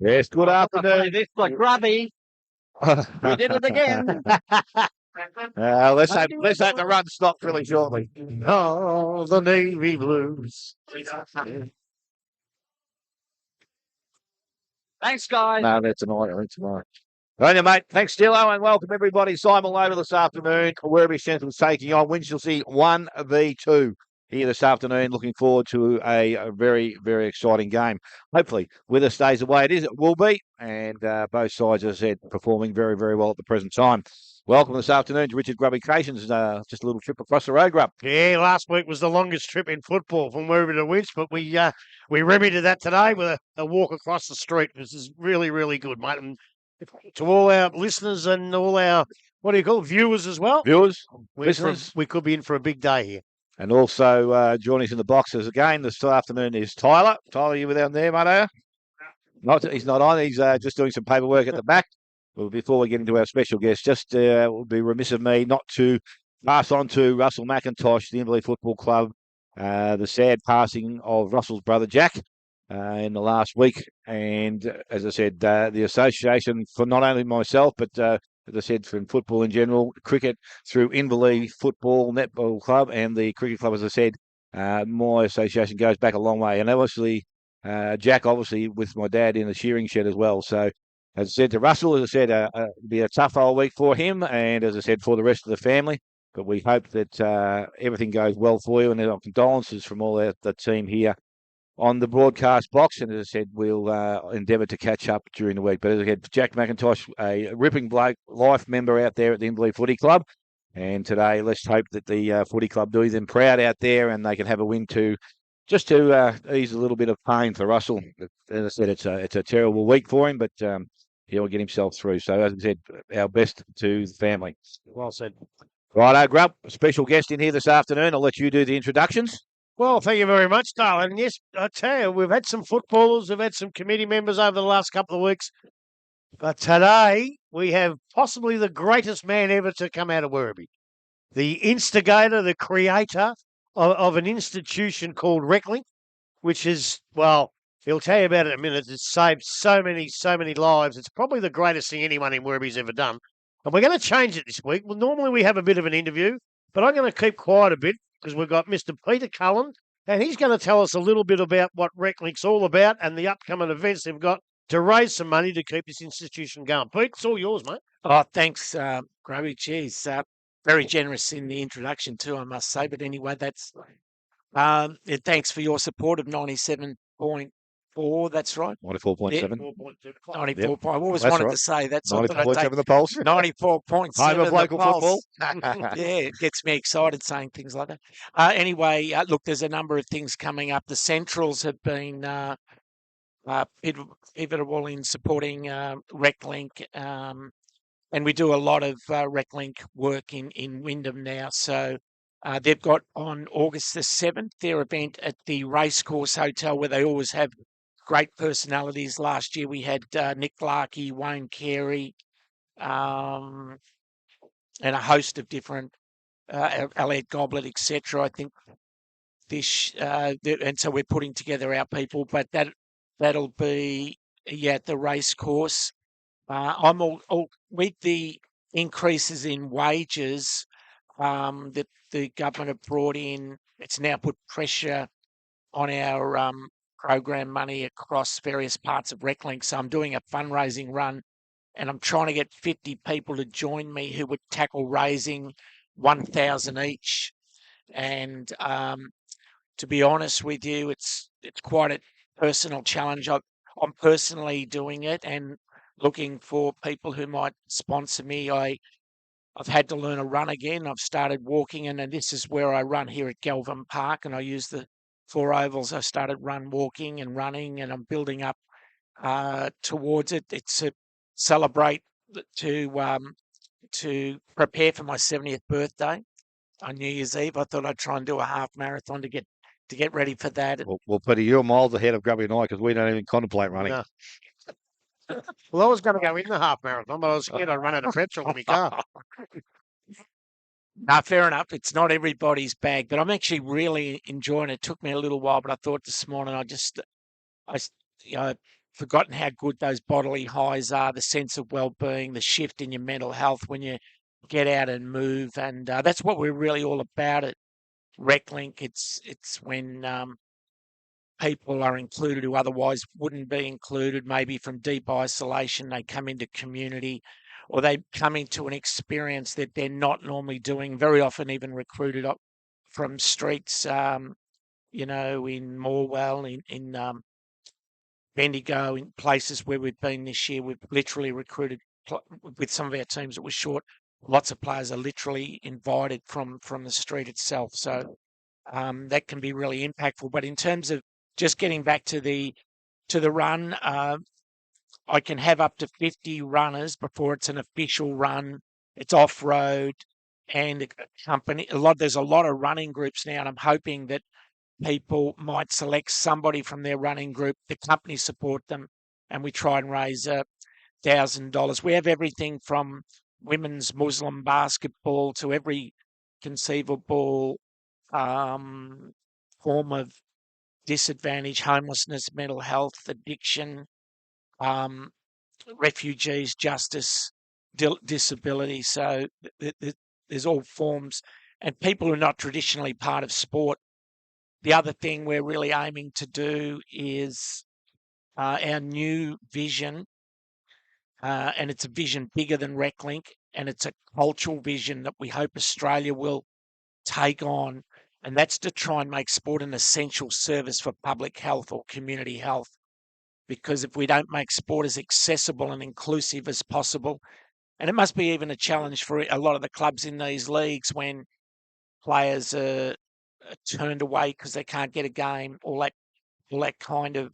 Yes, good afternoon. This for Grubby. We did it again. Let's hope the run stops really shortly. Oh, the Navy Blues. Thanks, guys. No, that's tonight. That's tonight. Right, mate. Thanks, Stillo, and welcome everybody. Simon Lover this afternoon. Werribee Centrals taking on Winchelsea 1v2 here this afternoon. Looking forward to a very, very exciting game. Hopefully, weather stays the way it is. It will be. And both sides, as I said, performing very, very well at the present time. Welcome this afternoon to Richard Grubby Creations. Just a little trip across the road, Grub. Yeah, last week was the longest trip in football from Werribee to Winch, but we remedied that today with a walk across the street. This is really, really good, mate. And to all our listeners and all our, viewers as well. Viewers, listeners. We could be in for a big day here. And also joining us in the boxes again this afternoon is Tyler. Tyler, you were down there, mate, are you? He's not on. He's just doing some paperwork at the back. Well, before we get into our special guest, just it would be remiss of me not to pass on to Russell McIntosh, the Inval Football Club, the sad passing of Russell's brother Jack in the last week. And as I said, the association for not only myself, but as I said, from football in general, cricket through Inval Football Netball Club and the Cricket Club, as I said, my association goes back a long way. And obviously, Jack, obviously, with my dad in the shearing shed as well. So, as I said to Russell, as I said, it'll be a tough old week for him, and as I said, for the rest of the family. But we hope that everything goes well for you, and our condolences from all the team here on the broadcast box. And as I said, we'll endeavour to catch up during the week. But as I said, Jack McIntosh, a ripping bloke, life member out there at the Inval Footy Club. And today, let's hope that the footy club do them proud out there, and they can have a win too. Just to ease a little bit of pain for Russell. As I said, it's a terrible week for him, but he'll get himself through. So, as I said, our best to the family. Well said. Righto, Grub, a special guest in here this afternoon. I'll let you do the introductions. Well, thank you very much, Dale. And yes, I tell you, we've had some footballers, we've had some committee members over the last couple of weeks. But today, we have possibly the greatest man ever to come out of Werribee. The instigator, the creator of an institution called Reclink, which is, well, he'll tell you about it in a minute. It's saved so many lives. It's probably the greatest thing anyone in Werribee's ever done. And we're going to change it this week. Well, normally we have a bit of an interview, but I'm going to keep quiet a bit because we've got Mr. Peter Cullen, and he's going to tell us a little bit about what Reclink's all about and the upcoming events they've got to raise some money to keep this institution going. Pete, it's all yours, mate. Oh, thanks, Grubby. Cheers. Very generous in the introduction too, I must say. But anyway, that's thanks for your support of 97.4. That's right. 94.7. 94. Yep. I always That's wanted right. to say that's 94.7 the pulse. 94.7 Home of local football. Yeah, it gets me excited saying things like that. Anyway, look, there's a number of things coming up. The Centrals have been pivotal in supporting Reclink. And we do a lot of Reclink work in Wyndham now. So they've got on August the 7th their event at the Racecourse Hotel, where they always have great personalities. Last year we had Nick Larkey, Wayne Carey, and a host of different, Elliot Goblet, etc. I think this, and so we're putting together our people, but that'll be at the Racecourse. I'm all with the increases in wages that the government have brought in. It's now put pressure on our program money across various parts of Reclink. So I'm doing a fundraising run, and I'm trying to get 50 people to join me who would tackle raising 1,000 each. And to be honest with you, it's quite a personal challenge. I'm personally doing it and looking for people who might sponsor me. I've had to learn a run again. I've started walking, and this is where I run here at Galvin Park, and I use the 4 ovals. I started walking and running, and I'm building up towards it. It's to celebrate, to prepare for my 70th birthday on New Year's Eve. I thought I'd try and do a half marathon to get ready for that. Well, Peter, you're miles ahead of Grubby and I because we don't even contemplate running. No. Well, I was going to go in the half marathon, but I was scared I'd run out of petrol in my car. No, fair enough. It's not everybody's bag, but I'm actually really enjoying it. It took me a little while, but I thought this morning forgotten how good those bodily highs are, the sense of well-being, the shift in your mental health when you get out and move. And that's what we're really all about at Reclink. It's when people are included who otherwise wouldn't be included, maybe from deep isolation, they come into community, or they come into an experience that they're not normally doing, very often even recruited up from streets, in Morwell, in Bendigo, in places where we've been this year. We've literally recruited, with some of our teams it was short, lots of players are literally invited from the street itself. So that can be really impactful. But in terms of just getting back to the run, I can have up to 50 runners before it's an official run. It's off road, and there's a lot of running groups now, and I'm hoping that people might select somebody from their running group. The company support them, and we try and raise $1,000. We have everything from women's Muslim basketball to every conceivable form of disadvantage, homelessness, mental health, addiction, refugees, justice, disability. So there's all forms, and people who are not traditionally part of sport. The other thing we're really aiming to do is our new vision, and it's a vision bigger than Reclink, and it's a cultural vision that we hope Australia will take on, and that's to try and make sport an essential service for public health or community health. Because if we don't make sport as accessible and inclusive as possible, and it must be even a challenge for a lot of the clubs in these leagues when players are turned away because they can't get a game, all that kind of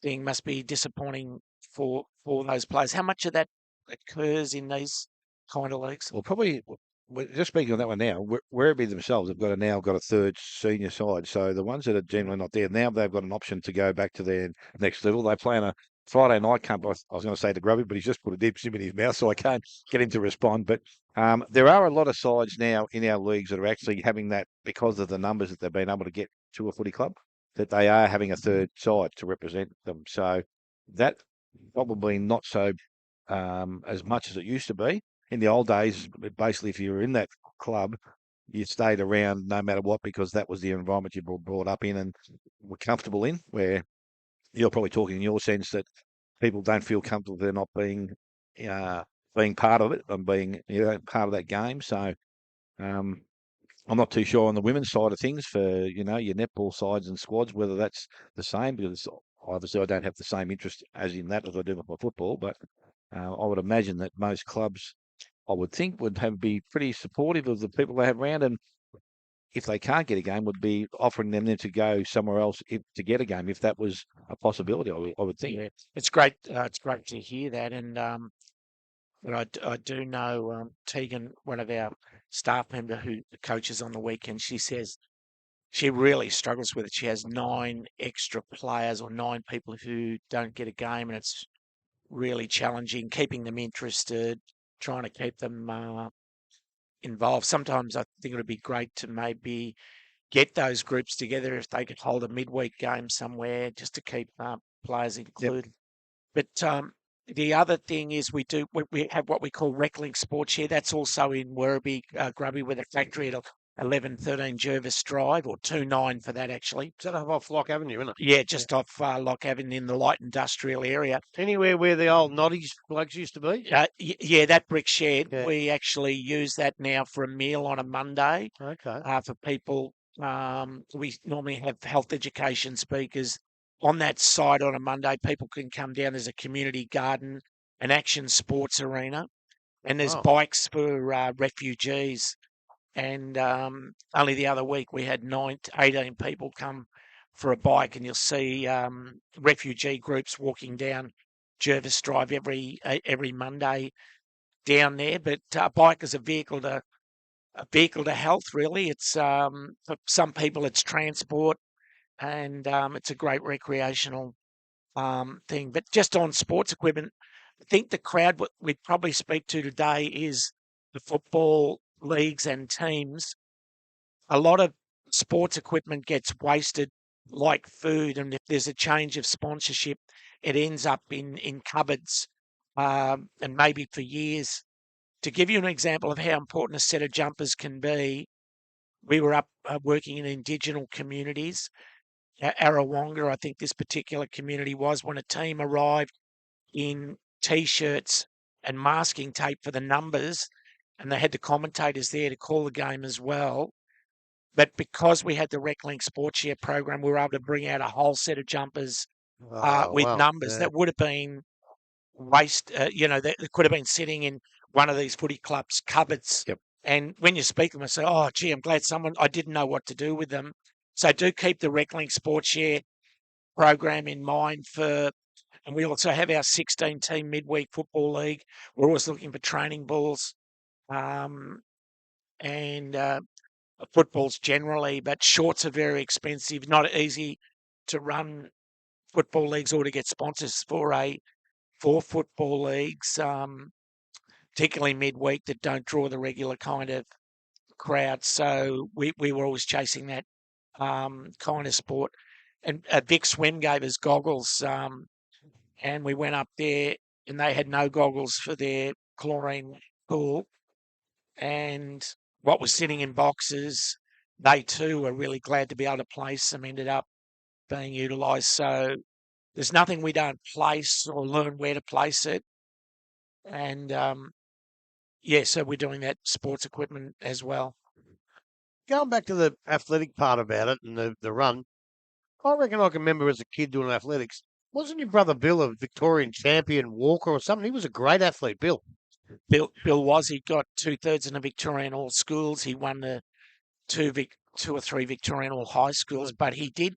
thing must be disappointing for those players. How much of that occurs in these kind of leagues? Well, probably, just speaking on that one now, Werribee themselves have now got a third senior side. So the ones that are generally not there, now they've got an option to go back to their next level. They play on a Friday night camp. I was going to say to Grubby, but he's just put a deep sim in his mouth, so I can't get him to respond. But there are a lot of sides now in our leagues that are actually having that, because of the numbers that they've been able to get to a footy club, that they are having a third side to represent them. So that probably not so as much as it used to be. In the old days, basically, if you were in that club, you stayed around no matter what, because that was the environment you were brought up in and were comfortable in, where you're probably talking in your sense that people don't feel comfortable they're not being part of it and being part of that game. So I'm not too sure on the women's side of things for, your netball sides and squads, whether that's the same, because obviously I don't have the same interest as in that as I do with my football, but I would imagine that most clubs, I would think, would be pretty supportive of the people they have around, and if they can't get a game, would be offering them to go somewhere else to get a game, if that was a possibility. I would think. Yeah, it's great. It's great to hear that, and but I do know Tegan, one of our staff member who coaches on the weekend. She says she really struggles with it. She has 9 extra players or 9 people who don't get a game, and it's really challenging keeping them interested, trying to keep them involved. Sometimes I think it would be great to maybe get those groups together if they could hold a midweek game somewhere just to keep players included. But the other thing is we have what we call Reclink Sports Share. That's also in Werribee, Grubby, with a factory at 1113 Jervis Drive, or 29 for that, actually. Is that off Lock Avenue, isn't it? Yeah, just off Lock Avenue in the light industrial area. Anywhere where the old Noddies blokes used to be? Yeah, that brick shed. Yeah. We actually use that now for a meal on a Monday. Okay. For people. We normally have health education speakers on that site on a Monday. People can come down. There's a community garden, an action sports arena, and there's bikes for refugees. And only the other week we had 18 people come for a bike, and you'll see refugee groups walking down Jervis Drive every Monday down there. But a bike is a vehicle to health, really. It's for some people it's transport, and it's a great recreational thing. But just on sports equipment, I think the crowd we'd probably speak to today is the football leagues and teams. A lot of sports equipment gets wasted like food, and if there's a change of sponsorship, it ends up in cupboards, and maybe for years. To give you an example of how important a set of jumpers can be, we were up working in Indigenous communities. Arawonga, I think this particular community was, when a team arrived in T-shirts and masking tape for the numbers, and they had the commentators there to call the game as well. But because we had the Reclink Sports Share program, we were able to bring out a whole set of jumpers with wow, numbers yeah. that would have been waste. That could have been sitting in one of these footy clubs' cupboards. Yep. And when you speak to them, I say, "Oh, gee, I'm glad I didn't know what to do with them." So do keep the Reclink Sports Share program in mind and we also have our 16-team midweek football league. We're always looking for training balls, and footballs generally, but shorts are very expensive. Not easy to run football leagues or to get sponsors for football leagues, particularly midweek, that don't draw the regular kind of crowd. So we were always chasing that kind of sport. And Vic Swim gave us goggles, and we went up there, and they had no goggles for their chlorine pool. And what was sitting in boxes, they too were really glad to be able to place them, ended up being utilised. So there's nothing we don't place or learn where to place it. And so we're doing that sports equipment as well. Going back to the athletic part about it and the run, I reckon I can remember as a kid doing athletics. Wasn't your brother Bill a Victorian champion walker or something? He was a great athlete, Bill. Bill he got 2/3 in the Victorian All Schools. He won the two or three Victorian All High Schools, but he did.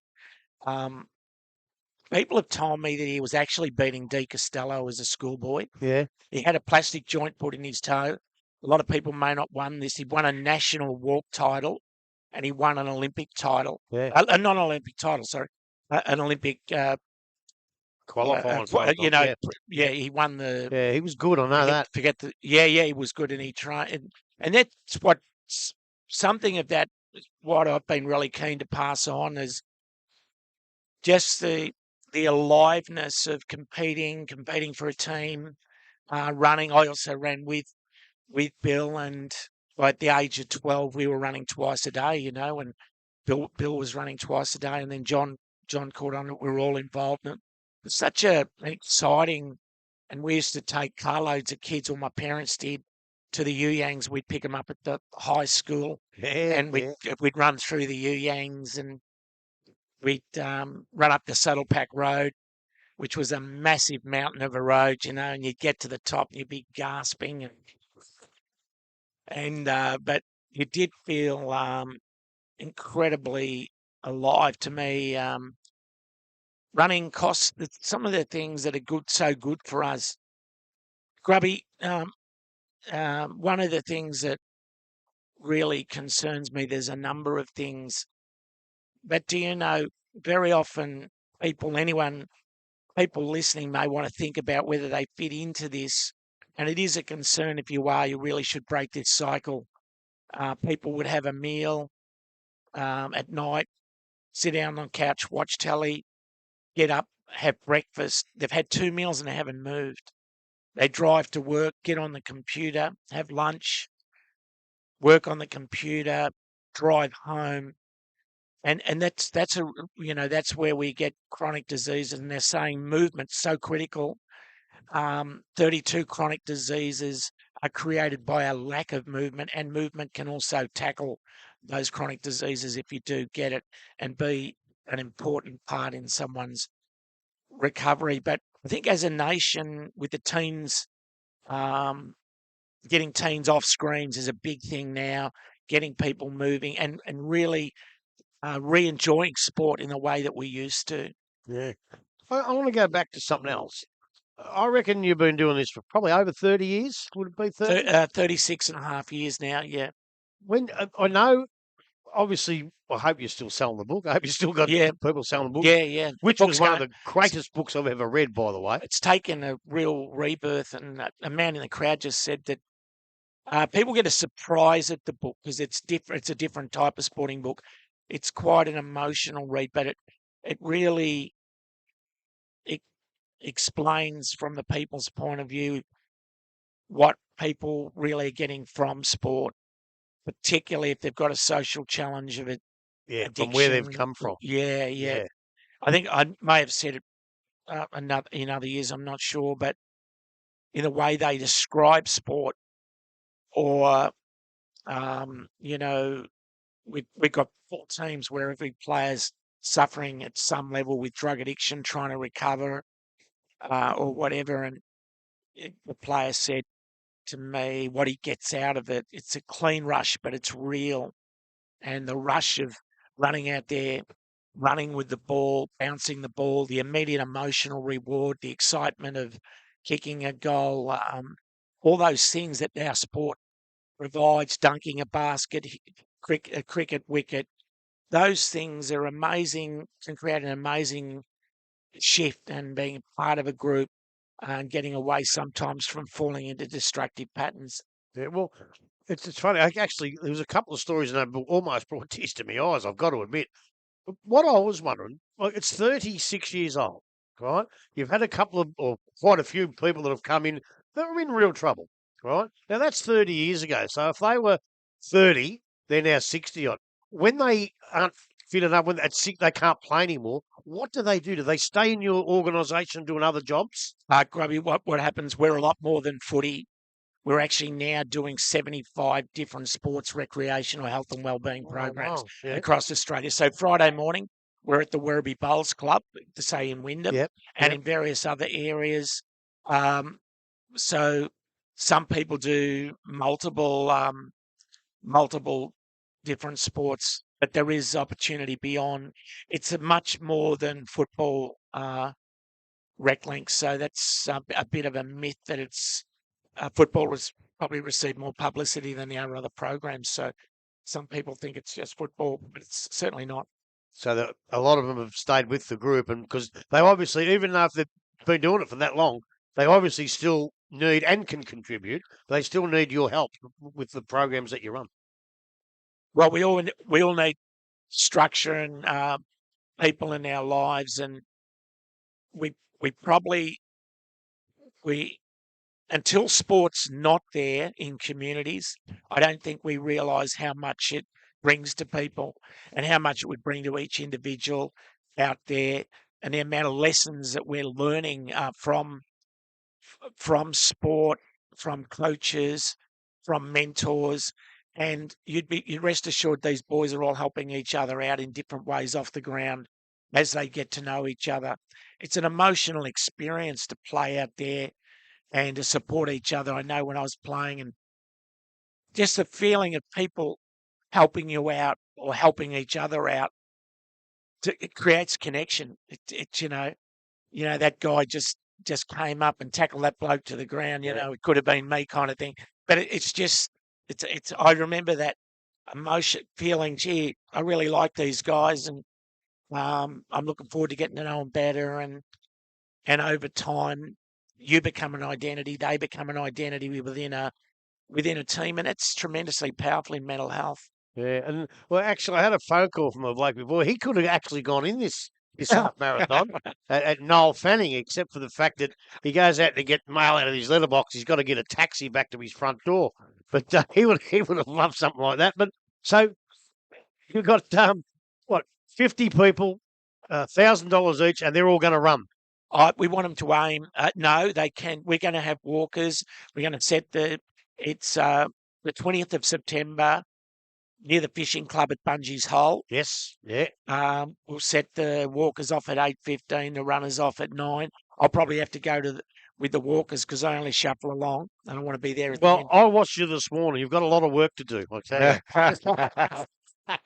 People have told me that he was actually beating Di Costello as a schoolboy. Yeah. He had a plastic joint put in his toe. A lot of people may not won this. He won a national walk title, and he won an Olympic title. Yeah. Not an Olympic title, sorry, an Olympic Qualifying. he won the. Yeah, he was good. I know that. He was good, and he tried, and that's what's something of that. What I've been really keen to pass on is just the aliveness of competing for a team, running. I also ran with Bill, and at the age of 12, we were running twice a day, and Bill was running twice a day, and then John caught on it. We were all involved in it. It's such an exciting, and we used to take carloads of kids, or my parents did, to the Yuyangs. We'd pick them up at the high school, and we'd run through the Yuyangs, and we'd run up the Saddlepack Road, which was a massive mountain of a road, and you'd get to the top and you'd be gasping, but you did feel incredibly alive. To me, running costs some of the things that are so good for us. Grubby, one of the things that really concerns me, there's a number of things, but do you know, very often people listening may want to think about whether they fit into this, and it is a concern. If you are, you really should break this cycle. People would have a meal at night, sit down on the couch, watch telly, get up, have breakfast. They've had 2 meals and they haven't moved. They drive to work, get on the computer, have lunch, work on the computer, drive home. And that's where we get chronic diseases, and they're saying movement's so critical. 32 chronic diseases are created by a lack of movement, and movement can also tackle those chronic diseases if you do get it, and be an important part in someone's recovery. But I think as a nation, with the teens, getting teens off screens is a big thing now, getting people moving and really re-enjoying sport in the way that we used to. Yeah. I want to go back to something else. I reckon you've been doing this for probably over 30 years. Would it be 30? 36 and a half years now, yeah. When I know, obviously, I hope you're still selling the book. I hope you still got people selling the book. Yeah. Which was one of the greatest books I've ever read, by the way. It's taken a real rebirth, and a man in the crowd just said that people get a surprise at the book because it's different. It's a different type of sporting book. It's quite an emotional read, but it really explains from the people's point of view what people really are getting from sport, particularly if they've got a social challenge of it. Yeah, Addiction. from where they've come from. Yeah. I think I may have said it in other years, I'm not sure, but in the way they describe sport, or we've got 4 teams where every player's suffering at some level with drug addiction, trying to recover or whatever, and the player said to me what he gets out of it, it's a clean rush, but it's real. And the rush of running out there, running with the ball, bouncing the ball, the immediate emotional reward, the excitement of kicking a goal, all those things that our sport provides, dunking a basket, a cricket wicket, those things are amazing, can create an amazing shift and being part of a group and getting away sometimes from falling into destructive patterns. Yeah, well, it's funny. Actually, there was a couple of stories that almost brought tears to my eyes, I've got to admit. But what I was wondering, like, it's 36 years old, right? You've had a couple of, or quite a few people that have come in that were in real trouble, right? Now, that's 30 years ago. So if they were 30, they're now 60 odd. When they aren't fit enough, when at 6, they can't play anymore, what do? Do they stay in your organisation doing other jobs? Grubby, what happens, we're a lot more than footy. We're actually now doing 75 different sports, recreational, health and wellbeing programs across Australia. So Friday morning, we're at the Werribee Bowls Club, to say in Wyndham, and in various other areas. So some people do multiple different sports, but there is opportunity beyond. It's a much more than football, Reclink. So that's a bit of a myth that it's football has probably received more publicity than the other programs. So some people think it's just football, but it's certainly not. So a lot of them have stayed with the group, and because they obviously, even though they've been doing it for that long, they obviously still need and can contribute. They still need your help with the programs that you run. Well, we all need structure and people in our lives, and we probably until sport's not there in communities, I don't think we realise how much it brings to people and how much it would bring to each individual out there, and the amount of lessons that we're learning from sport, from coaches, from mentors. And you'd rest assured these boys are all helping each other out in different ways off the ground as they get to know each other. It's an emotional experience to play out there and to support each other. I know when I was playing, and just the feeling of people helping you out or helping each other out, it creates connection. That guy just came up and tackled that bloke to the ground. It could have been me, kind of thing. But it's I remember that emotion, feeling, gee, I really like these guys, and I'm looking forward to getting to know them better. And over time, you become an identity, they become an identity within a team, and it's tremendously powerful in mental health. Yeah, and well, actually, I had a phone call from a bloke before. He could have actually gone in this half marathon at Noel Fanning, except for the fact that he goes out to get mail out of his letterbox. He's got to get a taxi back to his front door. But he would have loved something like that. But so you've got 50 people, $1,000 each, and they're all going to run. We want them to aim. No, they can. We're going to have walkers. We're going to set it's the 20th of September near the fishing club at Bungie's Hole. Yes, yeah. We'll set the walkers off at 8:15, the runners off at 9. I'll probably have to go with the walkers because I only shuffle along. I don't want to be there. Well, I watched you this morning. You've got a lot of work to do, I tell you.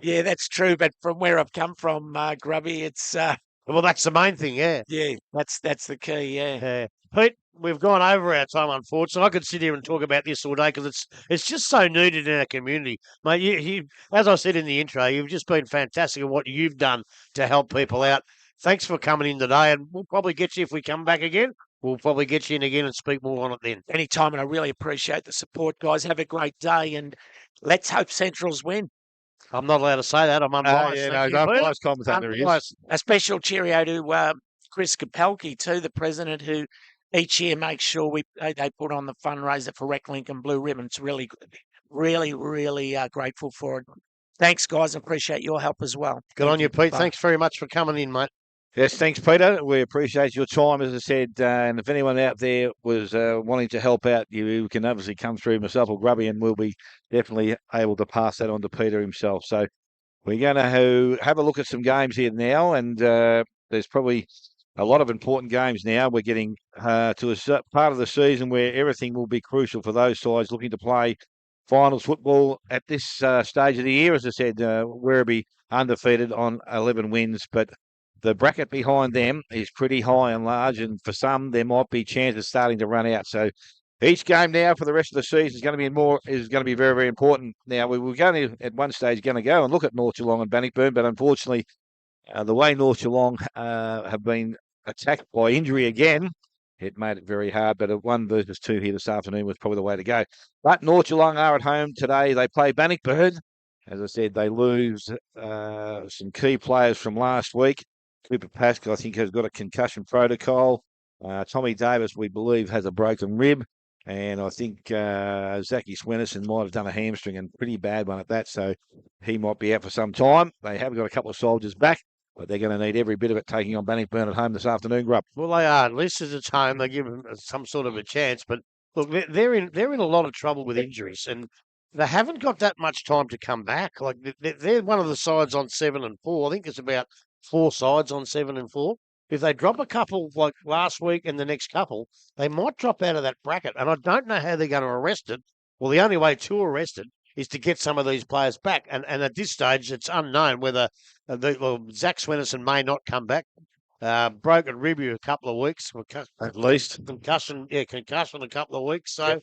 Yeah, that's true. But from where I've come from, Grubby, it's well, that's the main thing, yeah. Yeah, that's the key, yeah. Pete, we've gone over our time, unfortunately. I could sit here and talk about this all day because it's just so needed in our community. Mate, you, as I said in the intro, you've just been fantastic at what you've done to help people out. Thanks for coming in today, and we'll probably get you, if we come back again, we'll probably get you in again and speak more on it then. Anytime, and I really appreciate the support, guys. Have a great day, and let's hope Centrals win. I'm not allowed to say that. I'm unbiased. Yeah, Thank no, you, no, Peter. biased commentator he is. Unbiased. A special cheerio to Chris Kapelke too, the president, who each year makes sure they put on the fundraiser for Reclink and Blue Ribbon. It's really grateful for it. Thanks, guys. Appreciate your help as well. Good on you, Pete. Bye. Thanks very much for coming in, mate. Yes, thanks, Peter. We appreciate your time, as I said. And if anyone out there was wanting to help out, you can obviously come through myself or Grubby, and we'll be definitely able to pass that on to Peter himself. So we're going to have a look at some games here now, and there's probably a lot of important games now. We're getting to a part of the season where everything will be crucial for those sides looking to play finals football at this stage of the year. As I said, Werribee undefeated on 11 wins, but the bracket behind them is pretty high and large, and for some, there might be chances starting to run out. So each game now for the rest of the season is going to be very, very important. Now, we were going to, at one stage, going to go and look at North Geelong and Bannockburn, but unfortunately, the way North Geelong have been attacked by injury again, it made it very hard. But a 1 versus 2 here this afternoon was probably the way to go. But North Geelong are at home today. They play Bannockburn. As I said, they lose some key players from last week. Cooper Pascal, I think, has got a concussion protocol. Tommy Davis, we believe, has a broken rib. And I think Zachy Swennerson might have done a hamstring, and pretty bad one at that. So he might be out for some time. They have got a couple of soldiers back, but they're going to need every bit of it taking on Bannockburn at home this afternoon, Grub. Well, they are. At least as it's home, they give them some sort of a chance. But look, they're in a lot of trouble with injuries, and they haven't got that much time to come back. Like they're one of the sides on 7 and 4. I think it's about 4 sides on 7 and 4. If they drop a couple like last week and the next couple, they might drop out of that bracket. And I don't know how they're going to arrest it. Well, the only way to arrest it is to get some of these players back. And at this stage, it's unknown whether Zach Swennerson may not come back. Broken rib a couple of weeks. At least. Concussion a couple of weeks. So,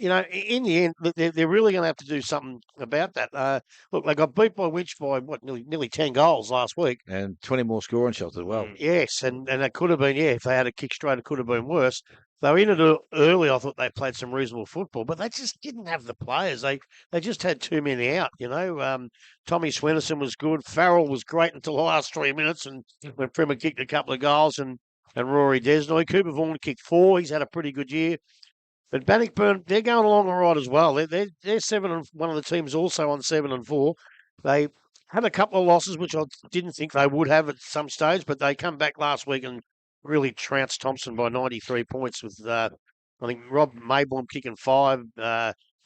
in the end, they're really going to have to do something about that. Look, they got beat by Winch by, nearly 10 goals last week. And 20 more scoring shots as well. Yes, and it could have been, if they had a kick straight, it could have been worse. They were in it early. I thought they played some reasonable football, but they just didn't have the players. They just had too many out, Tommy Swennerson was good. Farrell was great until the last 3 minutes, and when Primer kicked a couple of goals, and Rory Desnoy. Cooper Vaughan kicked 4. He's had a pretty good year. But Bannockburn, they're going along all right as well. They're 7 and one of the teams also on 7 and 4. They had a couple of losses, which I didn't think they would have at some stage, but they come back last week and really trounced Thompson by 93 points with, I think, Rob Mayborn kicking 5.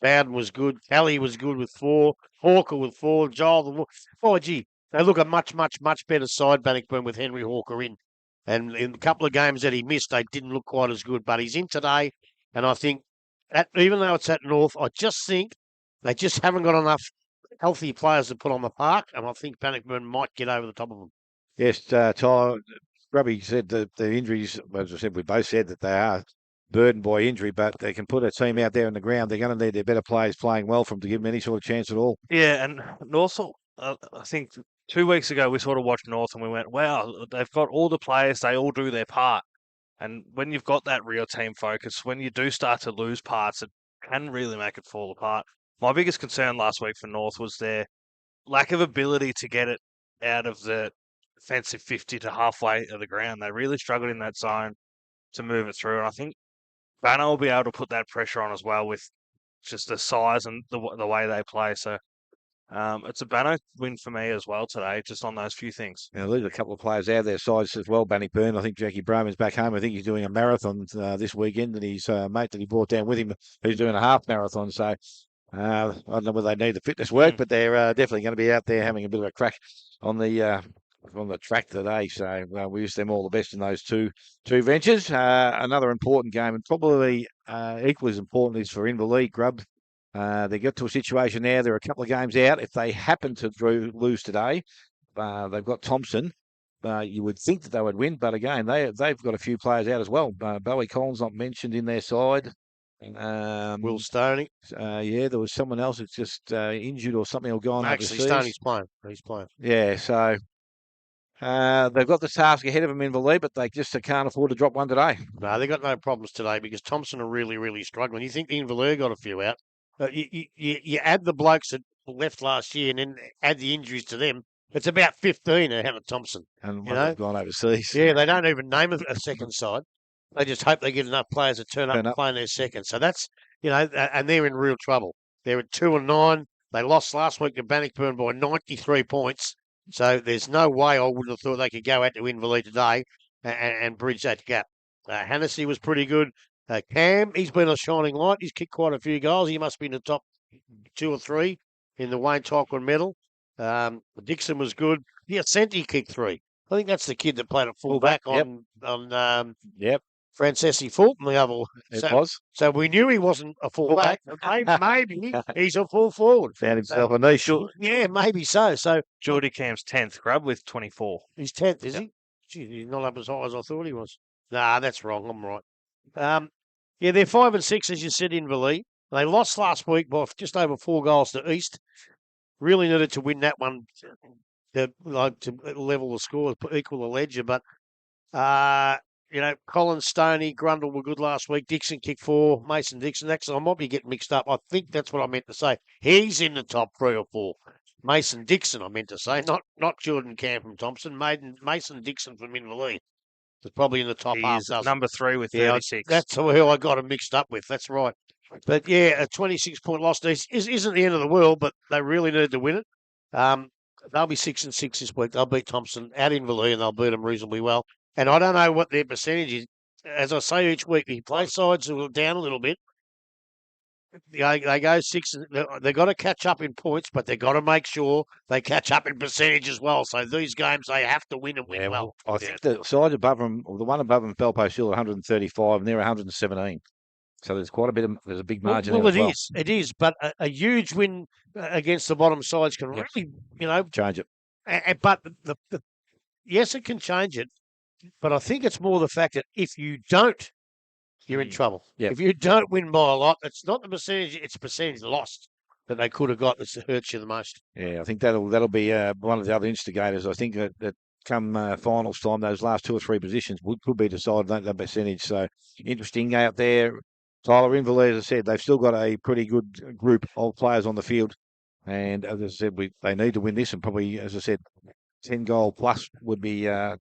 Bowden was good. Kelly was good with 4. Hawker with 4. Joel, gee, they look a much, much, much better side, Bannockburn, with Henry Hawker in. And in a couple of games that he missed, they didn't look quite as good, but he's in today. And I think, even though it's at North, I just think they just haven't got enough healthy players to put on the park, and I think Bannockburn might get over the top of them. Yes, Ty, Grubby said that the injuries, as I said, we both said that they are burdened by injury, but they can put a team out there on the ground. They're going to need their better players playing well for them to give them any sort of chance at all. Yeah, and North, I think 2 weeks ago we sort of watched North and we went, wow, they've got all the players, they all do their part. And when you've got that real team focus, when you do start to lose parts, it can really make it fall apart. My biggest concern last week for North was their lack of ability to get it out of the defensive 50 to halfway of the ground. They really struggled in that zone to move it through. And I think Banner will be able to put that pressure on as well with just the size and the way they play. So it's a Banner win for me as well today, just on those few things. Now, there's a couple of players out of their sides as well, Bannockburn. I think Jackie Broman's back home. I think he's doing a marathon this weekend, and his mate that he brought down with him, who's doing a half marathon. So I don't know whether they need the fitness work, but they're definitely going to be out there having a bit of a crack on the track today. So we wish them all the best in those two ventures. Another important game, and probably equally as important, is for Inval, Grub. They get to a situation now. They're a couple of games out. If they happen to lose today, they've got Thompson. You would think that they would win, but again, they've got a few players out as well. Bowie Collins not mentioned in their side. Will Stoney. Yeah, there was someone else that's just injured or something or gone Actually, overseas. Stoney's playing. He's playing. Yeah, so they've got the task ahead of them in the league, but they just can't afford to drop one today. No, they've got no problems today because Thompson are really, really struggling. You think the Inval got a few out. You add the blokes that left last year and then add the injuries to them, it's about 15 ahead of Thompson. And You know? they've gone overseas. Yeah, they don't even name a second side. They just hope they get enough players to turn up and play in their second. So that's, and they're in real trouble. They're at 2-9. They lost last week to Bannockburn by 93 points. So there's no way I wouldn't have thought they could go out to Inval today and bridge that gap. Anakie was pretty good. Cam, he's been a shining light. He's kicked quite a few goals. He must be in the top 2 or 3 in the Wayne Tyquin medal. Dixon was good. Yeah, Senti kicked 3. I think that's the kid that played at fullback on Francesi Fulton the other. So we knew he wasn't a fullback. Maybe he's a full forward. Found himself a niche. Yeah, maybe so. So Geordie Cam's 10th grub with 24. He's 10th, is he? Gee, he's not up as high as I thought he was. Nah, that's wrong. I'm right. They're 5 and 6, as you said, Inval. They lost last week by just over 4 goals to East. Really needed to win that one to level the score, equal the ledger. But, Collins, Stoney, Grundle were good last week. Dixon kicked 4. Mason Dixon. Actually, I might be getting mixed up. I think that's what I meant to say. He's in the top 3 or 4. Mason Dixon, I meant to say, not Jordan Cam from Thompson. Mason Dixon from Inval. Is probably in the top half. He's number 3 with 36. That's who I got him mixed up with. That's right. But a 26-point loss isn't the end of the world, but they really needed to win it. They'll be 6 and 6 this week. They'll beat Thompson at Inval and they'll beat them reasonably well. And I don't know what their percentage is. As I say each week, the play sides are down a little bit. They go 6. They've got to catch up in points, but they've got to make sure they catch up in percentage as well. So these games they have to win and win well. I think the side above them, or the one above them, Belpost Hill, 135, and they're 117. So there's quite a bit of there's a big margin. Well, it is, but a huge win against the bottom sides can really, change it. But yes, it can change it. But I think it's more the fact that if you don't, you're in trouble. Yep. If you don't win by a lot, it's not the percentage; it's percentage lost that they could have got that hurts you the most. Yeah, I think that'll be one of the other instigators. I think that come finals time, those last 2 or 3 positions could be decided on that percentage. So interesting out there. Tyler, Inval, as I said, they've still got a pretty good group of players on the field. And as I said, they need to win this. And probably, as I said, 10 goal plus would be, that's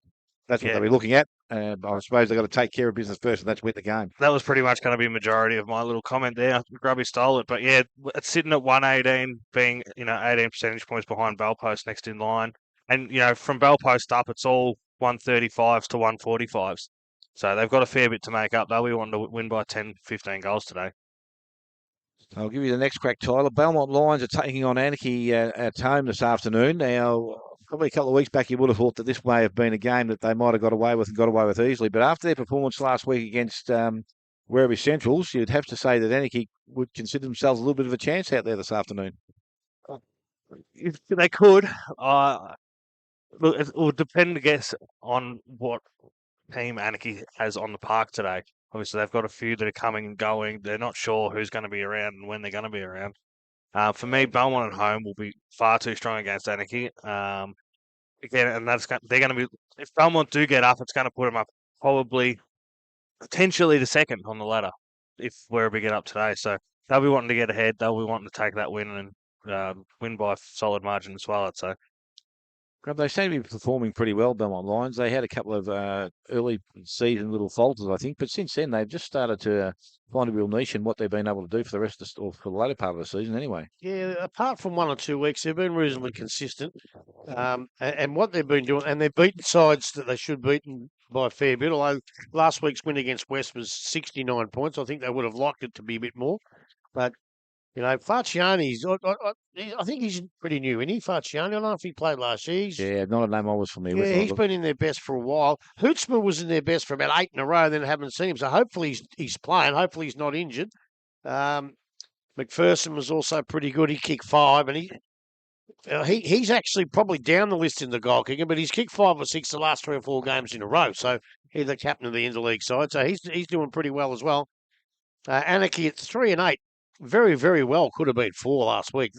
what they'll be looking at. I suppose they've got to take care of business first, and that's win the game. That was pretty much going to be a majority of my little comment there. Grubby stole it. But yeah, it's sitting at 118, being, 18 percentage points behind Belpost next in line. And, from Belpost up, it's all 135s to 145s. So they've got a fair bit to make up. They'll be wanting to win by 10, 15 goals today. I'll give you the next crack, Tyler. Belmont Lions are taking on Anakie at home this afternoon. Now, probably a couple of weeks back, you would have thought that this may have been a game that they might have got away with easily. But after their performance last week against Werribee Centrals, you'd have to say that Anakie would consider themselves a little bit of a chance out there this afternoon. If they could. Look, it will depend, I guess, on what team Anakie has on the park today. Obviously, they've got a few that are coming and going. They're not sure who's going to be around and when they're going to be around. For me, Belmont at home will be far too strong against Anakie. Again, and they're going to be. If Belmont do get up, it's going to put them up probably, potentially the second on the ladder if Werribee get up today. So they'll be wanting to get ahead. They'll be wanting to take that win and win by a solid margin as well, I'd say. They seem to be performing pretty well, Belmont Lions. They had a couple of early season little falters, I think, but since then they've just started to find a real niche in what they've been able to do for the rest of or for the later part of the season anyway. Yeah, apart from 1 or 2 weeks, they've been reasonably consistent. And what they've been doing, and they've beaten sides that they should beat by a fair bit, although last week's win against West was 69 points. I think they would have liked it to be a bit more. But Farciani's, I think he's pretty new, isn't he, Farciani? I don't know if he played last year. Not a name I was familiar with. Yeah, he's been in their best for a while. Hootsma was in their best for about 8 in a row, then haven't seen him. So hopefully he's playing. Hopefully he's not injured. McPherson was also pretty good. He kicked 5, and he's actually probably down the list in the goal kicking, but he's kicked 5 or 6 the last 3 or 4 games in a row. So he's the captain of the interleague side. So he's doing pretty well as well. Anakie at 3 and 8. Very, very well. Could have been 4 last week.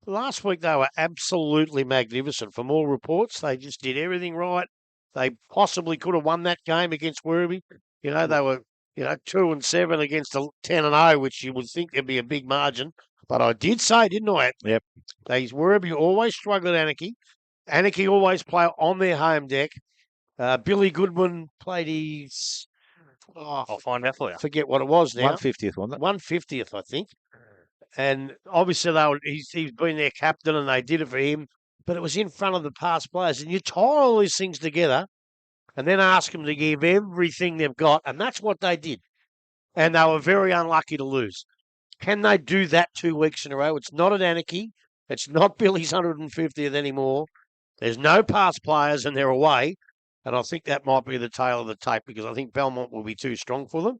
Last week, they were absolutely magnificent. From all reports, they just did everything right. They possibly could have won that game against Werribee. They were, 2-7 against a 10-0, which you would think there'd be a big margin. But I did say, didn't I? Yep. These Werribee always struggle at Anakie. Anakie always play on their home deck. Billy Goodwin played his... I'll find out for you. forget what it was now. 150th, wasn't it? 150th, I think. And obviously he's been their captain and they did it for him. But it was in front of the past players. And you tie all these things together and then ask them to give everything they've got. And that's what they did. And they were very unlucky to lose. Can they do that 2 weeks in a row? It's not at Anakie. It's not Billy's 150th anymore. There's no past players and they're away. And I think that might be the tail of the tape because I think Belmont will be too strong for them.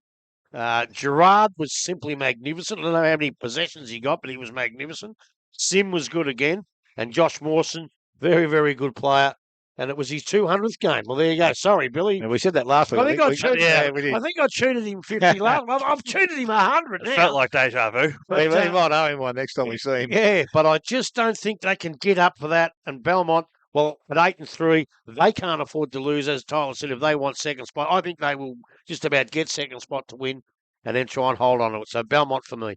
Gerard was simply magnificent. I don't know how many possessions he got, but he was magnificent. Sim was good again. And Josh Mawson, very, very good player. And it was his 200th game. Well, there you go. Sorry, Billy. And we said that last week. I think I did. cheated him 50 last. I've cheated him 100 It now. felt like deja vu. But, He might owe him one next time we see him. Yeah, but I just don't think they can get up for that. And Belmont, well, at 8-3, they can't afford to lose. As Tyler said, if they want second spot, I think they will just about get second spot to win and then try and hold on to it. So Belmont for me.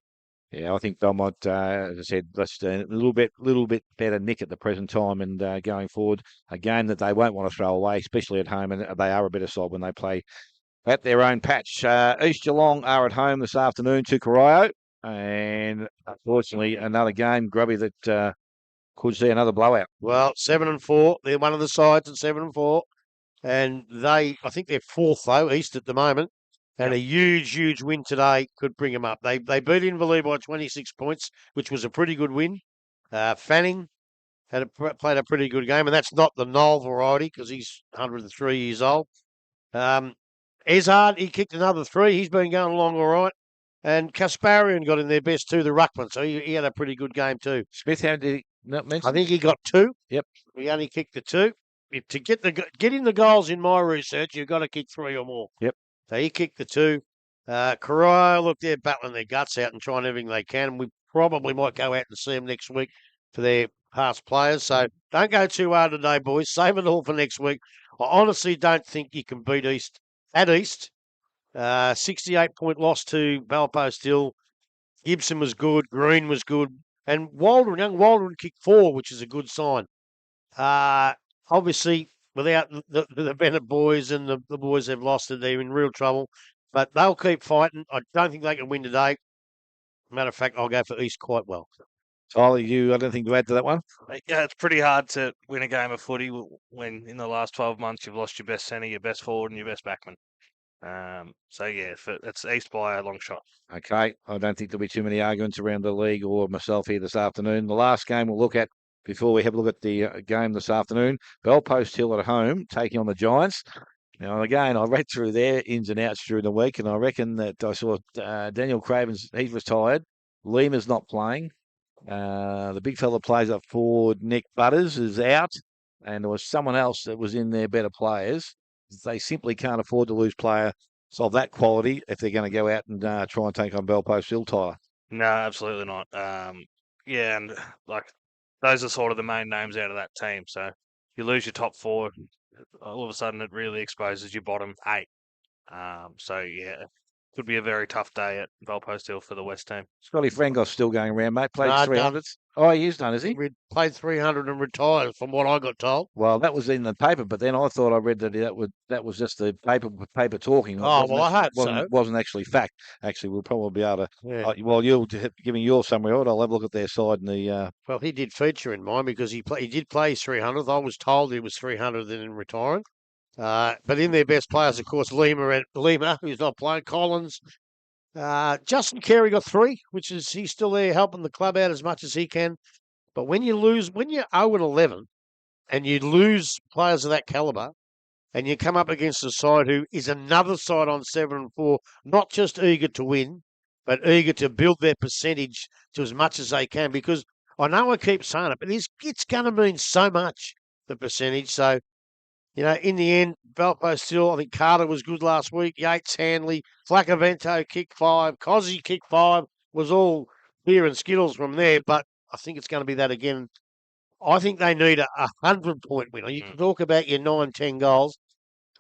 Yeah, I think Belmont, as I said, let's a little bit better nick at the present time and going forward. A game that they won't want to throw away, especially at home, and they are a better side when they play at their own patch. East Geelong are at home this afternoon to Corio, and unfortunately another game, Grubby, that could see another blowout. Well, 7-4. They're one of the sides at 7-4. And I think they're fourth, though, East at the moment. And a huge win today could bring them up. They beat Inval by 26 points, which was a pretty good win. Fanning played a pretty good game, and that's not the Noel variety because he's 103 years old. Ezard, he kicked another 3. He's been going along all right. And Kasparian got in their best 2, the ruckman, so he had a pretty good game too. Smith, how did he not mention? I think he got 2. Yep. He only kicked the 2. To get in the goals in my research, you've got to kick 3 or more. Yep. So he kicked the 2. Corio, look, they're battling their guts out and trying everything they can. We probably might go out and see them next week for their past players. So don't go too hard today, boys. Save it all for next week. I honestly don't think you can beat East at East. 68-point loss to Balpost Hill. Gibson was good. Green was good. And young Waldron kicked 4, which is a good sign. Obviously, without the Bennett boys and the boys they've lost, they're in real trouble. But they'll keep fighting. I don't think they can win today. Matter of fact, I'll go for East quite well. Tyler, I don't think to add to that one? Yeah, it's pretty hard to win a game of footy when in the last 12 months you've lost your best centre, your best forward and your best backman. So, yeah, it's East by a long shot. Okay, I don't think there'll be too many arguments around the league or myself here this afternoon. The last game we'll look at before we have a look at the game this afternoon, Belpost Hill at home taking on the Giants. Now, again, I read through their ins and outs during the week, and I reckon that I saw Daniel Craven's, he's retired. Lima's not playing. The big fella plays up forward, Nick Butters, is out, and there was someone else that was in their better players. They simply can't afford to lose players of that quality if they're going to go out and try and take on Belpost Hill, Tyler. No, absolutely not. Yeah, and like those are sort of the main names out of that team. So you lose your top 4, all of a sudden it really exposes your bottom 8. So yeah, could be a very tough day at Belpost Hill for the West team. Scotty Frangos still going around, mate. Played No, 300s. Oh, he is done, is he? Played 300 and retired, from what I got told. Well, that was in the paper, but then I thought I read that that was just the paper talking. Oh, well, I hope so. Wasn't actually fact. Actually, we'll probably be able to. Yeah. While you're giving your summary, I'll have a look at their side in the. Well, he did feature in mine because he did play his 300th. I was told he was 300 then retiring. But in their best players, of course, Lima, who's not playing, Collins. Justin Carey got 3, he's still there helping the club out as much as he can. But when you're 0-11 and you lose players of that calibre and you come up against a side who is another side on 7-4, not just eager to win, but eager to build their percentage to as much as they can, because I know I keep saying it, but it's going to mean so much, the percentage. So, in the end, Belpost Hill, I think Carter was good last week. Yates, Hanley, Flacavento kicked 5. Cozzy kicked 5. Was all beer and Skittles from there, but I think it's going to be that again. I think they need a 100-point win. You can talk about your 9-10 goals.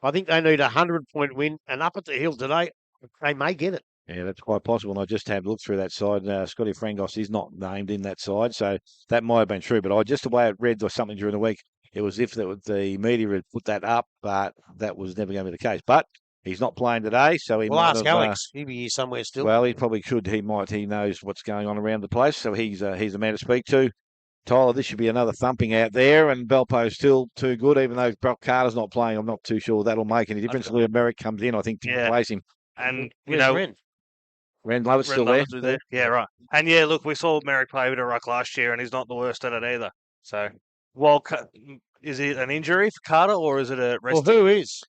I think they need a 100-point win. And up at the Hill today, They may get it. Yeah, that's quite possible. And I just had a look through that side. Scotty Frangos is not named in that side, so that might have been true. But just the way it read or something during the week, it was if the media had put that up, but that was never going to be the case. But he's not playing today, so he We'll might ask have. Alex. He'll be here somewhere still. Well, he probably could. He might. He knows what's going on around the place, so he's the man to speak to. Tyler, this should be another thumping out there, and Belpo's still too good, even though Brock Carter's not playing. I'm not too sure that'll make any difference. Liam Merrick comes in, I think, to replace him. And, Ren Lovett's still there. Yeah, right. And, yeah, look, we saw Merrick play with a ruck last year, and he's not the worst at it either. So, well, is it an injury for Carter, or is it a rest? Well, who is?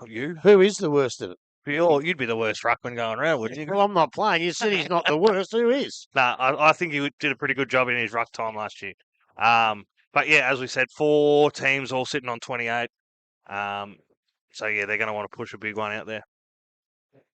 You? Who is the worst at it? You'd be the worst ruckman going around, wouldn't you? Well, I'm not playing. You said he's not the worst. Who is? Nah, I think he did a pretty good job in his ruck time last year. But, yeah, as we said, 4 teams all sitting on 28. So, yeah, they're going to want to push a big one out there.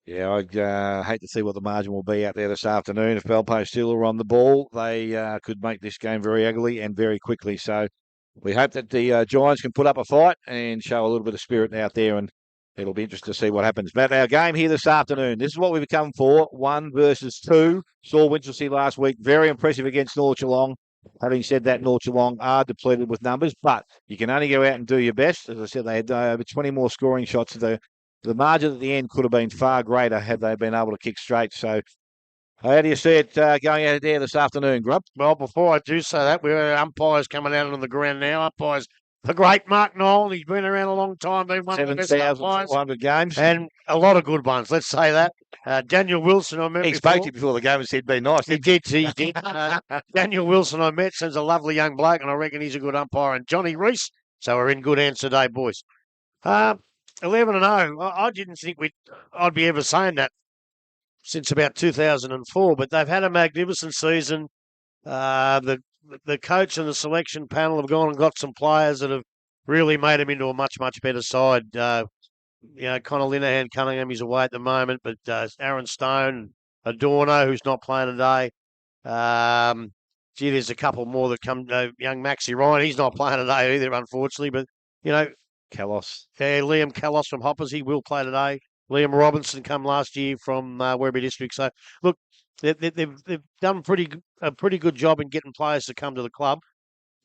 Yeah, I'd hate to see what the margin will be out there this afternoon. If Belpo still are on the ball, they could make this game very ugly and very quickly. So we hope that the Giants can put up a fight and show a little bit of spirit out there, and it'll be interesting to see what happens. But our game here this afternoon, this is what we've come for, 1 versus 2. Saw Winchelsea last week, very impressive against North Geelong. Having said that, North Geelong are depleted with numbers, but you can only go out and do your best. As I said, they had over 20 more scoring shots. The margin at the end could have been far greater had they been able to kick straight. So how do you see it going out there this afternoon, Grub? Well, before I do say that, we have umpires coming out on the ground now. Umpires, the great Mark Nolan. He's been around a long time, been one of the best umpires. 7,400 games. And a lot of good ones, let's say that. Daniel Wilson, I met He spoke to you before the game and said, be nice. He did. Daniel Wilson, I met, seems a lovely young bloke, and I reckon he's a good umpire. And Johnny Reese, so we're in good hands today, boys. 11-0. I didn't think I'd be ever saying that since about 2004, but they've had a magnificent season. The coach and the selection panel have gone and got some players that have really made them into a much, much better side. Connor Linehan Cunningham is away at the moment, but Aaron Stone, Adorno, who's not playing today. There's a couple more that come. Young Maxi Ryan, he's not playing today either, unfortunately, but, Callos. Yeah, Liam Callos from Hoppers, he will play today. Liam Robinson come last year from Werribee District. So, look, they've done a pretty good job in getting players to come to the club.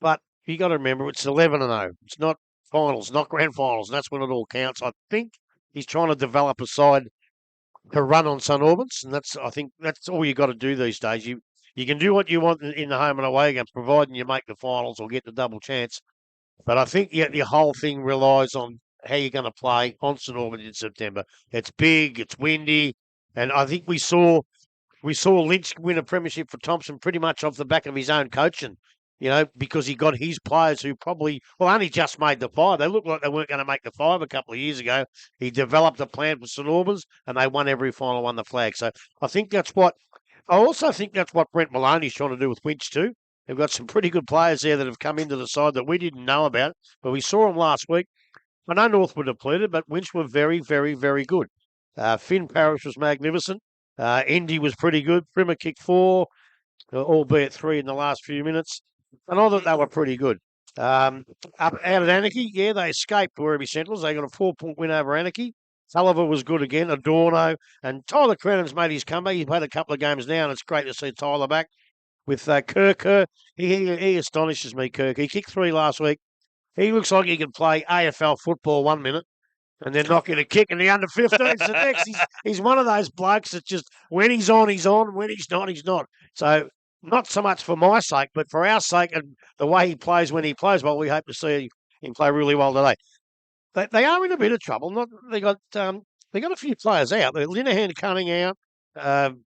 But you got to remember, it's 11-0. It's not finals, not grand finals, and that's when it all counts. I think he's trying to develop a side to run on St Albans, and I think that's all you got to do these days. You can do what you want in the home and away games, providing you make the finals or get the double chance. But I think your whole thing relies on how you're going to play on St Albans in September. It's big, it's windy, and I think we saw Lynch win a premiership for Thompson pretty much off the back of his own coaching, because he got his players who probably, only just made the 5. They looked like they weren't going to make the 5 a couple of years ago. He developed a plan for St Albans, and they won every final, won the flag. So I also think that's what Brent Maloney's trying to do with Winch too. They've got some pretty good players there that have come into the side that we didn't know about, but we saw them last week. I know North were depleted, but Winch were very, very, very good. Finn Parrish was magnificent. Indy was pretty good. Primer kicked 4, albeit 3 in the last few minutes. And I thought they were pretty good. Up out at Anakie, they escaped Werribee Centrals. They got a 4-point win over Anakie. Sullivan was good again. Adorno and Tyler Crennan's made his comeback. He's played a couple of games now, and it's great to see Tyler back. With Kirk, he astonishes me, Kirk. He kicked 3 last week. He looks like he can play AFL football 1 minute and then not get a kick in the under-15s the next. He's one of those blokes that just, when he's on, he's on. When he's not, he's not. So not so much for my sake, but for our sake and the way he plays when he plays well, we hope to see him play really well today. They are in a bit of trouble. They got a few players out. Linehan Cunningham,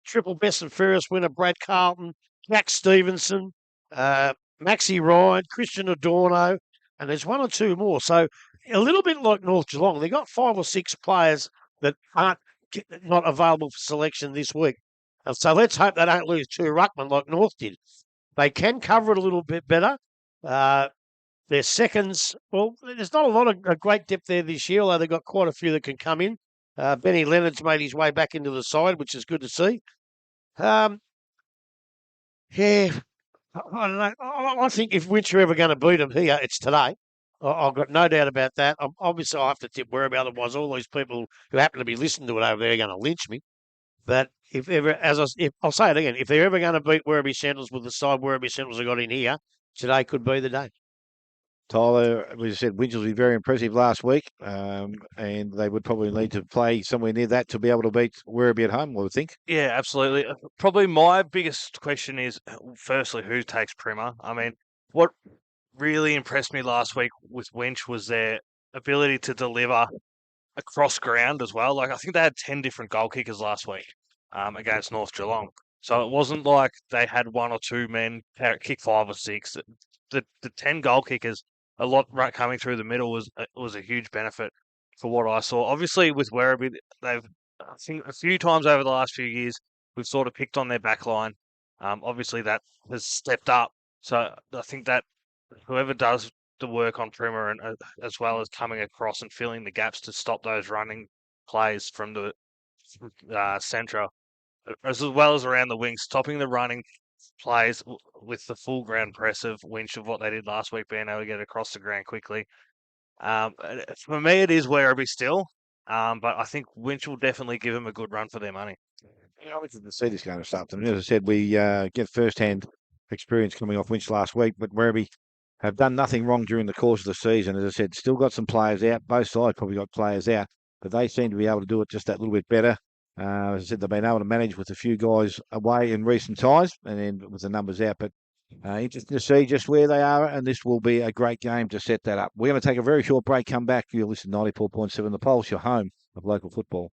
triple best and fairest winner Brad Carlton, Jack Stevenson, Maxi Ryan, Christian Adorno, and there's 1 or 2 more. So a little bit like North Geelong, they got 5 or 6 players that aren't not available for selection this week. And so let's hope they don't lose 2 ruckmen like North did. They can cover it a little bit better. Their seconds, there's not a lot of great depth there this year, although they've got quite a few that can come in. Benny Leonard's made his way back into the side, which is good to see. I don't know. I think if Winch are ever going to beat them here, it's today. I've got no doubt about that. Obviously, I have to tip Werribee, otherwise all these people who happen to be listening to it over there are going to lynch me. But if ever, I'll say it again, if they're ever going to beat Werribee Centrals with the side Werribee Centrals have got in here, today could be the day. Tyler, we said Winchelsea very impressive last week, and they would probably need to play somewhere near that to be able to beat Werribee at home, I would think. Yeah, absolutely. Probably my biggest question is, firstly, who takes Primer? I mean, what really impressed me last week with Winch was their ability to deliver across ground as well. Like, I think they had 10 different goal kickers last week against North Geelong. So it wasn't like they had one or two men kick 5 or 6. The 10 goal kickers, a lot coming through the middle was a huge benefit for what I saw. Obviously, with Werribee, I think a few times over the last few years, we've sort of picked on their back line. Obviously, that has stepped up. So I think that whoever does the work on Primer and as well as coming across and filling the gaps to stop those running plays from the centre, as well as around the wings, stopping the running plays with the full ground press of Winch of what they did last week, being able to get across the ground quickly. For me, it is Werribee still, but I think Winch will definitely give them a good run for their money. Yeah, I'm interested to see this going to start. And as I said, we get first-hand experience coming off Winch last week, but Werribee have done nothing wrong during the course of the season. As I said, still got some players out. Both sides probably got players out, but they seem to be able to do it just that little bit better. As I said, they've been able to manage with a few guys away in recent times and then with the numbers out. But interesting to see just where they are, and this will be a great game to set that up. We're going to take a very short break, come back. You'll listen to 94.7 The Pulse, your home of local football.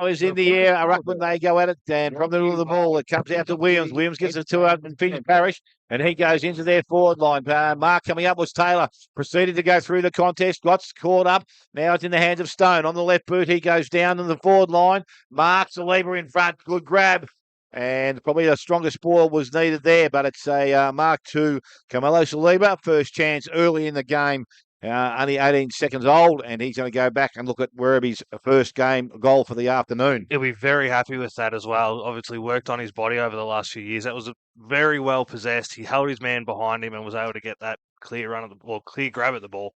Is in the air. A ruckman, they go at it, and from the middle of the ball, it comes out to Williams. Williams gets it to Finn Parrish, and he goes into their forward line. Mark coming up was Taylor. Proceeded to go through the contest, got caught up. Now it's in the hands of Stone. On the left boot, he goes down in the forward line. Mark Saliba in front. Good grab. And probably the strongest ball was needed there, but it's a mark to Camilo Saliba. First chance early in the game. Only 18 seconds old, and he's going to go back and look at Werribee's first game goal for the afternoon. He'll be very happy with that as well. Obviously worked on his body over the last few years. That was very well possessed. He held his man behind him and was able to get that clear run at the ball, clear grab at the ball.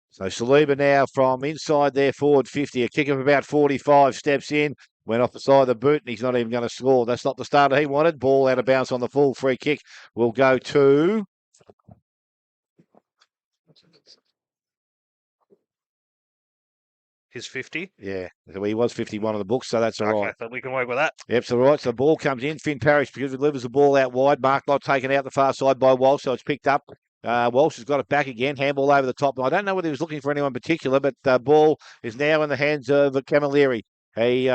So Saliba now from inside their forward 50, a kick of about 45, steps in, went off the side of the boot, and he's not even going to score. That's not the starter he wanted. Ball out of bounds on the full. Free kick will go to... His 50? Yeah, so he was 51 on the books, so that's all right. So we can work with that. Yep, so right. So the ball comes in. Finn Parrish delivers the ball out wide. Mark not taken out the far side by Walsh, so it's picked up. Walsh has got it back again. Handball over the top. I don't know whether he was looking for anyone particular, but the ball is now in the hands of Camilleri. He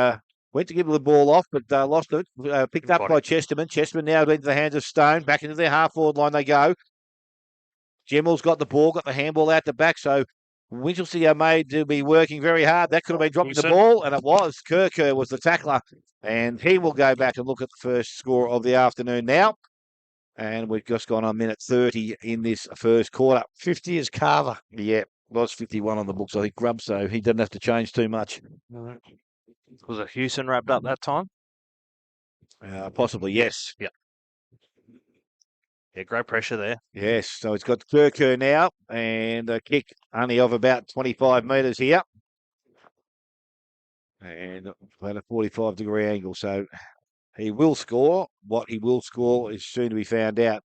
went to give the ball off, but lost it. Picked up by Chesterman. Chesterman now into the hands of Stone. Back into their half-forward line they go. Gemmel's got the ball, got the handball out the back, so Winchelsea are made to be working very hard. That could have been dropping the ball, and it was. Kirker was the tackler, and he will go back and look at the first score of the afternoon now. And we've just gone on minute 30 in this first quarter. 50 is Carver. Yeah. Was 51 on the books, I think, Grubb, so he didn't have to change too much. Was it Houston wrapped up that time? Possibly, yes. Yeah. Yeah, great pressure there. Yes, so it's got Kirker now, and a kick only of about 25 metres here. And at a 45-degree angle, so he will score. What he will score is soon to be found out.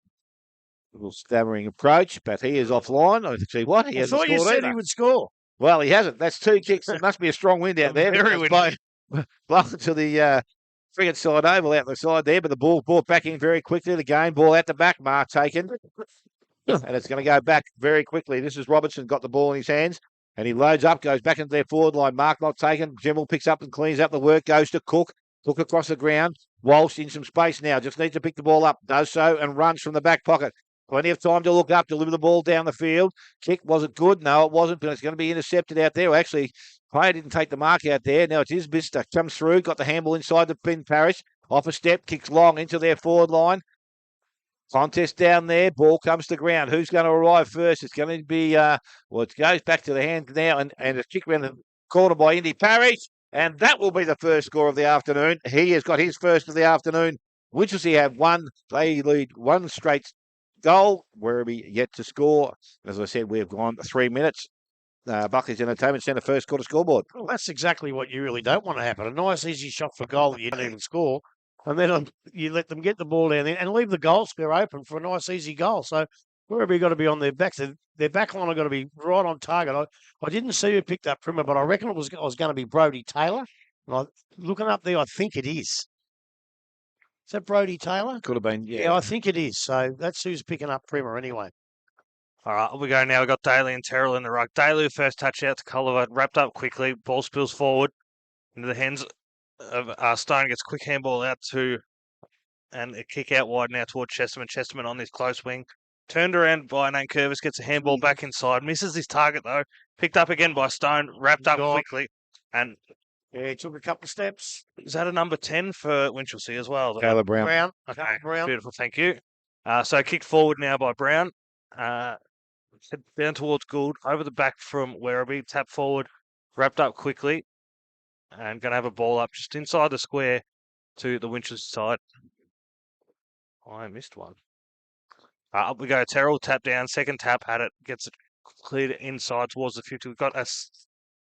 A little stammering approach, but he is offline. I see what? He I hasn't thought you scored said either. he would score. Well, he hasn't. That's 2 kicks. It must be a strong wind out there. Very windy. Blown to the frigate side oval out the side there, but the ball brought back in very quickly. The game ball out the back, mark taken. And it's going to go back very quickly. This is Robertson, got the ball in his hands, and he loads up, goes back into their forward line. Mark not taken. Gemmell picks up and cleans up the work, goes to Cook. Cook across the ground. Walsh in some space now, just needs to pick the ball up. Does so and runs from the back pocket. Plenty of time to look up, deliver the ball down the field. Kick, was it good? No, it wasn't, but it's going to be intercepted out there. Well, actually, player didn't take the mark out there. Now it's his Vista. Comes through, got the handball inside the pin. Parish. Off a step, kicks long into their forward line. Contest down there. Ball comes to ground. Who's going to arrive first? It's going to be, it goes back to the hands now, and a kick around the corner by Indy Parish. And that will be the first score of the afternoon. He has got his first of the afternoon. Winchelsea have won. They lead one straight goal. Werribee yet to score. As I said, we've gone 3 minutes. Buckley's Entertainment Centre first quarter scoreboard. Well, that's exactly what you really don't want to happen. A nice, easy shot for goal that you don't even score. And then you let them get the ball down there and leave the goal square open for a nice, easy goal. So Werribee got to be on their backs. Their back line have got to be right on target. I didn't see who picked up Primer, but I reckon it was going to be Brodie Taylor. And looking up there, I think it is. Is that Brodie Taylor? Could have been, yeah. Yeah, I think it is. So that's who's picking up Primer anyway. All right, we go now. We've got Daly and Terrell in the ruck. Daly, first touch out to Culliver, wrapped up quickly. Ball spills forward into the hands of Stone. Gets a quick handball out to, and a kick out wide now towards Chesterman. Chesterman on this close wing. Turned around by Nankervis, gets a handball back inside. Misses his target, though. Picked up again by Stone, wrapped up quickly. And yeah, he took a couple of steps. Is that a number 10 for Winchelsea as well? Taylor Brown. Okay, Brown. Beautiful, thank you. So kicked forward now by Brown. Head down towards Gould, over the back from Werribee, tap forward, wrapped up quickly, and going to have a ball up just inside the square to the Winchelsea side. I missed one. Up we go, Terrell, tap down, second tap, had it, gets it cleared inside towards the 50. We've got a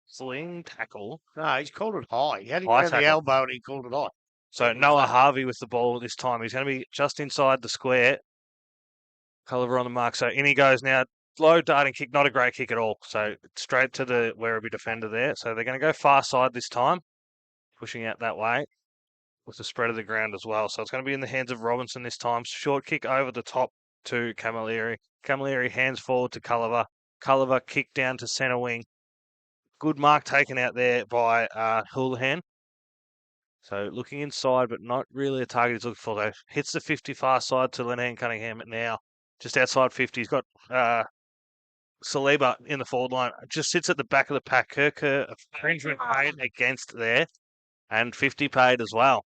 sling tackle. No, he's called it high. He had him High around the tackle. elbow and he called it high. So Noah Harvey with the ball this time. He's going to be just inside the square. Culliver on the mark. So in he goes now. Low darting kick, not a great kick at all. So straight to the Werribee defender there. So they're going to go far side this time, pushing out that way with the spread of the ground as well. So it's going to be in the hands of Robinson this time. Short kick over the top to Camilleri. Camilleri hands forward to Culliver. Culliver kick down to centre wing. Good mark taken out there by Houlihan. So looking inside, but not really a target he's looking for though. Hits the 50 far side to Lenahan Cunningham now. Just outside 50. He's got Saliba in the forward line. Just sits at the back of the pack. Kirker, infringement paid against there. And 50 paid as well.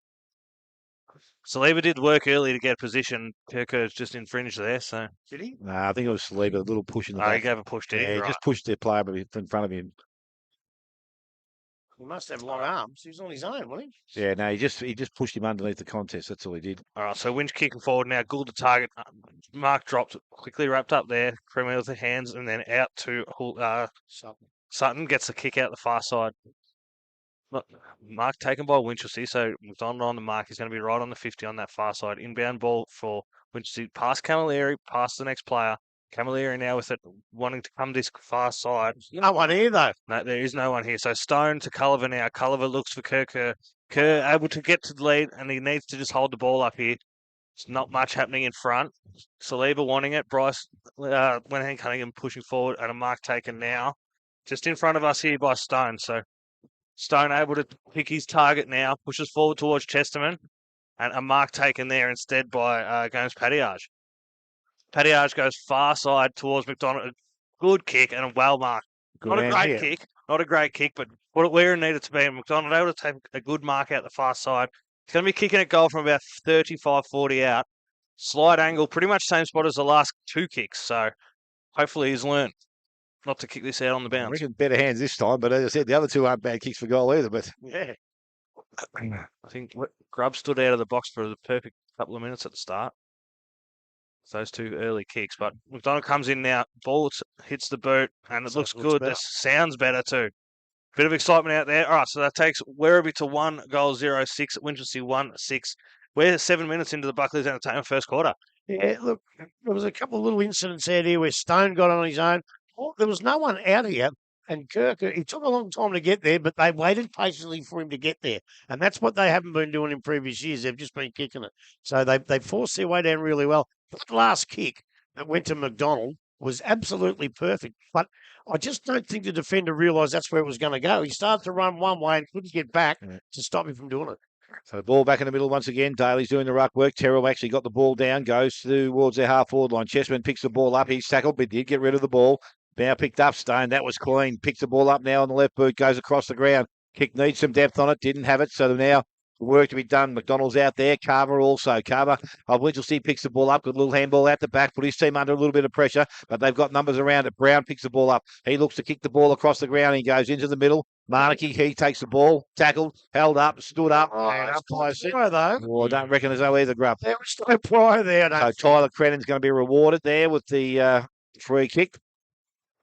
Saliba did work early to get position. Kirker just infringed there. So Did he? No, I think it was Saliba, a little push in the he back. gave a push, did he? Yeah, Right. just pushed their player in front of him. He must have long arms. He was on his own, wasn't he? Yeah, no, he just pushed him underneath the contest. That's all he did. All right, so Winch kicking forward now. Gould to target. Mark dropped, quickly wrapped up there. Premier with the hands and then out to Sutton. Gets the kick out the far side. Mark taken by Winchelsea, so McDonald on the mark. He's going to be right on the 50 on that far side. Inbound ball for Winchelsea. Past Camilleri, past the next player. Camilleri now with it, wanting to come this far side. No one here, though. No, there is no one here. So Stone to Culliver now. Culliver looks for Kerr. Kerr able to get to the lead, and he needs to just hold the ball up here. There's not much happening in front. Saliba wanting it. Bryce Lenahan Cunningham pushing forward, and a mark taken now. Just in front of us here by Stone. So Stone able to pick his target now, pushes forward towards Chesterman, and a mark taken there instead by Gomes Patiage. Patiage goes far side towards McDonald. Good kick and a well mark. Not a great kick, but where it needed to be. And McDonald able to take a good mark out the far side. He's going to be kicking a goal from about 35, 40 out. Slide angle, pretty much same spot as the last two kicks. So hopefully he's learned. not to kick this out on the I bounce. reckon better hands this time, but as I said, the other two aren't bad kicks for goal either. But Yeah. I think Grubb stood out of the box for the perfect couple of minutes at the start. Those two early kicks, but McDonald comes in now. Ball hits the boot, and it looks good. better. This sounds better too. Bit of excitement out there. All right, so that takes Werribee to 1-0-6, Winchelsea 1-6. We're 7 minutes into the Buckley's Entertainment first quarter. Yeah, look, there was a couple of little incidents out here where Stone got on his own. Oh, there was no one out here, and Kirk, it took a long time to get there, but they waited patiently for him to get there. And that's what they haven't been doing in previous years. They've just been kicking it. So they forced their way down really well. That last kick that went to McDonald was absolutely perfect. But I just don't think the defender realised that's where it was going to go. He started to run one way and couldn't get back to stop him from doing it. so the ball back in the middle once again. Daly's doing the ruck work. Terrell actually got the ball down, goes towards their half-forward line. Chessman picks the ball up. He's tackled, but did get rid of the ball. Now picked up Stone. That was clean. Picks the ball up now on the left boot. Goes across the ground. Kick needs some depth on it. Didn't have it. So now work to be done. McDonald's out there. Carver also. Carver of Winchelsea picks the ball up. Good little handball out the back. Put his team under a little bit of pressure, but they've got numbers around it. Brown picks the ball up. He looks to kick the ball across the ground. He goes into the middle. Anakie, he takes the ball. Tackled. Held up. Stood up. Though. Well, I don't reckon there's no either, Grubb. There was no prior there. So Tyler Crennan's going to be rewarded there with the free kick.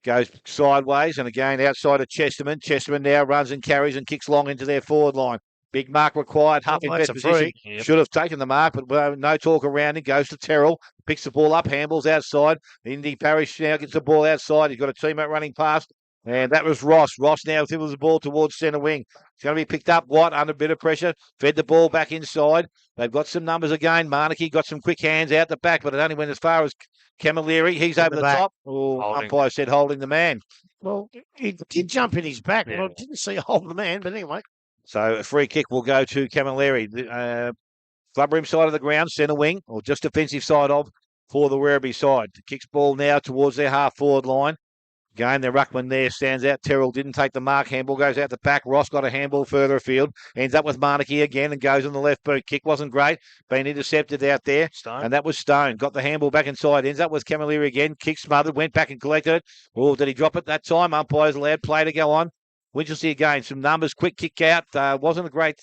Goes sideways, and again outside of Chesterman. Chesterman now runs and carries and kicks long into their forward line. Big mark required. Huff in best position. Yep. Should have taken the mark, but no talk around him. Goes to Terrell. Picks the ball up. Handballs outside. Indy Parrish now gets the ball outside. He's got a teammate running past. And that was Ross. Ross now dribbles the ball towards centre wing. It's going to be picked up. Watt under a bit of pressure. Fed the ball back inside. They've got some numbers again. Marnicky got some quick hands out the back, but it only went as far as Camilleri. He's over the top. Oh, umpire said holding the man. Well, he did jump in his back. Yeah. Well, I didn't see hold the man, but anyway. So a free kick will go to Camilleri. Club room side of the ground, centre wing, or just defensive side of for the Werribee side. The kicks ball now towards their half-forward line. Again, their ruckman there stands out. Terrell didn't take the mark. Handball goes out the back. Ross got a handball further afield. Ends up with Marnicky again and goes on the left boot. Kick wasn't great. Been intercepted out there. Stone. And that was Stone. Got the handball back inside. Ends up with Camilleri again. Kick smothered. Went back and collected it. Oh, did he drop it that time? Umpires allowed play to go on. Winchelsea again, some numbers, quick kick out. Wasn't a great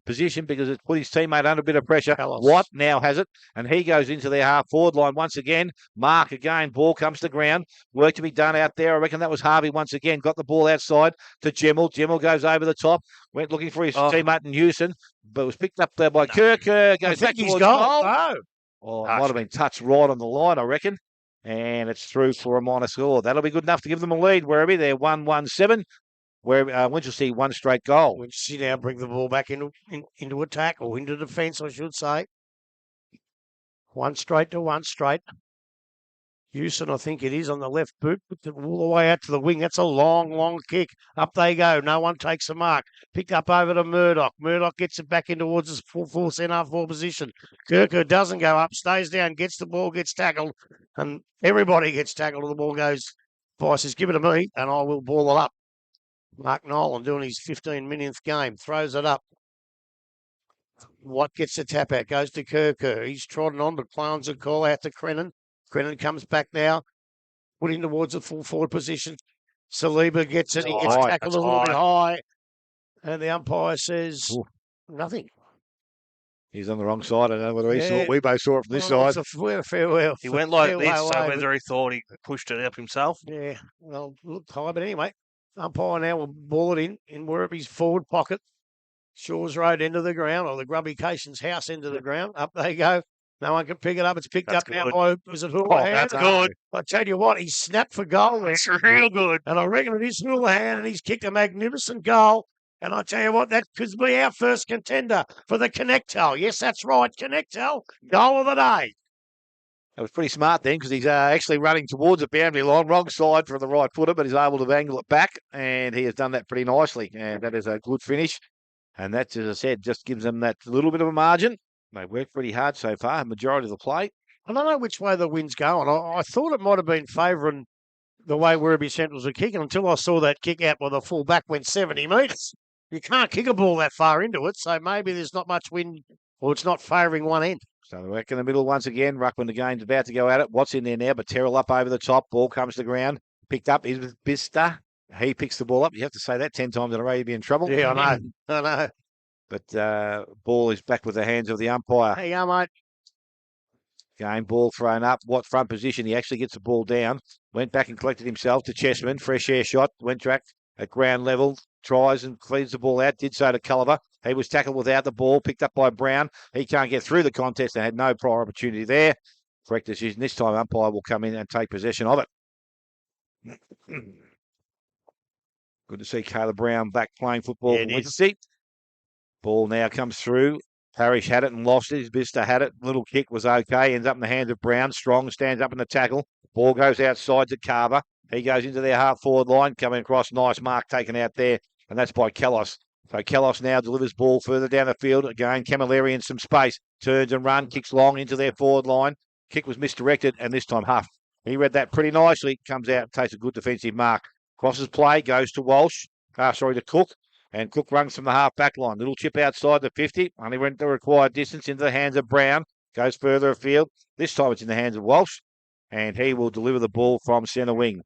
position because it put his teammate under a bit of pressure. Watt now has it, and he goes into their half-forward line once again. Mark again, ball comes to ground. Work to be done out there. I reckon that was Harvey once again. Got the ball outside to Gemmell. Gemmell goes over the top. Went looking for his teammate in Houston, but was picked up there by Kirk. Goes back towards goal. Oh, it might have been touched right on the line, I reckon. And it's through for a minor score. That'll be good enough to give them a lead, Werribee. They're 1-1-7. Where Winchelsea one straight goal. Winchelsea now bring the ball back into attack or into defence, I should say. One straight to one straight. Houston, I think it is, on the left boot. Puts it all the way out to the wing. That's a long, long kick. Up they go. No one takes the mark. Picked up over to Murdoch. Murdoch gets it back in towards his full centre-half-forward position. Kirker doesn't go up, stays down, gets the ball, gets tackled, and everybody gets tackled. And the ball goes. Vice says, give it to me, and I will ball it up. Mark Nolan doing his 15 millionth game, throws it up. Watt gets the tap out, goes to Kirker. He's trodden on, but Clowns a call out to Crennan. Crennan comes back now, putting towards the full forward position. Saliba gets it, he gets tackled a little bit high, and the umpire says nothing. He's on the wrong side. I don't know whether he saw it. We both saw it from this side. It's a farewell. He went like this, so whether he thought he pushed it up himself. Yeah, well, looked high, but anyway. Umpire now will ball it in Werribee's forward pocket. Shaw's Road into the ground, or the Grubby Cation's house into the ground. Up they go. No one can pick it up. It's picked up now by, was it Houlihan? That's good. I tell you what, he snapped for goal there. It's real good. And I reckon it is Houlihan, and he's kicked a magnificent goal. And I tell you what, that could be our first contender for the Connectel. Yes, that's right, Connectel. Goal of the day. That was pretty smart then because he's actually running towards the boundary line, wrong side for the right footer, but he's able to angle it back, and he has done that pretty nicely. And that is a good finish. And that, as I said, just gives them that little bit of a margin. They worked pretty hard so far, majority of the play. I don't know which way the wind's going. I thought it might have been favouring the way Werribee Centrals are kicking until I saw that kick out where the full back went 70 metres. You can't kick a ball that far into it, so maybe there's not much wind or it's not favouring one end. So they're back in the middle once again. Ruckman again about to go at it. What's in there now? But Terrell up over the top. Ball comes to ground. picked up is Bista. He picks the ball up. You have to say that 10 times in a row, you'd be in trouble. Yeah, I know. I know. But ball is back with the hands of the umpire. There you go, mate. Game ball thrown up. What front position? He actually gets the ball down. Went back and collected himself to Chessman. Fresh air shot. Went track at ground level. Tries and cleans the ball out. Did so to Culliver. He was tackled without the ball. Picked up by Brown. He can't get through the contest and had no prior opportunity there. Correct decision. This time umpire will come in and take possession of it. Good to see Caleb Brown back playing football Yeah, for Winchelsea. Ball now comes through. Parrish had it and lost it. His Bista had it. Little kick was okay. Ends up in the hands of Brown. Strong stands up in the tackle. Ball goes outside to Carver. He goes into their half-forward line. Coming across. Nice mark taken out there. And that's by Kellos. So Kellos now delivers ball further down the field. Again, Camilleri in some space. Turns and runs. Kicks long into their forward line. Kick was misdirected. And this time Huff. He read that pretty nicely. Comes out. Takes a good defensive mark. Crosses play. Goes to Walsh. To Cook. And Cook runs from the half-back line. Little chip outside the 50. Only went the required distance into the hands of Brown. Goes further afield. This time it's in the hands of Walsh. And he will deliver the ball from centre wing.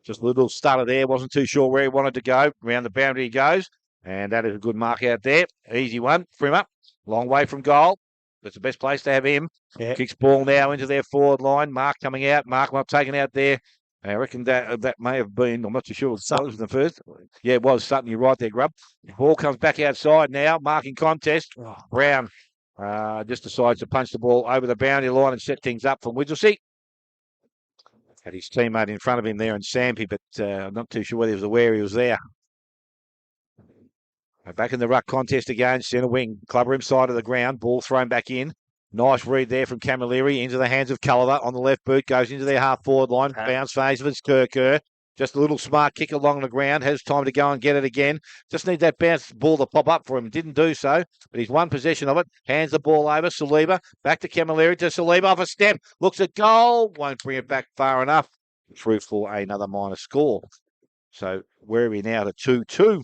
Just a little stutter there. Wasn't too sure where he wanted to go. Around the boundary he goes. And that is a good mark out there. Easy one. Frimmer. Long way from goal. That's the best place to have him. Yeah. Kicks ball now into their forward line. Mark coming out. Mark not taken out there. I reckon that may have been, I'm not too sure, Sutton was in the first. Yeah, it was Sutton. You're right there, Grub. Ball comes back outside now. Marking contest. Brown just decides to punch the ball over the boundary line and set things up for Winchelsea. Had his teammate in front of him there and Sampy, but I'm not too sure whether he was aware he was there. Back in the ruck contest again, centre wing. Clubber inside of the ground. Ball thrown back in. Nice read there from Camilleri into the hands of Culliver on the left boot. Goes into their half-forward line. Bounce phase of it's Kerr. Just a little smart kick along the ground. Has time to go and get it again. Just need that bounce ball to pop up for him. Didn't do so, but he's won possession of it. Hands the ball over. Saliba. Back to Camilleri. To Saliba off a step. Looks at goal. Won't bring it back far enough. Through for another minor score. So where are we now to 2-2?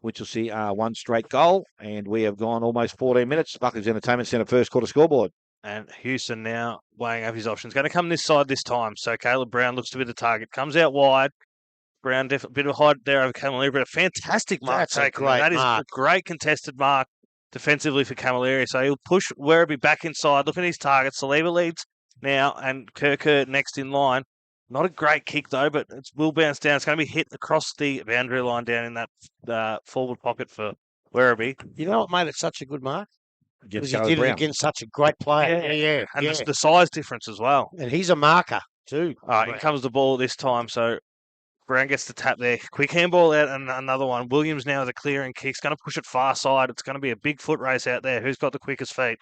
Winchelsea are one straight goal, and we have gone almost 14 minutes. Buckley's Entertainment Centre first quarter scoreboard. And Houston now weighing up his options. Going to come this side this time. So Caleb Brown looks to be the target. Comes out wide. Brown, a bit of a hide there over Camilleri, but a fantastic mark That's a taken. great That is mark. a great contested mark defensively for Camilleri. So he'll push Werribee back inside. Look at his target. Saliba leads now, and Kerr next in line. Not a great kick, though, but it will bounce down. It's going to be hit across the boundary line down in that forward pocket for Werribee. You know what made it such a good mark? Because Against he Caleb did it Brown. against such a great player. Yeah. And just the size difference as well. And he's a marker, too. All right, here comes the ball this time. So Brown gets the tap there. Quick handball out and another one. Williams now with a clearing kick. He's going to push it far side. It's going to be a big foot race out there. Who's got the quickest feet?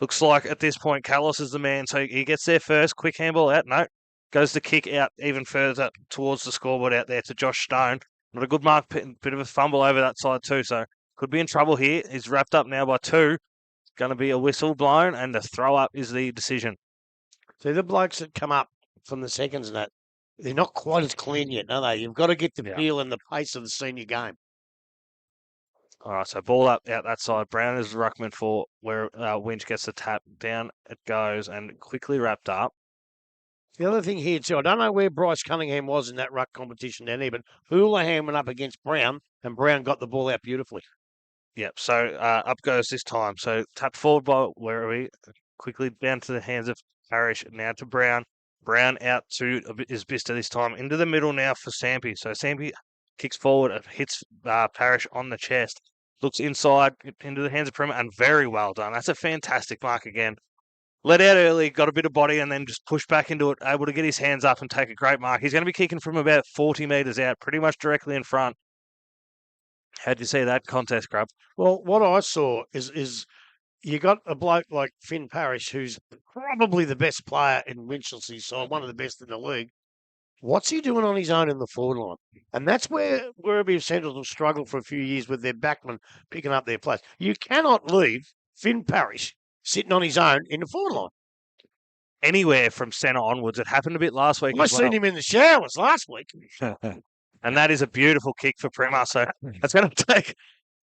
Looks like at this point, Carlos is the man. So he gets there first. Quick handball out. No. Goes the kick out even further towards the scoreboard out there to Josh Stone. Not a good mark. Bit of a fumble over that side too. So could be in trouble here. He's wrapped up now by 2. Going to be a whistle blown, and the throw up is the decision. See, the blokes that come up from the seconds and that, they're not quite as clean yet, are they? You've got to get the feel and the pace of the senior game. All right, so ball up out that side. Brown is the ruckman for where Winch gets the tap. Down it goes and quickly wrapped up. The other thing here, too, I don't know where Bryce Cunningham was in that ruck competition down here, but Houlihan went up against Brown, and Brown got the ball out beautifully. Yep, so up goes this time. So tapped forward by Werribee, quickly down to the hands of Parrish, now to Brown. Brown out to Isbista this time, into the middle now for Sampy. So Sampy kicks forward, hits Parrish on the chest, looks inside, into the hands of Primer, and very well done. That's a fantastic mark again. Let out early, got a bit of body, and then just pushed back into it, able to get his hands up and take a great mark. He's going to be kicking from about 40 metres out, pretty much directly in front. How'd you see that contest, Grub? Well, what I saw is you got a bloke like Finn Parrish, who's probably the best player in Winchelsea side, one of the best in the league. What's he doing on his own in the forward line? And that's where Werribee Centrals will struggle for a few years with their backmen picking up their place. You cannot leave Finn Parrish sitting on his own in the forward line. Anywhere from centre onwards. It happened a bit last week I as well. seen him in the showers last week. And that is a beautiful kick for Primer. So that's going to take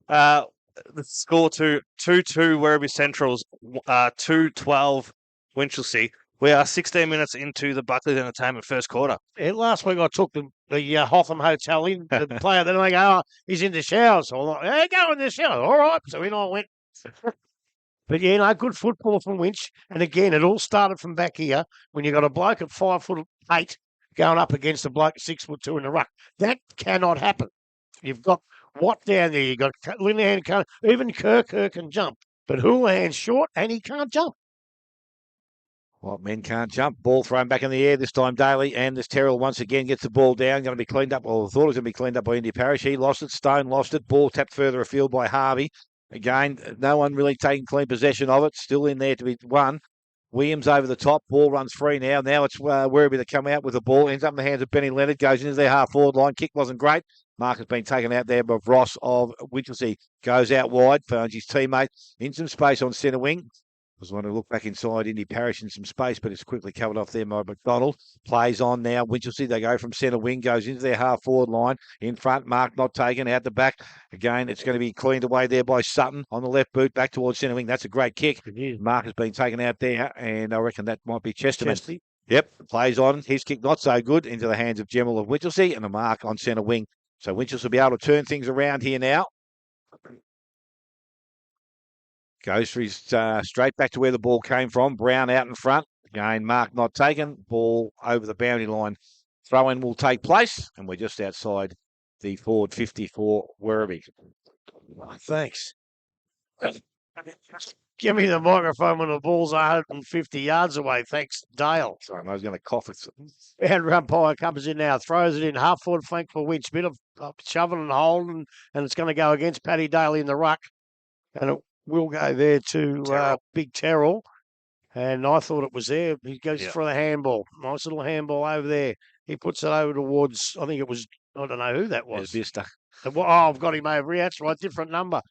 the score to 2-2 Werribee Centrals, 2-12 Winchelsea. We are 16 minutes into the Buckley's Entertainment first quarter. Last week I took the Hotham Hotel in to play it. Then they go, oh, he's in the shower. So I'm like, hey, go in the shower. All right. So in I went. But yeah, no, good football from Winch. And again, it all started from back here when you got a bloke at 5'8" going up against a bloke at 6'2" in the ruck. That cannot happen. You've got Watt down there. You've got Linehan can't. Even Kirk can jump. But Houlihan's short and he can't jump. Well, men can't jump. Ball thrown back in the air this time, Daly. And this Terrell once again gets the ball down. Going to be cleaned up. Well, I thought it was going to be cleaned up by Indy Parish. He lost it. Stone lost it. Ball tapped further afield by Harvey. Again, no one really taking clean possession of it. Still in there to be won. Williams over the top. Ball runs free now. Now it's Werribee to come out with the ball. Ends up in the hands of Benny Leonard. Goes into their half-forward line. Kick wasn't great. Mark has been taken out there by Ross of Winchelsea. Goes out wide. Finds his teammate in some space on centre wing. Was want to look back inside Indy Parish in some space, but it's quickly covered off there by McDonald. Plays on now. Winchelsea, they go from centre wing, goes into their half-forward line. In front, Mark not taken, out the back. Again, it's going to be cleaned away there by Sutton on the left boot, back towards centre wing. That's a great kick. Mark has been taken out there, and I reckon that might be Chesterman. Yep, plays on. His kick not so good into the hands of Gemel of Winchelsea, and a mark on centre wing. So Winchelsea will be able to turn things around here now. Goes for his straight back to where the ball came from. Brown out in front. Again, Mark not taken. Ball over the boundary line. Throw-in will take place. And we're just outside the forward 50 for Werribee. Oh, thanks. Give me the microphone when the ball's 150 yards away. Thanks, Dale. Sorry, I was going to cough it. And umpire comes in now, throws it in, half-forward flank for Winch. Bit of shoving and holding, and it's going to go against Paddy Daly in the ruck. And it will go there to Big Terrell. And I thought it was there. He goes for the handball. Nice little handball over there. He puts it over towards, I think it was, I don't know who that was. Vista. Oh, I've got him over here. That's right, different number.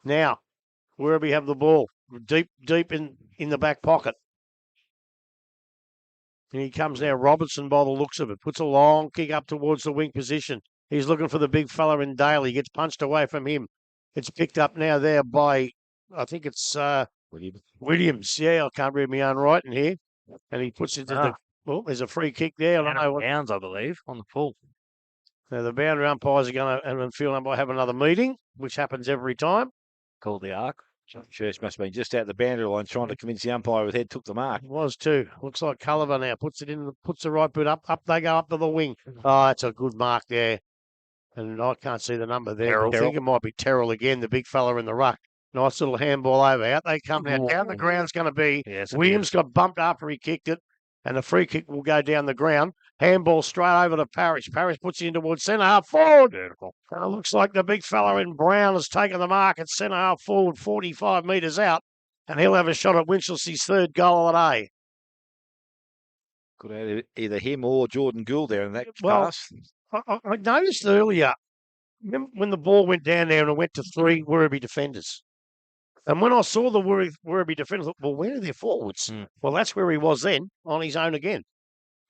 Now, Werribee have the ball. Deep in the back pocket. And he comes now, Robertson, by the looks of it. Puts a long kick up towards the wing position. He's looking for the big fella in Daly. Gets punched away from him. It's picked up now there by, I think it's Williams. Yeah, I can't read my own writing here. And he puts it to well, there's a free kick there. I don't know what. Bounds, I believe, on the full. Now, the boundary umpires are going to, and field umpire have another meeting, which happens every time. Called the arc. Church must have been just out the boundary line trying to convince the umpire with head took the mark. It was too. Looks like Culliver now puts it in, puts the right boot up. Up they go up to the wing. Oh, that's a good mark there. And I can't see the number there. I think it might be Terrell again, the big fella in the ruck. Nice little handball over. Out they come now. Down the ground's going to be. Williams got bumped after he kicked it. And the free kick will go down the ground. Handball straight over to Parrish. Parrish puts it in towards centre half forward. Beautiful. And it looks like the big fella in brown has taken the mark at centre half forward, 45 metres out. And he'll have a shot at Winchelsea's third goal of the day. Could have either him or Jordan Gould there in that pass. I noticed earlier, remember when the ball went down there and it went to 3 Werribee defenders. And when I saw the Werribee defenders, I thought, well, where are their forwards? Well, that's where he was then, on his own again.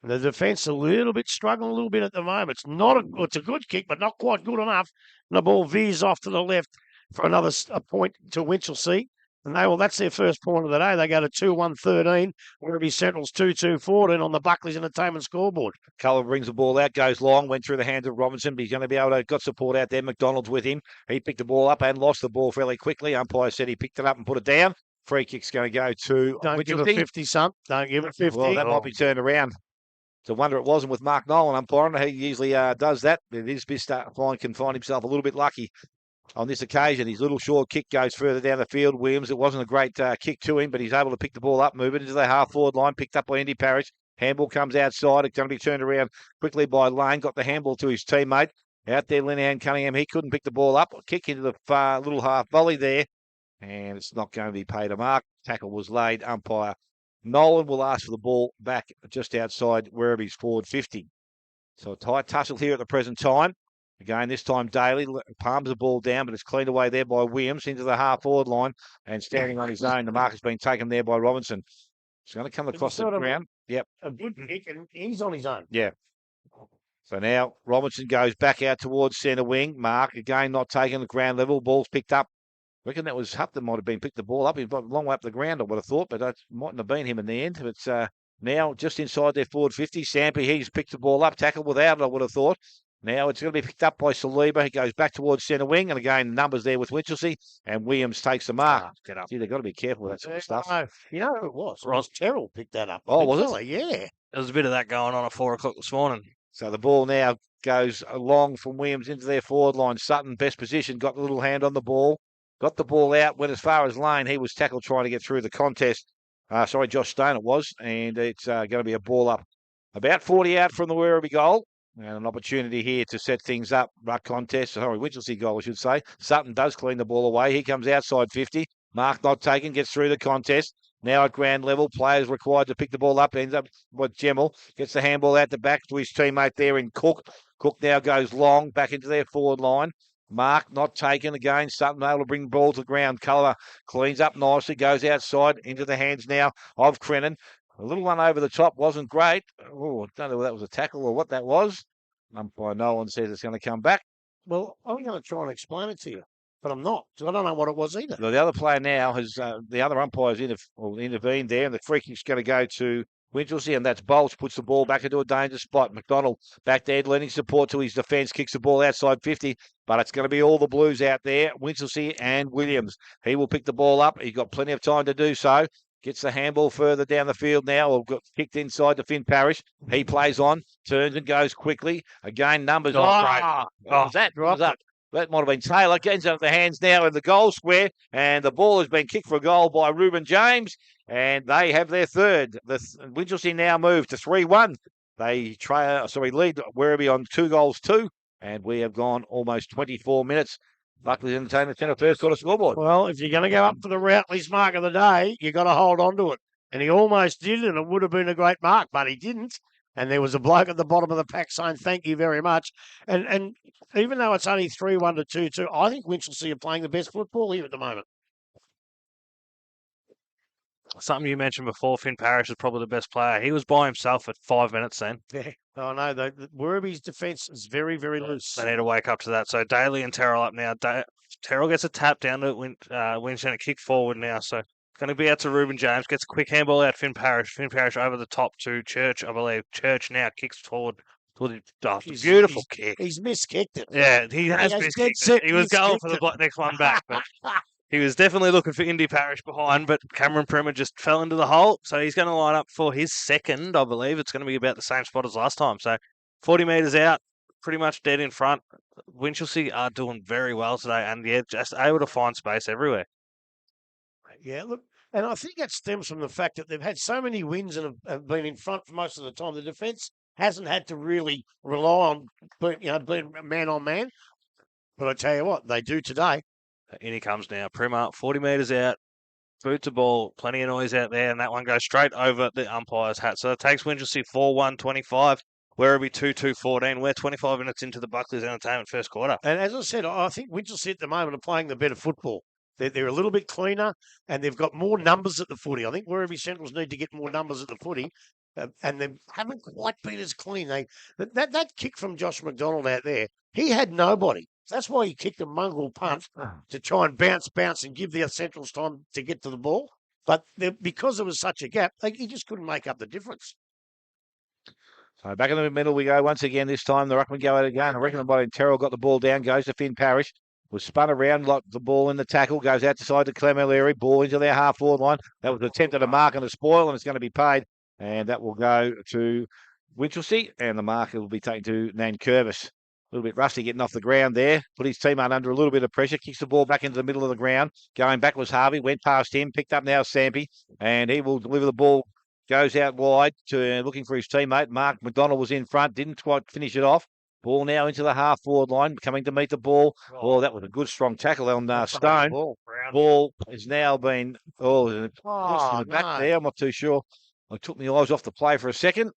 And the defence a little bit struggling a little bit at the moment. It's a good kick, but not quite good enough. And the ball veers off to the left for another point to Winchelsea. And that's their first point of the day. They go to 2-1-13. Werribee Centrals 2-2-14 on the Buckley's Entertainment scoreboard. Culliver brings the ball out, goes long, went through the hands of Robinson, but he's going to be able to, got support out there. McDonald's with him. He picked the ball up and lost the ball fairly quickly. Umpire said he picked it up and put it down. Free kick's going to go to Don't give it 50, son. Don't give it 50. Well, that might be turned around. It's a wonder it wasn't with Mark Nolan umpiring. He usually does that. It is Vista can find himself a little bit lucky. On this occasion, his little short kick goes further down the field. Williams, it wasn't a great kick to him, but he's able to pick the ball up, move it into the half-forward line, picked up by Indy Parish. Handball comes outside. It's going to be turned around quickly by Lane. Got the handball to his teammate. Out there, Linehan Cunningham. He couldn't pick the ball up. Kick into the far little half volley there, and it's not going to be paid a mark. Tackle was laid. Umpire Nolan will ask for the ball back just outside Werribee's forward 50. So a tight tussle here at the present time. Again, this time Daly palms the ball down, but it's cleaned away there by Williams into the half-forward line and standing on his own. The mark has been taken there by Robinson. It's going to come across the ground. Yep. A good kick, and he's on his own. Yeah. So now Robinson goes back out towards centre wing. Mark, again, not taking the ground level. Ball's picked up Reckon that was Hupp that might have been picked the ball up. He's a long way up the ground, I would have thought, but that mightn't have been him in the end. But now just inside their forward 50, Sampi, he's picked the ball up, tackled without it, I would have thought. Now it's going to be picked up by Saliba. He goes back towards centre wing, and again, numbers there with Winchelsea, and Williams takes the mark. Get up. Gee, they've got to be careful with that sort of stuff. No, you know who it was? Ross Terrell picked that up. Oh, Big was it? fella, yeah. There was a bit of that going on at 4 o'clock this morning. So the ball now goes along from Williams into their forward line. Sutton, best position, got the little hand on the ball. Got the ball out, went as far as lane. He was tackled trying to get through the contest. Josh Stone it was. And it's going to be a ball up. About 40 out from the Werribee goal. And an opportunity here to set things up. Ruck contest. Sorry, Winchelsea goal, I should say. Sutton does clean the ball away. He comes outside 50. Mark not taken, gets through the contest. Now at ground level, players required to pick the ball up. Ends up with Gemmell. Gets the handball out the back to his teammate there in Cook. Cook now goes long back into their forward line. Mark not taken again. Sutton able to bring the ball to the ground. Culler cleans up nicely, goes outside into the hands now of Crennan. A little one over the top wasn't great. Oh, I don't know whether that was a tackle or what that was. Umpire Nolan says it's going to come back. Well, I'm going to try and explain it to you, but I'm not. I don't know what it was either. The other player now has the other umpires intervened there, and the free kick's going to go to Winchelsea, and that's Bolts, puts the ball back into a danger spot. McDonald back there, lending support to his defence, kicks the ball outside 50, but it's going to be all the Blues out there, Winchelsea and Williams. He will pick the ball up. He's got plenty of time to do so. Gets the handball further down the field now, or got kicked inside to Finn Parrish. He plays on, turns and goes quickly. Again, numbers. Great. What was that? What was that? That might have been Taylor. Gets up the hands now in the goal square, and the ball has been kicked for a goal by Reuben James, and they have their third. The Winchelsea now move to 3-1. They lead Werribee on 2-2, and we have gone almost 24 minutes. Buckley's Entertainment Centre first quarter scoreboard. Well, if you're going to go up for the Routley's mark of the day, you got to hold on to it. And he almost did, and it would have been a great mark, but he didn't. And there was a bloke at the bottom of the pack saying, thank you very much. And even though it's only 3-1 to 2-2, I think Winchelsea are playing the best football here at the moment. Something you mentioned before, Finn Parrish is probably the best player. He was by himself at 5 minutes then. Yeah, I know. The Werribee's defence is very, very loose. They need to wake up to that. So Daly and Terrell up now. Terrell gets a tap down to Winch and a kick forward now. So going to be out to Reuben James. Gets a quick handball out Finn Parrish. Finn Parrish over the top to Church, I believe. Church now kicks forward. Beautiful kick. He's miskicked it. Yeah, he has miskicked it. He was going for the next one back, but he was definitely looking for Indy Parrish behind, but Cameron Primer just fell into the hole. So he's going to line up for his second, I believe. It's going to be about the same spot as last time. So 40 metres out, pretty much dead in front. Winchelsea are doing very well today, and yeah, just able to find space everywhere. Yeah, look, and I think that stems from the fact that they've had so many wins and have been in front for most of the time. The defence hasn't had to really rely on being man on man. But I tell you what, they do today. In he comes now. Primer, 40 metres out, boot to ball, plenty of noise out there, and that one goes straight over the umpire's hat. So it takes Winchelsea 4-1-25. Werribee 2-2-14. We're 25 minutes into the Buckley's Entertainment first quarter. And as I said, I think Winchelsea at the moment are playing the better football. They're a little bit cleaner, and they've got more numbers at the footy. I think Werribee Centrals need to get more numbers at the footy, and they haven't quite been as clean. That kick from Josh McDonald out there, he had nobody. That's why he kicked a mongrel punt to try and bounce, and give the Centrals time to get to the ball. But because there was such a gap, he just couldn't make up the difference. So back in the middle we go once again. This time the ruckman go out again. I reckon the Terrell got the ball down, goes to Finn Parrish. Was spun around, locked the ball in the tackle, goes out to side to Clem O'Leary, ball into their half-forward line. That was an attempt at a mark and a spoil, and it's going to be paid. And that will go to Winchelsea, and the marker will be taken to Nankervis. A little bit rusty getting off the ground there. Put his teammate under a little bit of pressure. Kicks the ball back into the middle of the ground. Going back was Harvey. Went past him. Picked up now Sampi. And he will deliver the ball. Goes out wide to looking for his teammate. Mark McDonald was in front. Didn't quite finish it off. Ball now into the half-forward line. Coming to meet the ball. Oh, that was a good strong tackle on Stone. Ball has now been... in the back there. I'm not too sure. I took my eyes off the play for a second.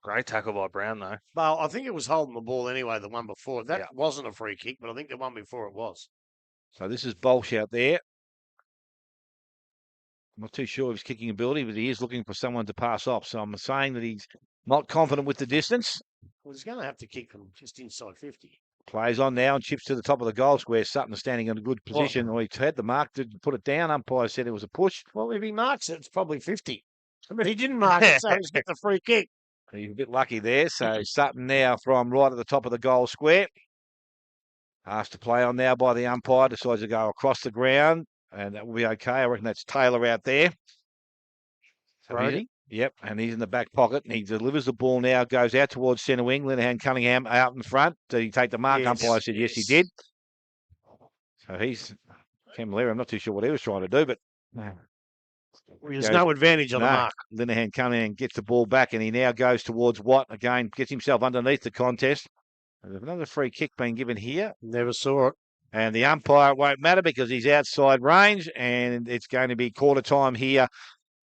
Great tackle by Brown, though. Well, I think it was holding the ball anyway, the one before. That wasn't a free kick, but I think the one before it was. So this is Bolsh out there. I'm not too sure of his kicking ability, but he is looking for someone to pass off. So I'm saying that he's not confident with the distance. Well, he's going to have to kick from just inside 50. Plays on now and chips to the top of the goal square. Sutton standing in a good position. Well, he had the mark to put it down. Umpire said it was a push. Well, if he marks it, it's probably 50. But he didn't mark it, so he's got the free kick. He's a bit lucky there. So Sutton now from right at the top of the goal square. Asked to play on now by the umpire. Decides to go across the ground. And that will be okay. I reckon that's Taylor out there. So Brody? Yep, and he's in the back pocket, and he delivers the ball now, goes out towards centre wing. Linehan Cunningham out in front. Did he take the mark? Yes, Umpire said yes, he did. So he's Camilleri. I'm not too sure what he was trying to do, but There's no advantage on the mark. Linehan Cunningham gets the ball back, and he now goes towards Watt again, gets himself underneath the contest. There's another free kick being given here. Never saw it. And the umpire won't matter because he's outside range, and it's going to be quarter time here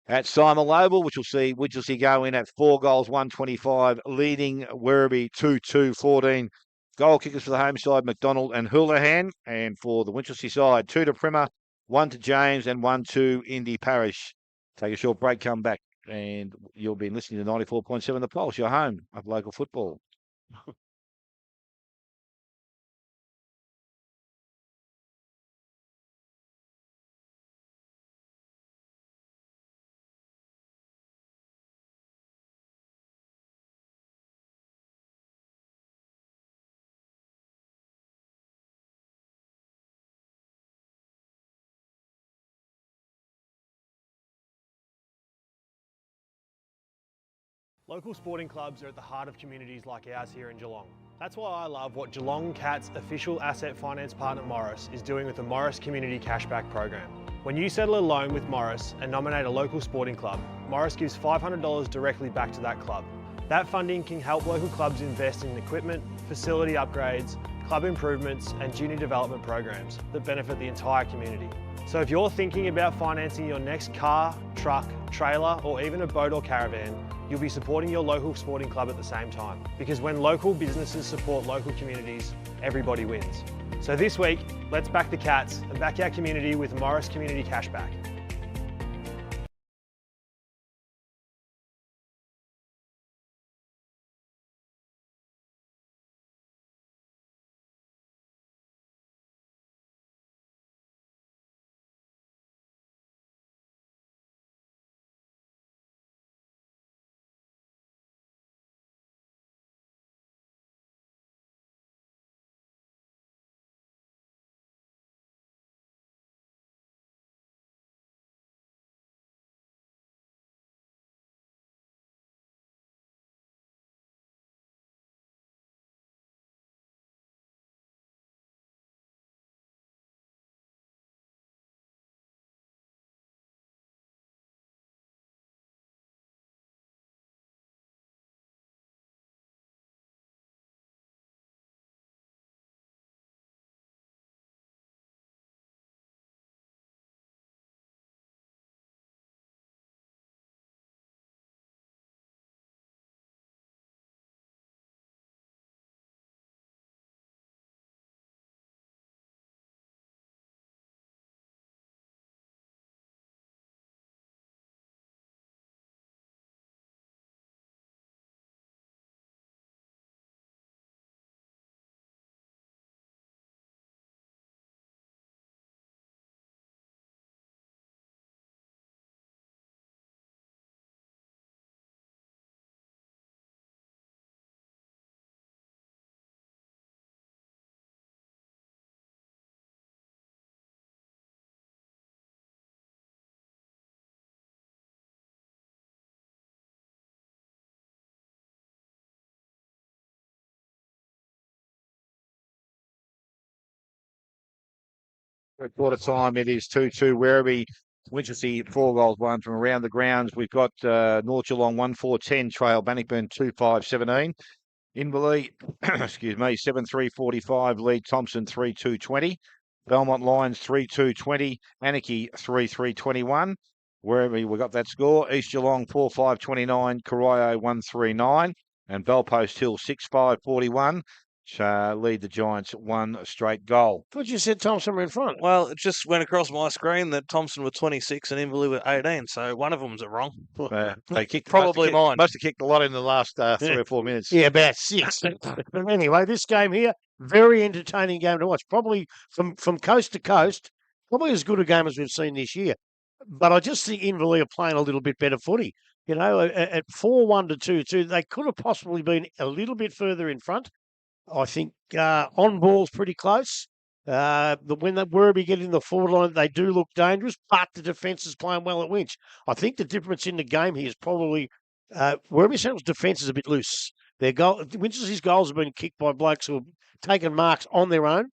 at Simon Lobel, which will see Winchelsea go in at 4 goals, 125, leading Werribee 2-2, 14 goal kickers for the home side, McDonald and Houlihan. And for the Winchelsea side, 2 to Primer, 1 to James, and 1 to Indy Parish. Take a short break, come back, and you'll be listening to 94.7 The Pulse, your home of local football. Local sporting clubs are at the heart of communities like ours here in Geelong. That's why I love what Geelong Cat's official asset finance partner Morris is doing with the Morris Community Cashback Program. When you settle a loan with Morris and nominate a local sporting club, Morris gives $500 directly back to that club. That funding can help local clubs invest in equipment, facility upgrades, club improvements and junior development programs that benefit the entire community. So if you're thinking about financing your next car, truck, trailer or even a boat or caravan, you'll be supporting your local sporting club at the same time. Because when local businesses support local communities, everybody wins. So this week, let's back the Cats and back our community with Morris Community Cashback. Quarter time, it is 2-2 Werribee. Winchelsea 4 goals, 1 from around the grounds. We've got North Geelong 1-4-10, trail Bannockburn 2-5-17. Inval, excuse me, 7-3-45, lead Thompson 3-2-20. Belmont Lions 3-2-20. Anakie 3-3-21. Werribee, we got that score. East Geelong 4-5-29. Corio 1-3-9. And Belpost Hill 6-5-41. lead the Giants 1 straight goal. Thought you said Thompson were in front. Well, it just went across my screen that Thompson were 26 and Inval were 18, so one of them's wrong. They kicked Probably mine. Must have kicked a lot in the last 3 or 4 minutes. Yeah, about 6. But anyway, this game here, very entertaining game to watch. Probably from coast to coast, probably as good a game as we've seen this year. But I just think Inval are playing a little bit better footy. You know, at 4-1 to 2-2, they could have possibly been a little bit further in front. I think on ball's pretty close. When the Werribee get in the forward line, they do look dangerous, but the defence is playing well at Winch. I think the difference in the game here is probably Werribee Central's defence is a bit loose. Winchelsea's goals have been kicked by blokes who have taken marks on their own.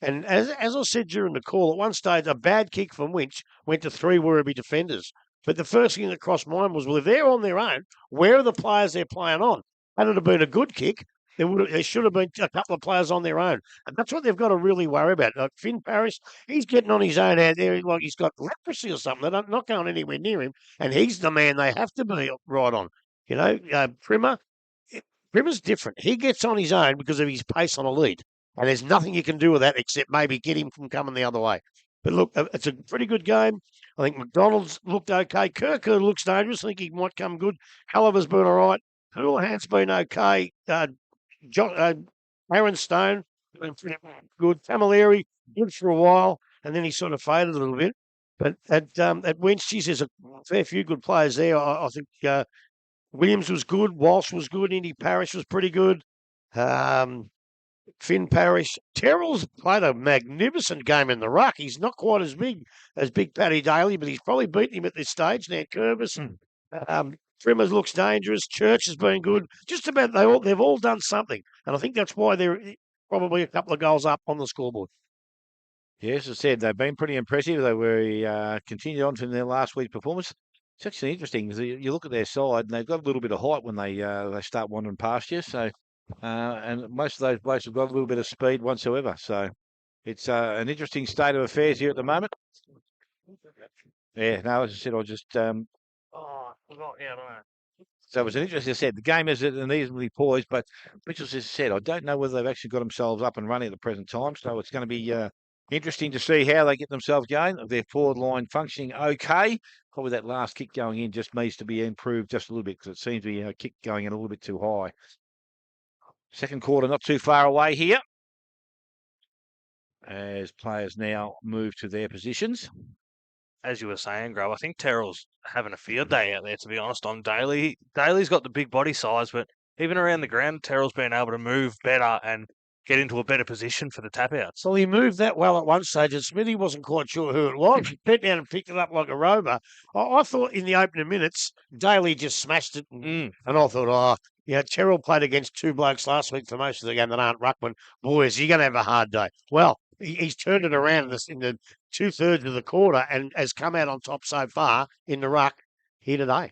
And as I said during the call, at one stage, a bad kick from Winch went to 3 Werribee defenders. But the first thing that crossed my mind was, well, if they're on their own, where are the players they're playing on? Had it have been a good kick, there should have been a couple of players on their own. And that's what they've got to really worry about. Like Finn Parrish, he's getting on his own out there like he's got leprosy or something. They're not going anywhere near him. And he's the man they have to be right on. You know, Primer's different. He gets on his own because of his pace on a lead. And there's nothing you can do with that except maybe get him from coming the other way. But look, it's a pretty good game. I think McDonald's looked okay. Kirker looks dangerous. I think he might come good. Halliver's been all right. Houlihan's been okay. Aaron Stone, been pretty good. Camilleri, good for a while, and then he sort of faded a little bit. But at Winch's, there's a fair few good players there. I think Williams was good. Walsh was good. Indy Parrish was pretty good. Finn Parrish. Terrell's played a magnificent game in the ruck. He's not quite as big Paddy Daly, but he's probably beaten him at this stage. Now Curvis. Trimmers looks dangerous. Church has been good. Just about they've all done something. And I think that's why they're probably a couple of goals up on the scoreboard. Yes, as I said, they've been pretty impressive. They were continued on from their last week's performance. It's actually interesting because you look at their side and they've got a little bit of height when they start wandering past you. So, and most of those blokes have got a little bit of speed whatsoever. So, it's an interesting state of affairs here at the moment. Yeah, no, as I said, I just. I forgot. Yeah, I don't know. So it was an interesting, as I said, the game is easily poised, but Mitchell's just said, I don't know whether they've actually got themselves up and running at the present time. So it's going to be interesting to see how they get themselves going. Their forward line functioning okay. Probably that last kick going in just needs to be improved just a little bit because it seems to be a kick going in a little bit too high. Second quarter not too far away here as players now move to their positions. As you were saying, Grub, I think Terrell's having a field day out there, to be honest, on Daly. Daly's got the big body size, but even around the ground, Terrell's been able to move better and get into a better position for the tap-outs. So he moved that well at one stage, and Smithy wasn't quite sure who it was. He bent down and picked it up like a rover. I thought in the opening minutes, Daly just smashed it, and I thought, Terrell played against 2 blokes last week for most of the game that aren't ruckman. Boys, you're going to have a hard day. Well, he's turned it around in the 2/3 of the quarter and has come out on top so far in the ruck here today.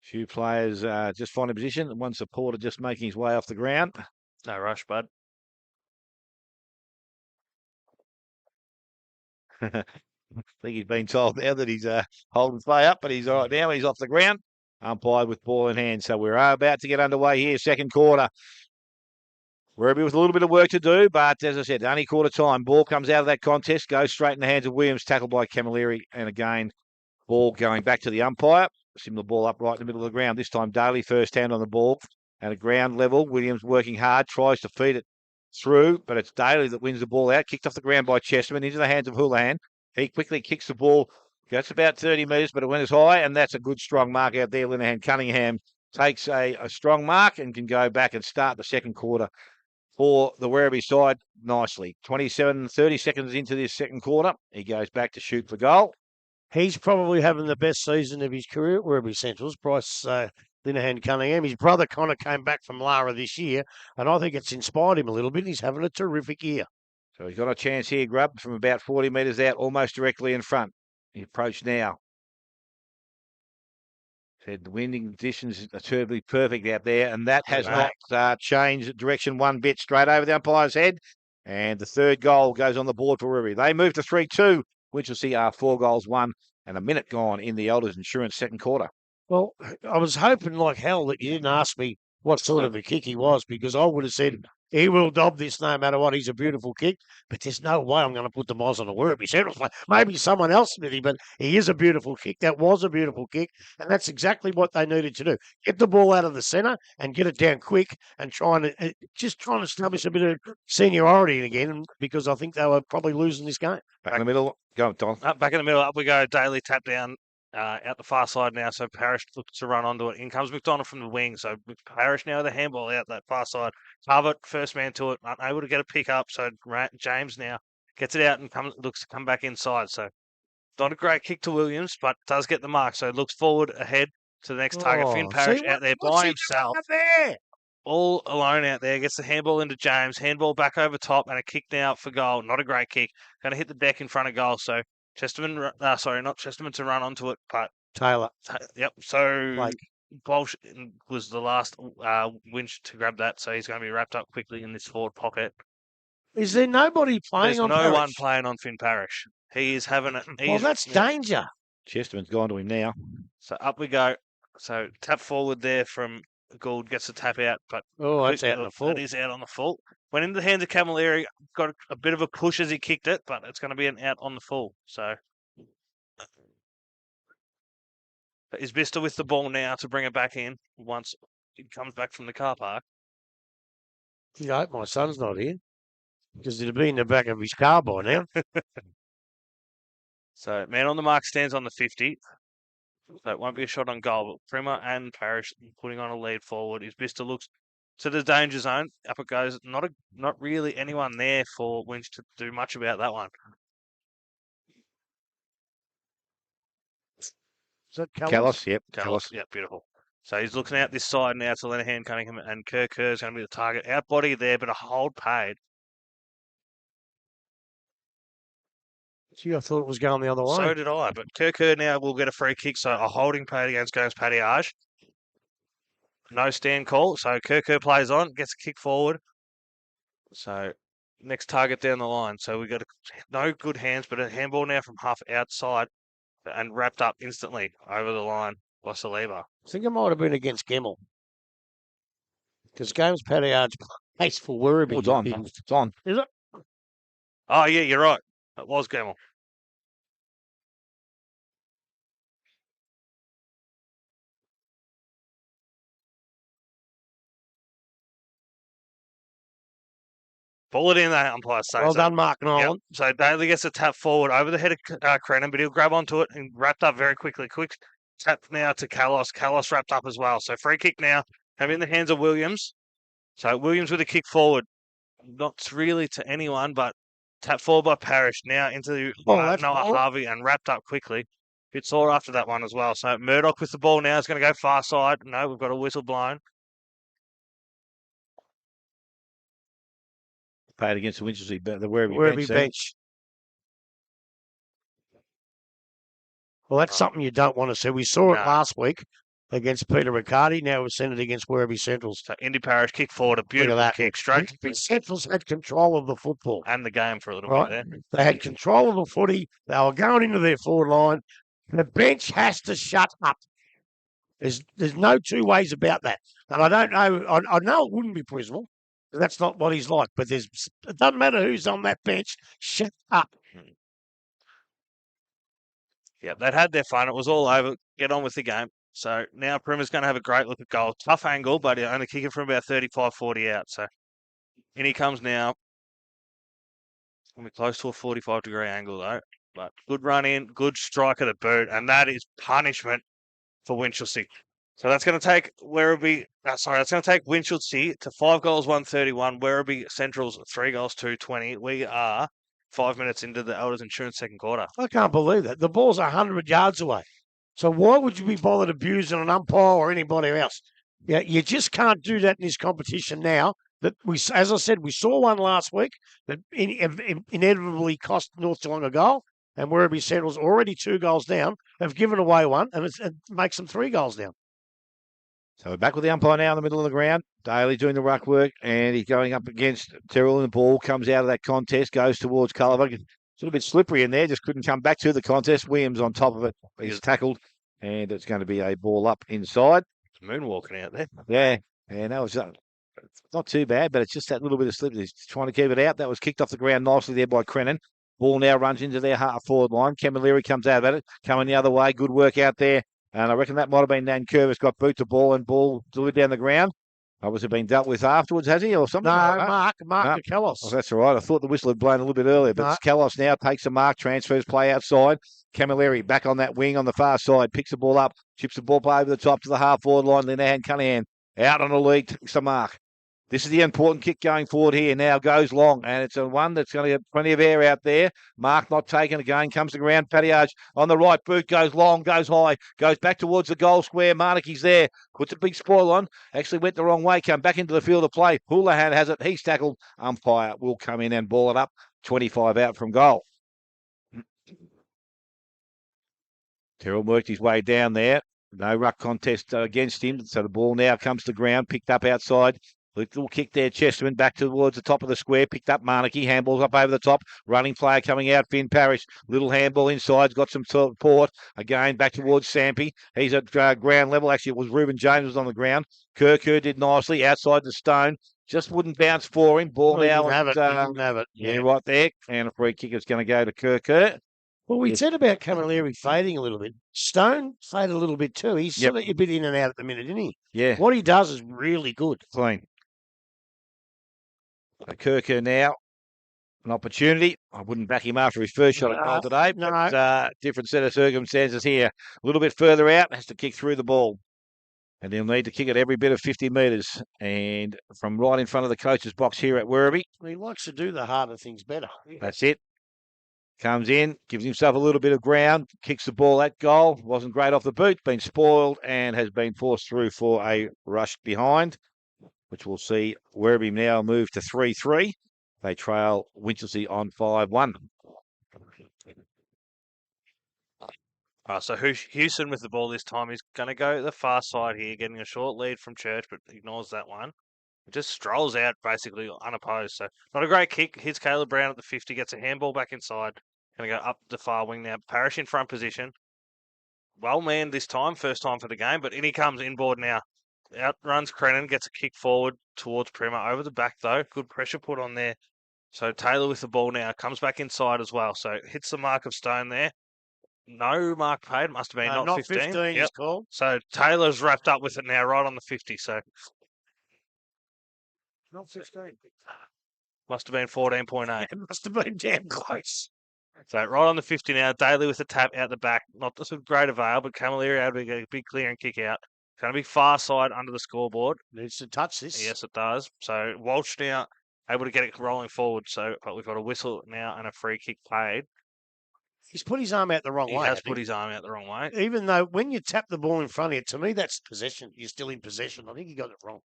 Few players just find a position. One supporter just making his way off the ground. No rush, bud. I think he's been told now that he's holding play up, but he's all right now. He's off the ground. Umpired with ball in hand. So we're about to get underway here, second quarter. Werribee with a little bit of work to do, but as I said, only quarter time. Ball comes out of that contest, goes straight in the hands of Williams, tackled by Camilleri, and again, ball going back to the umpire. Similar ball up right in the middle of the ground. This time, Daly first hand on the ball at a ground level. Williams working hard, tries to feed it through, but it's Daly that wins the ball out. Kicked off the ground by Chesterman into the hands of Houlihan. He quickly kicks the ball. That's about 30 metres, but it went as high, and that's a good strong mark out there. Linehan Cunningham takes a strong mark and can go back and start the second quarter for the Werribee side nicely. 30 seconds into this second quarter, he goes back to shoot for goal. He's probably having the best season of his career at Werribee Centrals. Bryce Linehan Cunningham. His brother Connor came back from Lara this year, and I think it's inspired him a little bit. He's having a terrific year. So he's got a chance here, Grubb, from about 40 metres out, almost directly in front. He approached now. Said the winding conditions are terribly perfect out there, and that has not changed direction one bit. Straight over the umpire's head, and the third goal goes on the board for Werribee. They move to 3-2, which will see 4 goals won and a minute gone in the Elders Insurance second quarter. Well, I was hoping like hell that you didn't ask me what sort of a kick he was, because I would have said he will dob this no matter what. He's a beautiful kick, but there's no way I'm going to put the Moz on a Werribee Centrals player. Maybe someone else, Smithy, but he is a beautiful kick. That was a beautiful kick, and that's exactly what they needed to do. Get the ball out of the centre and get it down quick and trying to establish a bit of seniority again, because I think they were probably losing this game. Back in the middle. Go, Don. Back in the middle, up we go. Daly tap down out the far side now. So Parrish looks to run onto it. In comes McDonald from the wing. So Parrish now with the handball out that far side. Harvard, first man to it, unable to get a pick up. So James now gets it out and looks to come back inside. So not a great kick to Williams, but does get the mark. So looks forward ahead to the next target. Finn Parrish out there by himself. All alone out there, gets the handball into James, handball back over top, and a kick now for goal. Not a great kick. Going to hit the deck in front of goal. So Chesterman, not Chesterman to run onto it, but Taylor. Yep. So Bolsh was the last winch to grab that. So he's going to be wrapped up quickly in this forward pocket. Is there nobody playing There's on no Parrish? one playing on Finn Parrish. He is having it. Well, that's danger. Chesterman's gone to him now. So up we go. So tap forward there from Gould, gets the tap out, but that's out on the full. It is out on the full. Went into the hands of Camilleri, got a bit of a push as he kicked it, but it's going to be an out on the full. So is Bister with the ball now to bring it back in once it comes back from the car park? I hope my son's not here, because he'd be in the back of his car by now. So man on the mark stands on the 50. So it won't be a shot on goal, but Primer and Parrish putting on a lead forward. Is Bister looks to the danger zone. Up it goes. Not really anyone there for Winch to do much about that one. Is that Callis, yep. Callis, yeah, beautiful. So he's looking out this side now to Lenahan Cunningham, and Kerr's going to be the target. Out body there, but a hold paid. Gee, I thought it was going the other way. So did I, but Kerr now will get a free kick, so a holding paid against Gomes Padiage. No stand call, so Kerr plays on, gets a kick forward. So next target down the line. So we got no good hands, but a handball now from half outside and wrapped up instantly over the line by Saliba. I think it might have been against Gemmell, because Gomes Padiage plays for Werribee. Oh, it's on. It's on. Is it? Oh, yeah, you're right. It was Gemmell. Ball it in there, umpire says. Well done, Mark Nolan. Yep. So Daly gets a tap forward over the head of Crennan, but he'll grab onto it and wrapped up very quickly. Quick tap now to Callis. Callis wrapped up as well. So free kick now. Have in the hands of Williams. So Williams with a kick forward. Not really to anyone, but tap forward by Parrish. Now into Noah Harvey and wrapped up quickly. Bit sore after that one as well. So Murdoch with the ball now is going to go far side. No, we've got a whistle blown. Paid against the Winchelsea, the Werribee bench. Well, that's something you don't want to see. We saw it last week against Peter Riccardi. Now we've seen it against Werribee Centrals. So Indy Parrish kick forward, a beautiful kick straight. Centrals had control of the football. And the game for a little bit there. They had control of the footy. They were going into their forward line. The bench has to shut up. There's no two ways about that. And I don't know. I know it wouldn't be Prismal. That's not what he's like. But it doesn't matter who's on that bench. Shut up. Yeah, they'd had their fun. It was all over. Get on with the game. So now Primer's going to have a great look at goal. Tough angle, but only kicking from about 35, 40 out. So in he comes now. Going to be close to a 45-degree angle, though. But good run in, good strike at the boot. And that is punishment for Winchelsea. So that's going to take that's going to take Winchelsea to 5 goals, 131. Werribee Centrals, 3 goals, 220. We are 5 minutes into the Elders Insurance second quarter. I can't believe that. The ball's 100 yards away. So why would you be bothered abusing an umpire or anybody else? Yeah, you just can't do that in this competition now. That as I said, we saw one last week that inevitably cost North Geelong a goal, and Werribee Centrals already 2 goals down, have given away one, and it makes them 3 goals down. So we're back with the umpire now in the middle of the ground. Daly doing the ruck work, and he's going up against Terrell, and the ball comes out of that contest, goes towards Culliver. It's a little bit slippery in there, just couldn't come back to the contest. Williams on top of it. He's tackled, and it's going to be a ball up inside. Moonwalking out there. Yeah, And that was not too bad, but it's just that little bit of slip. He's trying to keep it out. That was kicked off the ground nicely there by Crennan. Ball now runs into their half-forward line. Camilleri comes out of it, coming the other way. Good work out there. And I reckon that might have been Nan Curvis got boot to ball and ball delivered down the ground. Obviously been dealt with afterwards, has he, or something? No, like that? Mark Kalos. Oh, that's all right. I thought the whistle had blown a little bit earlier, but No. Kalos now takes a mark, transfers play outside. Camilleri back on that wing on the far side, picks the ball up, chips the ball over the top to the half-forward line. Linehan Cunningham out on the lead, takes a mark. This is the important kick going forward here. Now goes long, and it's a one that's going to get plenty of air out there. Mark not taken again, comes to ground. Patiage on the right boot, goes long, goes high, goes back towards the goal square. Marnik's there, puts a big spoil on. Actually went the wrong way, come back into the field of play. Houlihan has it, he's tackled. Umpire will come in and ball it up. 25 out from goal. Terrell worked his way down there. No ruck contest against him, so the ball now comes to ground, picked up outside. Little kick there, Chesterman back towards the top of the square, picked up Marnicky, handballs up over the top, running player coming out, Finn Parrish, little handball inside, got some support, again back towards Sampy, he's at ground level, actually it was Reuben James was on the ground, Kerr did nicely, outside the stone, just wouldn't bounce for him, ball now, He didn't have it. yeah, right there, and a free kick is going to go to Kerr. Well, we said about Camilleri fading a little bit. Stone faded a little bit too. He's sort of a bit in and out at the minute, isn't he? Yeah. What he does is really good. Clean. Kerr now, an opportunity. I wouldn't back him after his first shot at goal today, but different set of circumstances here. A little bit further out, has to kick through the ball. And he'll need to kick it every bit of 50 metres. And from right in front of the coach's box here at Werribee. He likes to do the harder things better. That's it. Comes in, gives himself a little bit of ground, kicks the ball at goal. Wasn't great off the boot, been spoiled and has been forced through for a rush behind, which we'll see Werribee now move to 3-3. They trail Winchelsea on 5-1. So Houston with the ball this time is going to go the far side here, getting a short lead from Church, but ignores that one. Just strolls out basically unopposed. So not a great kick. Hits Caleb Brown at the 50, gets a handball back inside. Going to go up the far wing now. Parrish in front position. Well manned this time, first time for the game, but in he comes inboard now. Outruns Crennan, gets a kick forward towards Primer. Over the back though, good pressure put on there. So Taylor with the ball now, comes back inside as well. So hits the mark of Stone there. No mark paid, must have been not 15. 15 Yep. is called. So Taylor's wrapped up with it now, right on the 50. So Not 15. must have been 14.8. It must have been damn close. So right on the 50 now, Daly with a tap out the back. Not just a great avail, but Camilleri able to get a big clear and kick out. It's going to be far side under the scoreboard. Needs to touch this. Yes, it does. So Walsh now able to get it rolling forward. So, but we've got a whistle now and a free kick paid. He's put his arm out the wrong He way. has put his arm out the wrong way. Even though when you tap the ball in front of you, to me that's possession. You're still in possession. I think he got it wrong.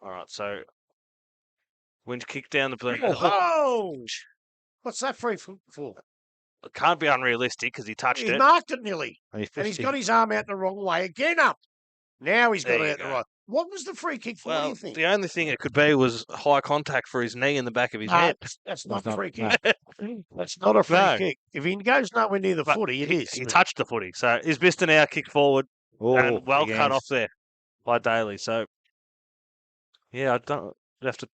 All right, so Winch kicked down the blue. Oh! What's that free for? It can't be unrealistic because he touched He it. marked it nearly. And he's got his arm out the wrong way again up. Now he's got There it you out the go. right. What was the free kick for? What do Well, you think? the only thing it could be was high contact for his knee in the back of his No, head. that's not That's a free not- kick. That's not a free No. kick. If he goes nowhere near the But footy, it is. He touched the footy. So is Bister now kicked forward and well cut off there by Daly. So, yeah, I don't have to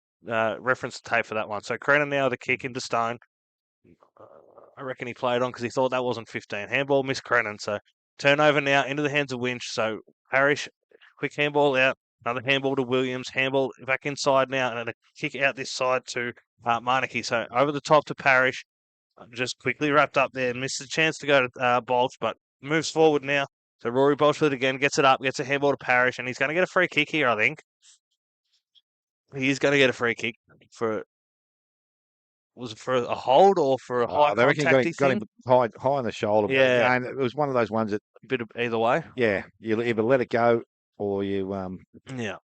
reference the tape for that one. So Crennan now the kick into Stone. I reckon he played on because he thought that wasn't 15. Handball missed Crennan. So turnover now into the hands of Winch. So Parrish, quick handball out. Another handball to Williams. Handball back inside now. And a kick out this side to Anakie. So over the top to Parrish. Just quickly wrapped up there. Missed the chance to go to Bolch, but moves forward now. So Rory Bolch with it again. Gets it up. Gets a handball to Parrish. And he's going to get a free kick here, I think. He is going to get a free kick for... Was it for a hold or for a high they reckon contact got him high on the shoulder. Yeah. And it was one of those ones that, A bit of either way. yeah, you either let it go or you, Yeah.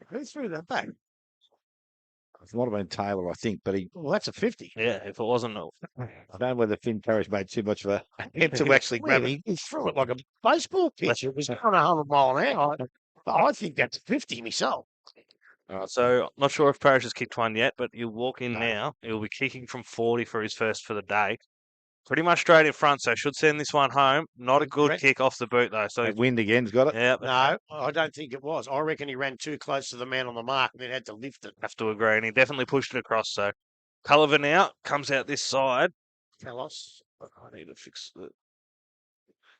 Who threw that back? it might have been Taylor, I think, but he, Well, that's a 50. Yeah, if it wasn't... I don't know whether Finn Parrish made too much of a attempt to actually grab Well, it. he threw it like a baseball pitch. It was going 100 mile an hour. I think that's a 50 myself. All right, so not sure if Parrish has kicked one yet, but he'll walk in now. He'll be kicking from 40 for his first for the day. pretty much straight in front, so should send this one home. Not a good Correct. kick off the boot, though. So, That wind again's got it. yeah, No, I don't think it was. I reckon he ran too close to the man on the mark and then had to lift it. have to agree. And he definitely pushed it across. So, Culliver now comes out this side. Carlos. I need to fix it.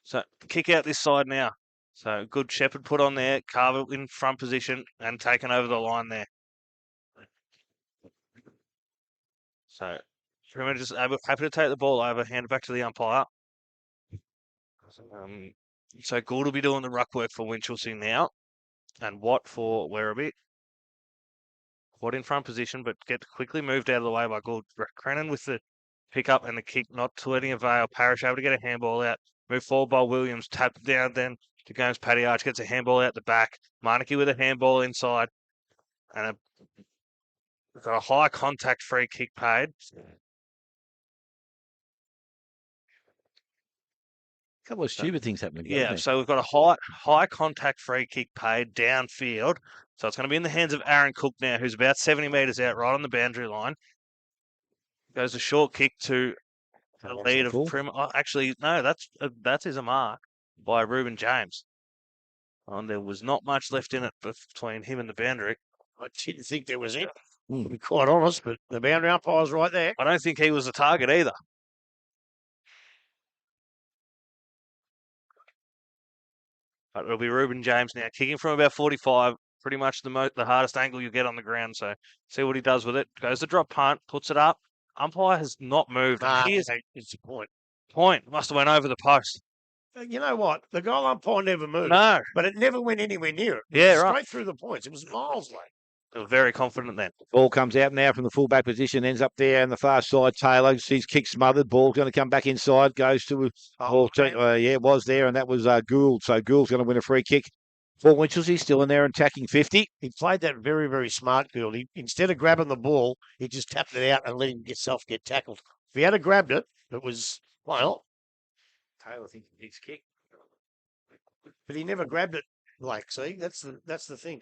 So, kick out this side now. So, good Shepherd put on there. Carver in front position and taken over the line there. So, Perimeter just happy to take the ball over, hand it back to the umpire. So Gould will be doing the ruck work for Winchelsea now. And Watt for Werribee. Watt in front position, but get quickly moved out of the way by Gould. Crennan with the pick up and the kick, not to any avail. Parrish able to get a handball out. Move forward by Williams. Tap down then to Gomes. Paddy Arch gets a handball out the back. Anakie with a handball inside. And got a high contact free kick paid. A couple of stupid things happening. Yeah, so we've got a high contact free kick paid downfield. So it's going to be in the hands of Aaron Cook now, who's about 70 metres out, right on the boundary line. Goes a short kick to the lead of Prim. Oh, actually, no, that is a mark by Reuben James. And there was not much left in it between him and the boundary. I didn't think there was any, to be quite honest, but the boundary umpire's right there. I don't think he was the target either. But it'll be Reuben James now, kicking from about 45, pretty much the hardest angle you get on the ground. So see what he does with it. Goes the drop punt, puts it up. Umpire has not moved. It's a point. Point. Must have went over the post. You know what? The goal umpire never moved. No. But it never went anywhere near it. Yeah, Straight right. through the points. It was miles away. They were very confident then. Ball comes out now from the fullback position, ends up there on the far side. Taylor sees kick smothered. Ball's going to come back inside. Goes to it was there, and that was Gould. So Gould's going to win a free kick for Winchelsea. Still in there and attacking 50. He played that very, very smart, Gould. Instead of grabbing the ball, he just tapped it out and let himself get tackled. If he had grabbed it, it was, well, Taylor thinks it's kick. but he never grabbed it. Like, see, that's the thing.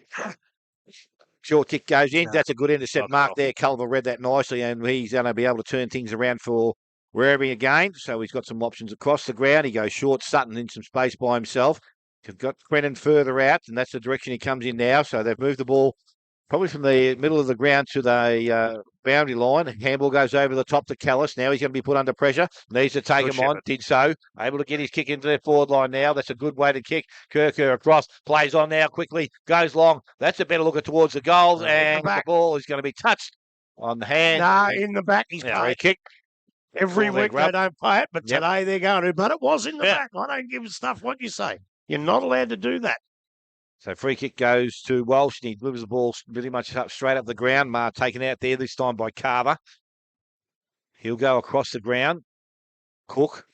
Short kick goes in. No. That's a good intercept mark there. Culver read that nicely, and he's going to be able to turn things around for Werribee again. So he's got some options across the ground. He goes short. Sutton in some space by himself. They've got Crennan further out, and that's the direction he comes in now. So they've moved the ball probably from the middle of the ground to the boundary line. Handball goes over the top to Callis. Now he's going to be put under pressure. Needs to take him on. Did so. Able to get his kick into their forward line now. That's a good way to kick. Kirker across. Plays on now quickly. Goes long. That's a better looker towards the goals. And the ball is going to be touched on the hand. Nah, in the back. He's Free played. kick. Every Ball week grab. they don't play it, but Yep. today they're going to. But it was in the Yeah. back. I don't give a stuff what you say. You're not allowed to do that. So free kick goes to Walsh, and he delivers the ball pretty much up straight up the ground. Taken out there this time by Carver. He'll go across the ground. Cook.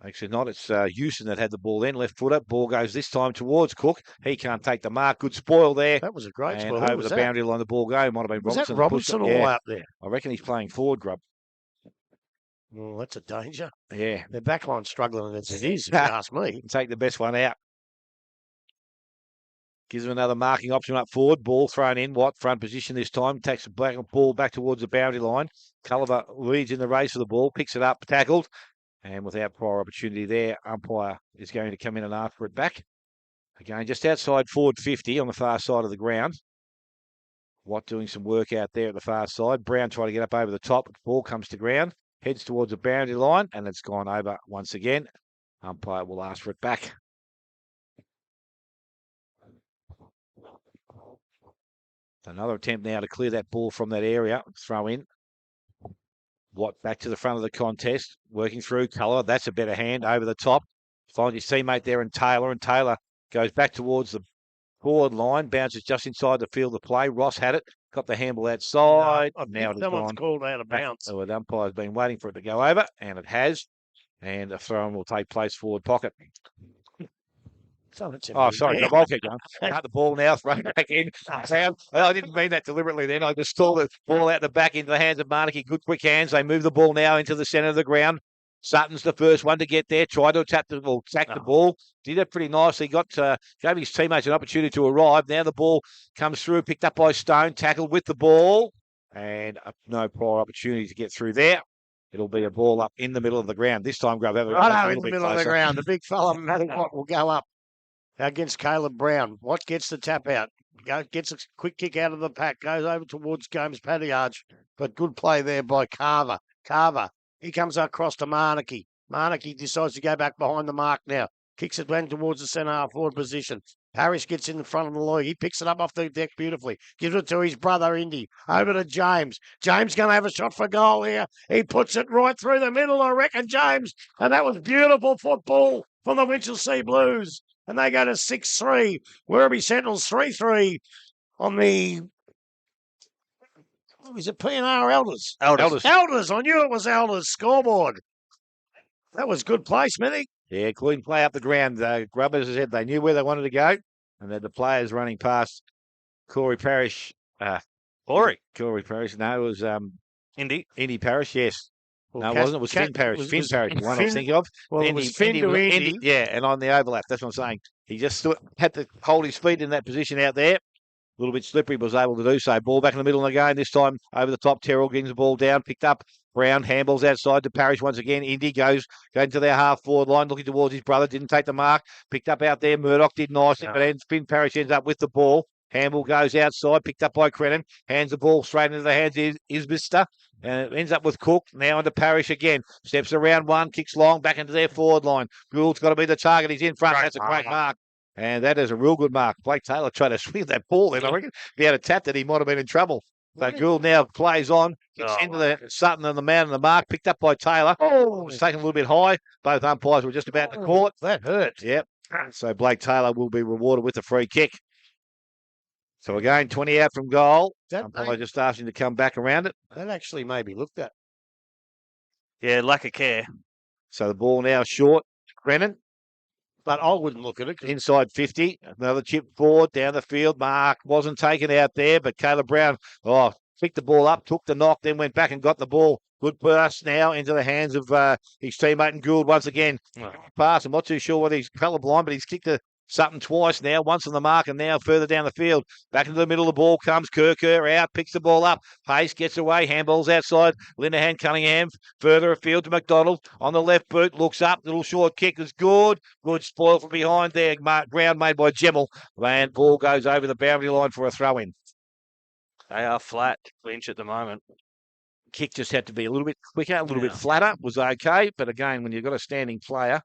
Actually not. It's Houston that had the ball then. Left footer. Ball goes this time towards Cook. He can't take the mark. Good spoil there. That was a great And spot. Who over was the that? boundary line the ball go. Might have been Was Robertson. that Robertson all Yeah. out there? I reckon he's playing forward, Grub. Well, that's a danger. Yeah. Their backline's struggling as it is, if you ask me. Take the best one out. Gives him another marking option up forward. Ball thrown in. Watt front position this time. Takes the ball back towards the boundary line. Culliver leads in the race for the ball. Picks it up. Tackled. And without prior opportunity there, umpire is going to come in and ask for it back. Again, just outside forward 50 on the far side of the ground. Watt doing some work out there at the far side. Brown trying to get up over the top. Ball comes to ground. Heads towards the boundary line. And it's gone over once again. Umpire will ask for it back. Another attempt now to clear that ball from that area. Throw in. Watt back to the front of the contest. Working through Culliver. That's a better hand over the top. Finds his teammate there in Taylor. And Taylor goes back towards the forward line. Bounces just inside the field of play. Ross had it. Got the handball outside. I Now think it's someone's gone. called out of bounds. So the umpire's been waiting for it to go over. And it has. And a throw will take place forward pocket. Oh, sorry, the ball keep going. Cut the ball now, throw it back in. I didn't mean that deliberately then. I just saw the ball out the back into the hands of Anakie. Good quick hands. They move the ball now into the centre of the ground. Sutton's the first one to get there. Tried to attack the ball. Did it pretty nicely. Gave his teammates an opportunity to arrive. Now the ball comes through, picked up by Stone, tackled with the ball. And no prior opportunity to get through there. it'll be a ball up in the middle of the ground. This time, Grub, have a Right little in the bit middle of the closer. ground. The big fella, no matter what, will go up against Caleb Brown. What gets the tap out? Gets a quick kick out of the pack, goes over towards Gomes Paddyarch, but good play there by Carver. Carver, he comes across to Anakie. Anakie decides to go back behind the mark now. Kicks it down towards the centre half forward position. Parrish gets in the front of the line. He picks it up off the deck beautifully. Gives it to his brother, Indy. Over to James. James going to have a shot for goal here. He puts it right through the middle, I reckon, James. And that was beautiful football from the Winchelsea Blues. And they go to 6-3. Werribee Centrals 3-3 on the... Oh, is it P&R Elders? Elders. Elders. I knew it was Elders scoreboard. That was good play, Smithy. Yeah, clean play up the ground. Grub, as I said, they knew where they wanted to go, and then the players running past Corey Parrish. Corey Parrish. No, it was Indy Parrish. Yes. No, it wasn't. It was Finn Parrish. Finn Parrish, the one I was thinking of. Well, it was Finn to Indy. Yeah, and on the overlap. That's what I'm saying. He just had to hold his feet in that position out there. A little bit slippery, but was able to do so. Ball back in the middle of the game. This time over the top. Terrell getting the ball down. Picked up. Brown handballs outside to Parrish once again. Indy going to their half forward line, looking towards his brother. Didn't take the mark. Picked up out there. Murdoch did nicely, but Finn Parrish ends up with the ball. Handball goes outside, picked up by Crennan. Hands the ball straight into the hands of Isbister. And it ends up with Cook. Now into Parrish again. Steps around one, kicks long, back into their forward line. Gould's got to be the target. He's in front. That's a great mark. And that is a real good mark. Blake Taylor tried to swing that ball then. I reckon if he had a tap that, he might have been in trouble. But Gould now plays on, gets into the Sutton and the man and the mark, picked up by Taylor. Oh, it's taken a little bit high. Both umpires were just about to call it. That hurt. Yep. So Blake Taylor will be rewarded with a free kick. So again, 20 out from goal. Umpire just asked him to come back around it. That actually may be looked at. Yeah, lack of care. So the ball now short to Crennan. But I wouldn't look at it. Inside 50. Another chip forward down the field. Mark wasn't taken out there, but Caleb Brown, picked the ball up, took the knock, then went back and got the ball. Good pass now into the hands of his teammate and Gould once again. Pass. I'm not too sure whether he's colourblind, but he's kicked something twice now, once on the mark and now further down the field. Back into the middle of the ball comes Kerr out, picks the ball up. Pace gets away, handballs outside. Linehan Cunningham further afield to McDonald. On the left boot, looks up, little short kick is good. Good spoil from behind there. Ground made by Gemmell. And ball goes over the boundary line for a throw-in. They are flat clinch at the moment. Kick just had to be a little bit quicker, a little bit flatter. Was okay, but again, when you've got a standing player,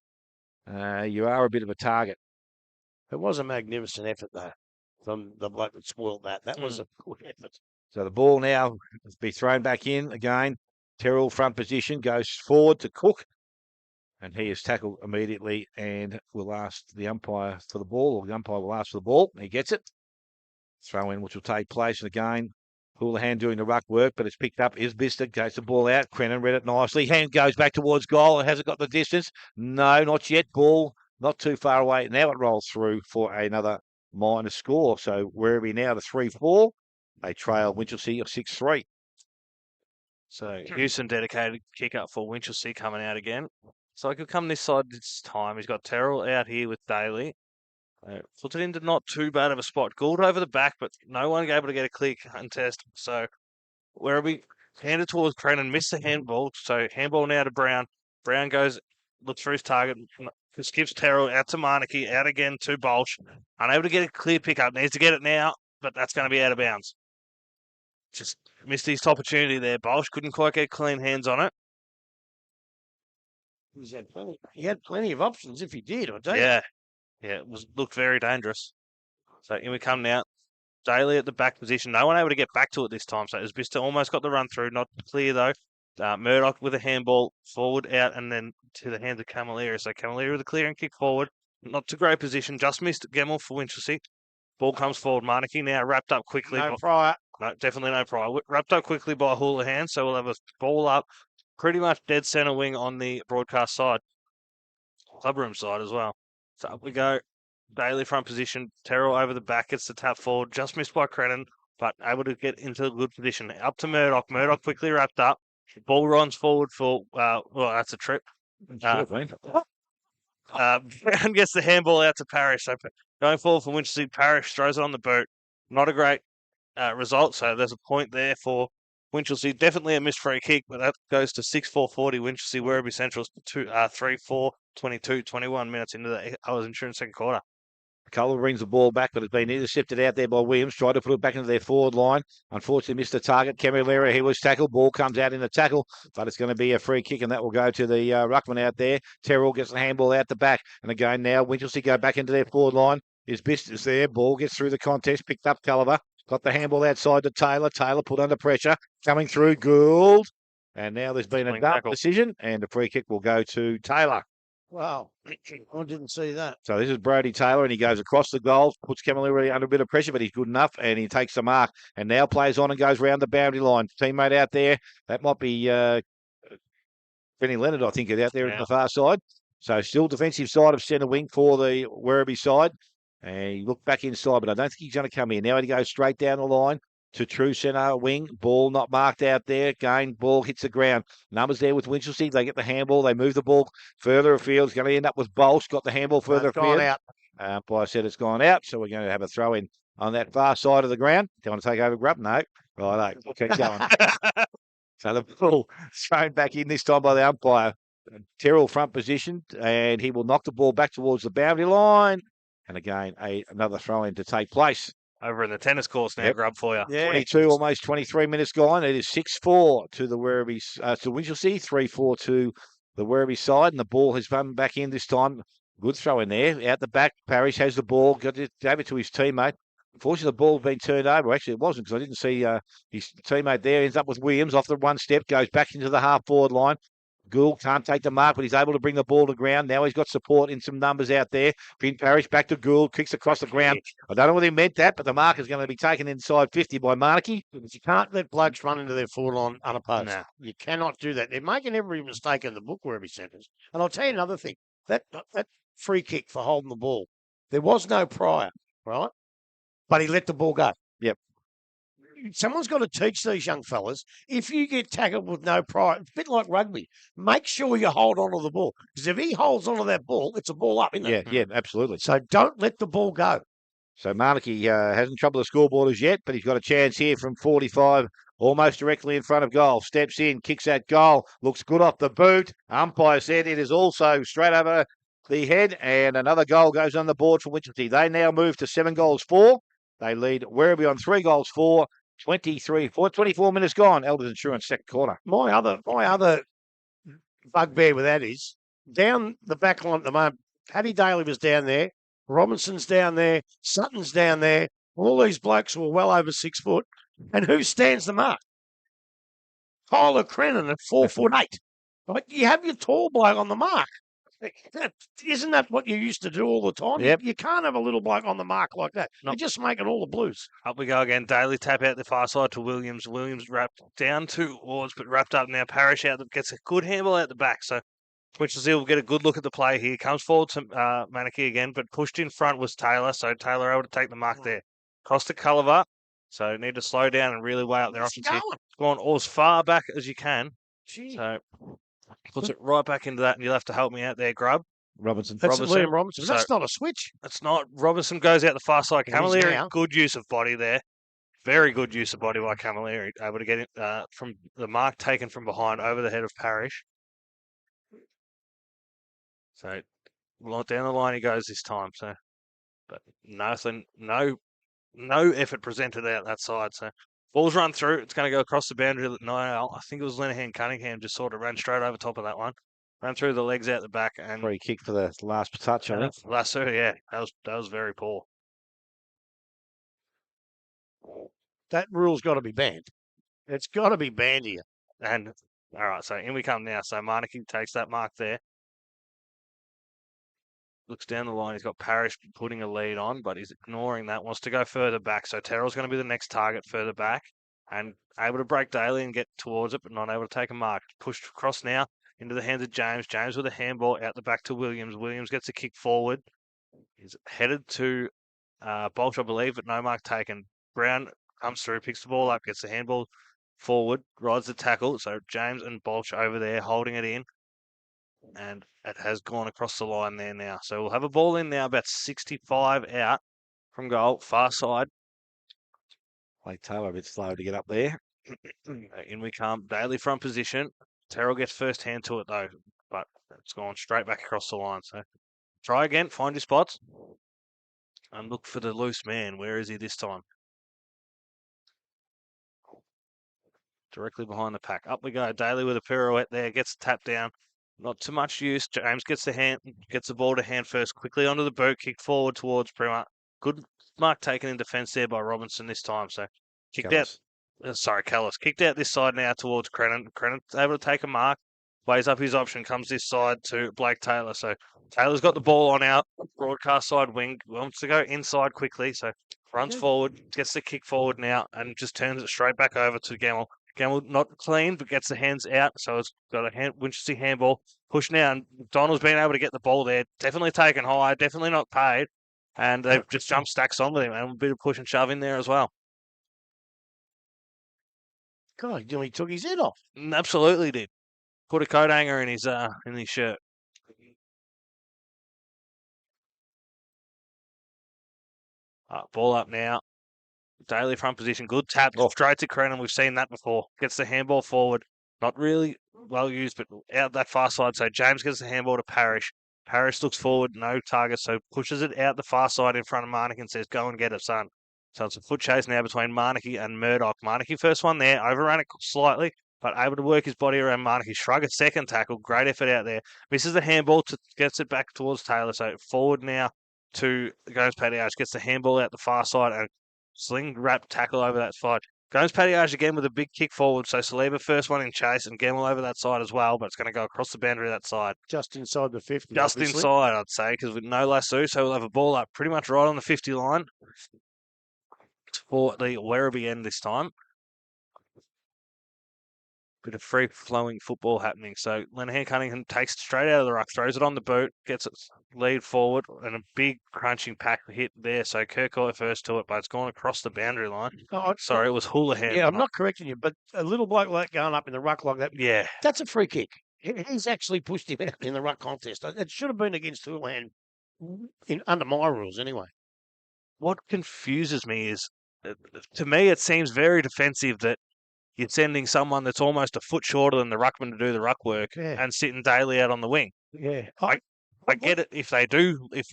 you are a bit of a target. It was a magnificent effort, though, from the bloke that spoiled that. That was a good effort. So the ball now will be thrown back in again. Terrell front position goes forward to Cook, and he is tackled immediately and will ask the umpire for the ball, or the umpire will ask for the ball. He gets it. Throw in, which will take place again. Houlihan doing the ruck work, but it's picked up. Isbister takes the ball out. Crennan read it nicely. Hand goes back towards goal. Has it got the distance? No, not yet. Ball not too far away. Now it rolls through for another minor score. So Werribee now to 3-4. They trail Winchelsea of 6-3. So Houston dedicated kick up for Winchelsea coming out again. So I could come this side this time. He's got Terrell out here with Daly. Puts it into not too bad of a spot. Gould over the back, but no one able to get a clear contest. So Werribee handed towards Crennan, missed the handball. So handball now to Brown. Brown looks for his target. Just gives Terrell out to Anakie, out again to Bolsh. Unable to get a clear pickup. Needs to get it now, but that's going to be out of bounds. Just missed his opportunity there. Bolsh couldn't quite get clean hands on it. He had plenty of options if he did, I tell you. Yeah, it looked very dangerous. So in we come now. Daly at the back position. No one able to get back to it this time. So Isbister almost got the run through. Not clear though. Murdoch with a handball forward out and then to the hands of Camilleri. So Camilleri with a clear and kick forward. Not to great position. Just missed Gemmell for Winchelsea. Ball comes forward. Anakie now wrapped up quickly. No prior. No, definitely no prior. Wrapped up quickly by Houlihan. So we'll have a ball up pretty much dead centre wing on the broadcast side. Clubroom side as well. So up we go. Daly front position. Terrell over the back. Gets the tap forward. Just missed by Crennan, but able to get into a good position. Up to Murdoch. Murdoch quickly wrapped up. Ball runs forward for, that's a trip. Brown gets the handball out to Parrish. So going forward for Winchelsea, Parrish throws it on the boot. Not a great result. So there's a point there for Winchelsea, definitely a missed free kick, but that goes to 6-4-40. Winchelsea, Werribee Centrals, 3-4, 22, 21 minutes into the hours insurance second quarter. Culver brings the ball back, but it's been intercepted out there by Williams. Tried to put it back into their forward line. Unfortunately, missed the target. Camilleri, he was tackled. Ball comes out in the tackle, but it's going to be a free kick, and that will go to the ruckman out there. Terrell gets the handball out the back. And again, now Winchelsea go back into their forward line. His business there. Ball gets through the contest. Picked up Culver. Got the handball outside to Taylor. Taylor put under pressure. Coming through, Gould. And now there's been a dump decision, and the free kick will go to Taylor. Wow. I didn't see that. So this is Brody Taylor, and he goes across the goal, puts Camilleri under a bit of pressure, but he's good enough, and he takes the mark, and now plays on and goes round the boundary line. Teammate out there, that might be Benny Leonard, I think, is out there on the far side. So still defensive side of centre wing for the Werribee side. And he looked back inside, but I don't think he's going to come here. Now he goes straight down the line to true centre wing. Ball not marked out there. Again, ball hits the ground. Numbers there with Winchelsea. They get the handball. They move the ball further afield. It's going to end up with Bolsh. Got the handball further afield. Gone out. I said it's gone out, so we're going to have a throw in on that far side of the ground. Do you want to take over, Grub? No. Right, we'll keep going. So the ball thrown back in this time by the umpire. Terrell front position, and he will knock the ball back towards the boundary line. And again, another throw in to take place. Over in the tennis course now, Grub, for you. Yeah. 22, almost 23 minutes gone. It is 6-4 to the Werribee, to Winchelsea, 3-4 to the Werribee side, and the ball has come back in this time. Good throw in there. Out the back, Parrish has the ball, gave it to his teammate. Unfortunately, the ball had been turned over. Actually, it wasn't, because I didn't see his teammate there. Ends up with Williams off the one step, goes back into the half-forward line. Gould can't take the mark, but he's able to bring the ball to ground. Now he's got support in some numbers out there. Finn Parrish back to Gould, kicks across the ground. I don't know whether he meant that, but the mark is going to be taken inside 50 by Anakie. You can't let blokes run into their forward line unopposed. No. You cannot do that. They're making every mistake in the book, Werribee Centres. And I'll tell you another thing. That free kick for holding the ball, there was no prior, right? But he let the ball go. Yep. Someone's got to teach these young fellas, if you get tackled with no prior, it's a bit like rugby, make sure you hold on to the ball. Because if he holds on to that ball, it's a ball up, isn't it? Yeah, absolutely. So don't let the ball go. So Anakie hasn't troubled the scoreboard as yet, but he's got a chance here from 45, almost directly in front of goal. Steps in, kicks that goal, looks good off the boot. Umpire said it is also straight over the head, and another goal goes on the board for Winchelsea. They now move to 7-4. They lead Werribee on 3-4. 24 minutes gone. Elders Insurance second quarter. My other bugbear with that is down the back line at the moment. Paddy Daly was down there. Robinson's down there. Sutton's down there. All these blokes were well over 6 foot. And who stands the mark? Tyler Crennan at 4'8". Right? You have your tall bloke on the mark. Isn't that what you used to do all the time? Yep. You can't have a little bloke on the mark like that. You're just making all the blues. Up we go again. Daly tap out the far side to Williams. Williams wrapped down towards, but wrapped up now. Parrish out, gets a good handle out the back. So Winchelsea will get a good look at the play here. Comes forward to Anakie again, but pushed in front was Taylor. So Taylor able to take the mark there. Costa Culliver. So need to slow down and really weigh up their options here. Gone as far back as you can. Gee. So puts it right back into that, and you'll have to help me out there, Grub. Robinson. That's Liam Robinson. So- That's not a switch. It's not. Robinson goes out the far side. It is Camilleri, now. good use of body there. Very good use of body by Camilleri. Able to get it from the mark taken from behind over the head of Parrish. So down the line he goes this time. So, but nothing, no effort presented out that side. So ball's run through. It's going to go across the boundary. No, I think it was Linehan Cunningham just sort of ran straight over top of that one. Ran through the legs out the back and Free kick for the last touch, I think. Lasso, yeah, that was very poor. That rule's got to be banned. It's got to be banned here. And all right, so in we come now. So Anakie takes that mark there. Looks down the line. He's got Parrish putting a lead on, but he's ignoring that. Wants to go further back. So Terrell's going to be the next target further back and able to break Daly and get towards it, but not able to take a mark. Pushed across now into the hands of James. James with a handball out the back to Williams. Williams gets a kick forward. He's headed to Bolt, I believe, but no mark taken. Brown comes through, picks the ball up, gets the handball forward, rides the tackle. So James and Bolch over there holding it in. And it has gone across the line there now. So we'll have a ball in now, about 65 out from goal, far side. Blake Taylor a bit slow to get up there. In we come. Daly front position. Terrell gets first hand to it, though, but it's gone straight back across the line. So try again, find your spots, and look for the loose man. Where is he this time? Directly behind the pack. Up we go. Daly with a pirouette there. Gets tapped down. Not too much use. James gets the ball to hand first. Quickly onto the boot. Kick forward towards Primark. Good mark taken in defence there by Robinson this time. So kicked out. Callis. Kicked out this side now towards Crennan. Crennan's able to take a mark. Weighs up his option. Comes this side to Blake Taylor. So Taylor's got the ball on our broadcast side wing. Wants to go inside quickly. So runs forward. Gets the kick forward now and just turns it straight back over to Gamble. Gamble not clean, but gets the hands out, so it's got a Winchelsea handball. Push now, and Donald's been able to get the ball there. Definitely taken high, definitely not paid. And they've just jumped stacks on with him, and a bit of push and shove in there as well. God, he took his head off. Absolutely did. Put a coat hanger in his shirt. Ball up now. Daly front position, good tap, straight to Crennan. We've seen that before. Gets the handball forward. Not really well used, but out that far side. So James gets the handball to Parrish. Parrish looks forward, no target, so pushes it out the far side in front of Marnick and says, go and get it, son. So it's a foot chase now between Marnick and Murdoch. Marnick first one there, overran it slightly, but able to work his body around Marnick. Shrug at second tackle, great effort out there. Misses the handball, gets it back towards Taylor. So forward now to Gomes Patiage, gets the handball out the far side and sling wrap tackle over that side. Gomes Patiage again with a big kick forward. So Saliba first one in chase and Gamble over that side as well, but it's going to go across the boundary that side. Just inside the 50. Just obviously. inside, I'd say, because with no lasso, so we'll have a ball up pretty much right on the 50 line for the Werribee end this time. Bit of free-flowing football happening. So Lenihan Cunningham takes it straight out of the ruck, throws it on the boot, gets it lead forward, and a big crunching pack hit there. So Kirkhope first to it, but it's gone across the boundary line. Oh, Sorry, it was Houlihan. Yeah, I'm not correcting you, but a little bloke like going up in the ruck like that, Yeah. that's a free kick. He's actually pushed him out in the ruck contest. It should have been against Houlihan under my rules anyway. What confuses me is, to me, it seems very defensive that you're sending someone that's almost a foot shorter than the ruckman to do the ruck work and sitting Daly out on the wing. Yeah. I get it if they do. If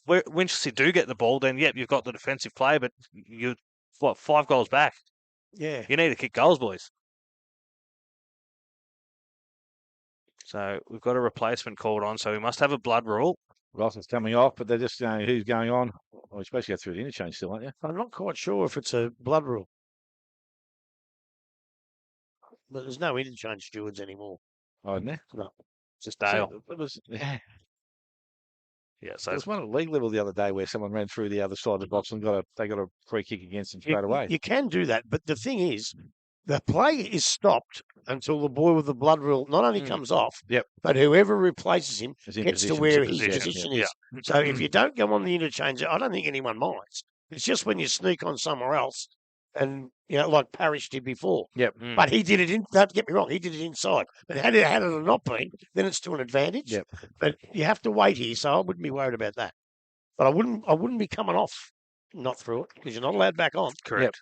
Winchelsea do get the ball, then yep, you've got the defensive play, but you're 5 goals back. Yeah. You need to kick goals, boys. So we've got a replacement called on, so we must have a blood rule. Ross's coming off, but they're just saying who's going on. Well, you're supposed to go through the interchange still, aren't you? I'm not quite sure if it's a blood rule. But there's no interchange stewards anymore. Oh, isn't there? No. Just Dale. It was, Yeah, so there was one at league level the other day where someone ran through the other side of the box and they got a free kick against them straight away. You can do that, but the thing is, the play is stopped until the boy with the blood rule not only comes off, but whoever replaces him gets to where his position is. So if you don't go on the interchange, I don't think anyone minds. It's just when you sneak on somewhere else, and like Parrish did before. But he did it don't get me wrong, he did it inside. But had it not been, then it's to an advantage. But you have to wait here, so I wouldn't be worried about that. But I wouldn't be coming off not through it, because you're not allowed back on. correct.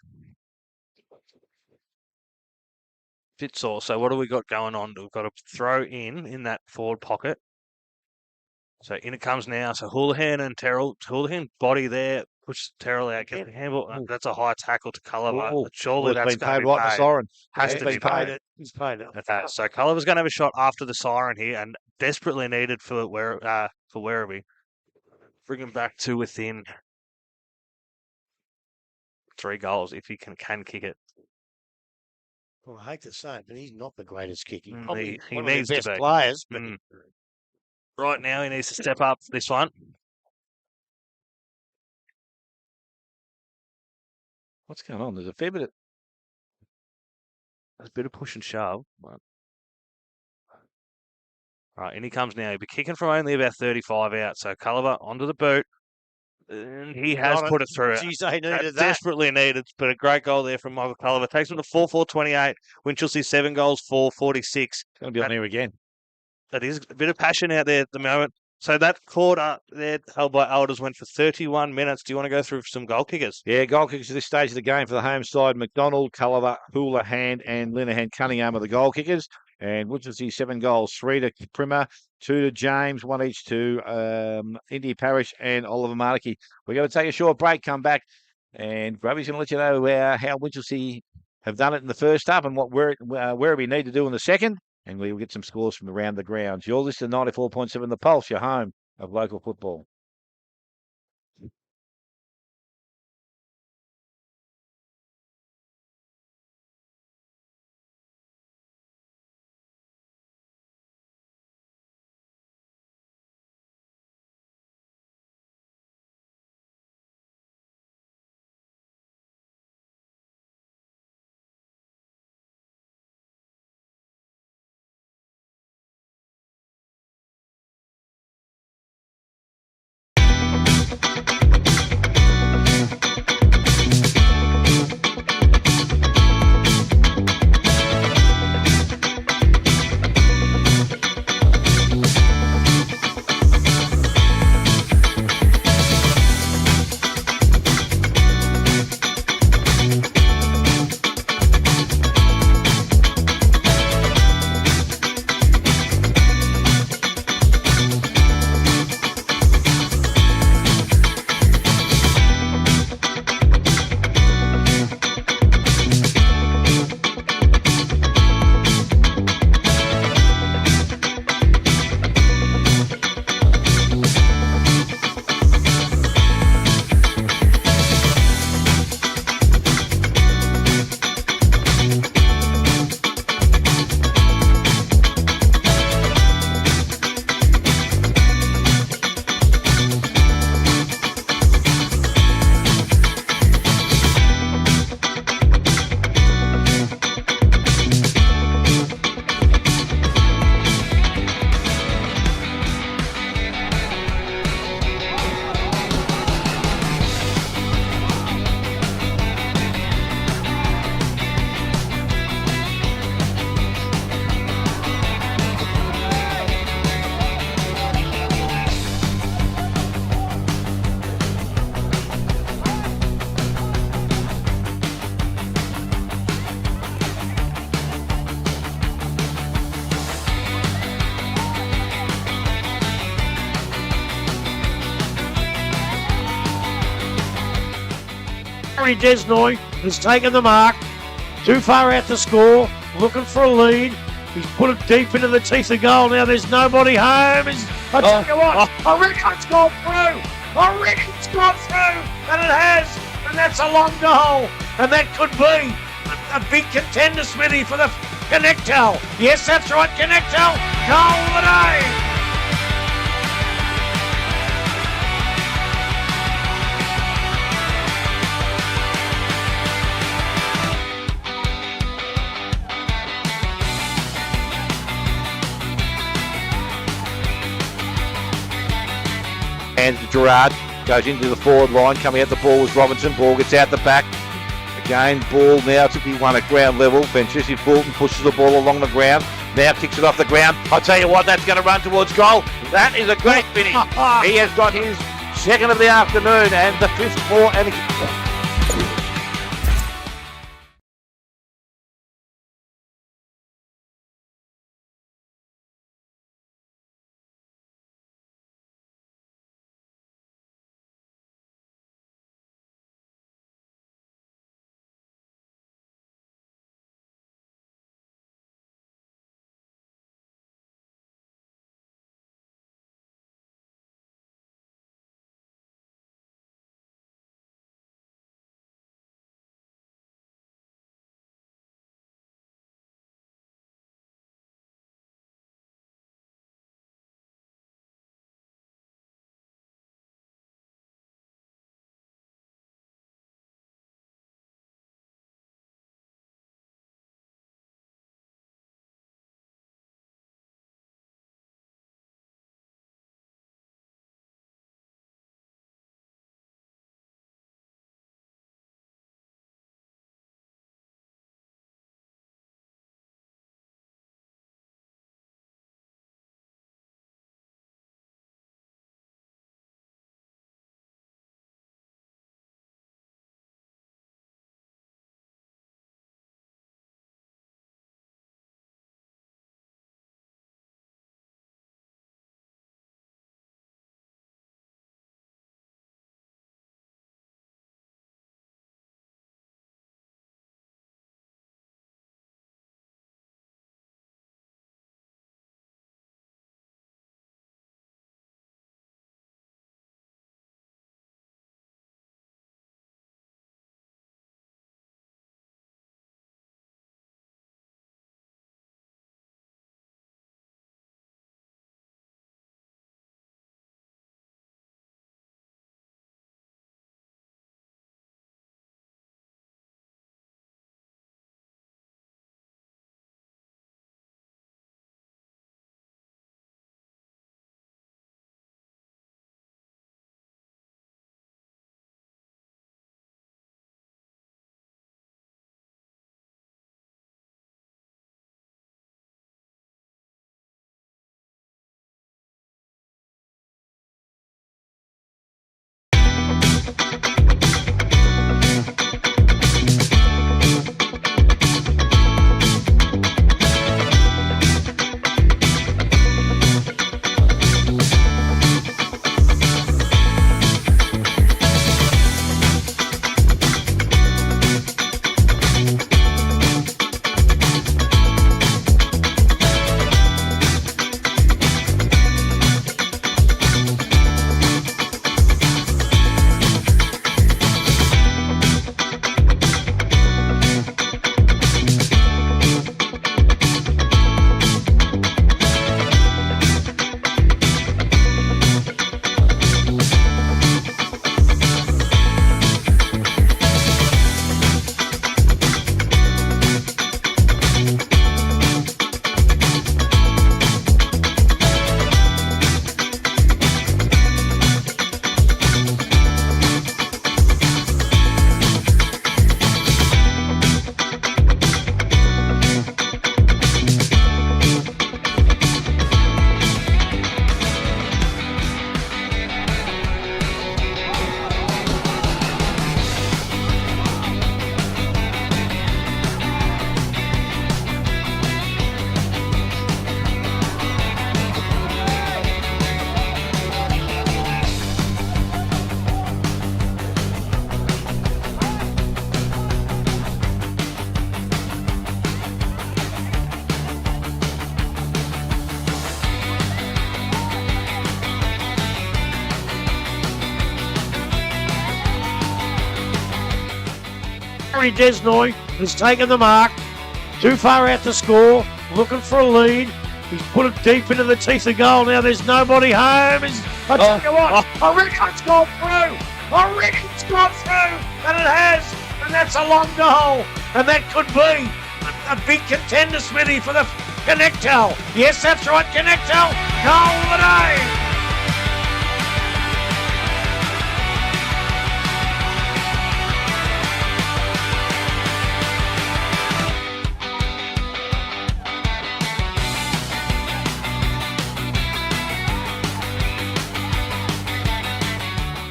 Fitsaw. So what do we got going on? We've got a throw in that forward pocket. So in it comes now. So Houlihan and Terrell. Houlihan body there. Push Terrell out. Get the handball. That's a high tackle to Culliver. Surely that's been paid going to be right paid. the siren. Has to be paid. He's paid it. Okay, so Culliver's going to have a shot after the siren here, and desperately needed for Werribee. Bring him back to within 3 goals if he can kick it. Well, I hate to say it, but he's not the greatest kicker. He One needs of the to best be. players, but Right now, he needs to step up this one. What's going on? There's a fair bit of... There's a bit of push and shove. Right, in he comes now. He'll be kicking from only about 35 out. So Culliver onto the boot. And he has put it through. Geez, they needed that. Desperately needed, but a great goal there from Michael Culliver. Takes him to 4-4-28. Winchelsea 7 goals, 4-46. It's going to be on here again. That is a bit of passion out there at the moment. So that quarter there held by Elders went for 31 minutes. Do you want to go through some goal kickers? Yeah, goal kickers at this stage of the game for the home side. McDonald, Culliver, Houlihan and Linehan Cunningham are the goal kickers. And Winchelsea 7 goals, 3 to Primer, 2 to James, 1 each to Indy Parish and Oliver Anakie. We're going to take a short break, come back, and Grubby's going to let you know how Winchelsea have done it in the first half and what Werribee need to do in the second. And we will get some scores from around the grounds. You're listening to 94.7 The Pulse, your home of local football. Desnoy has taken the mark. Too far out to score. Looking for a lead. He's put it deep into the teeth of goal. Now there's nobody home. I tell you what, I reckon it's gone through. I reckon it's gone through. And it has. And that's a long goal. And that could be a big contender, Smithy, for the Connectel. Yes, that's right, Connectel. Goal of the day. Hands to Gerard, goes into the forward line, coming out the ball was Robinson, ball gets out the back. Again, ball now to be won at ground level. Benchesi Fulton pushes the ball along the ground, now kicks it off the ground. I'll tell you what, that's going to run towards goal. That is a great finish. He has got his second of the afternoon and the fifth for Anakie. Harry Desnoy has taken the mark. Too far out to score. Looking for a lead. He's put it deep into the teeth of goal. Now there's nobody home. I tell you what, I reckon it's gone through. I reckon it's gone through. And it has. And that's a long goal. And that could be a big contender, Smithy, for the Connectel. Yes, that's right, Connectel. Goal of the day.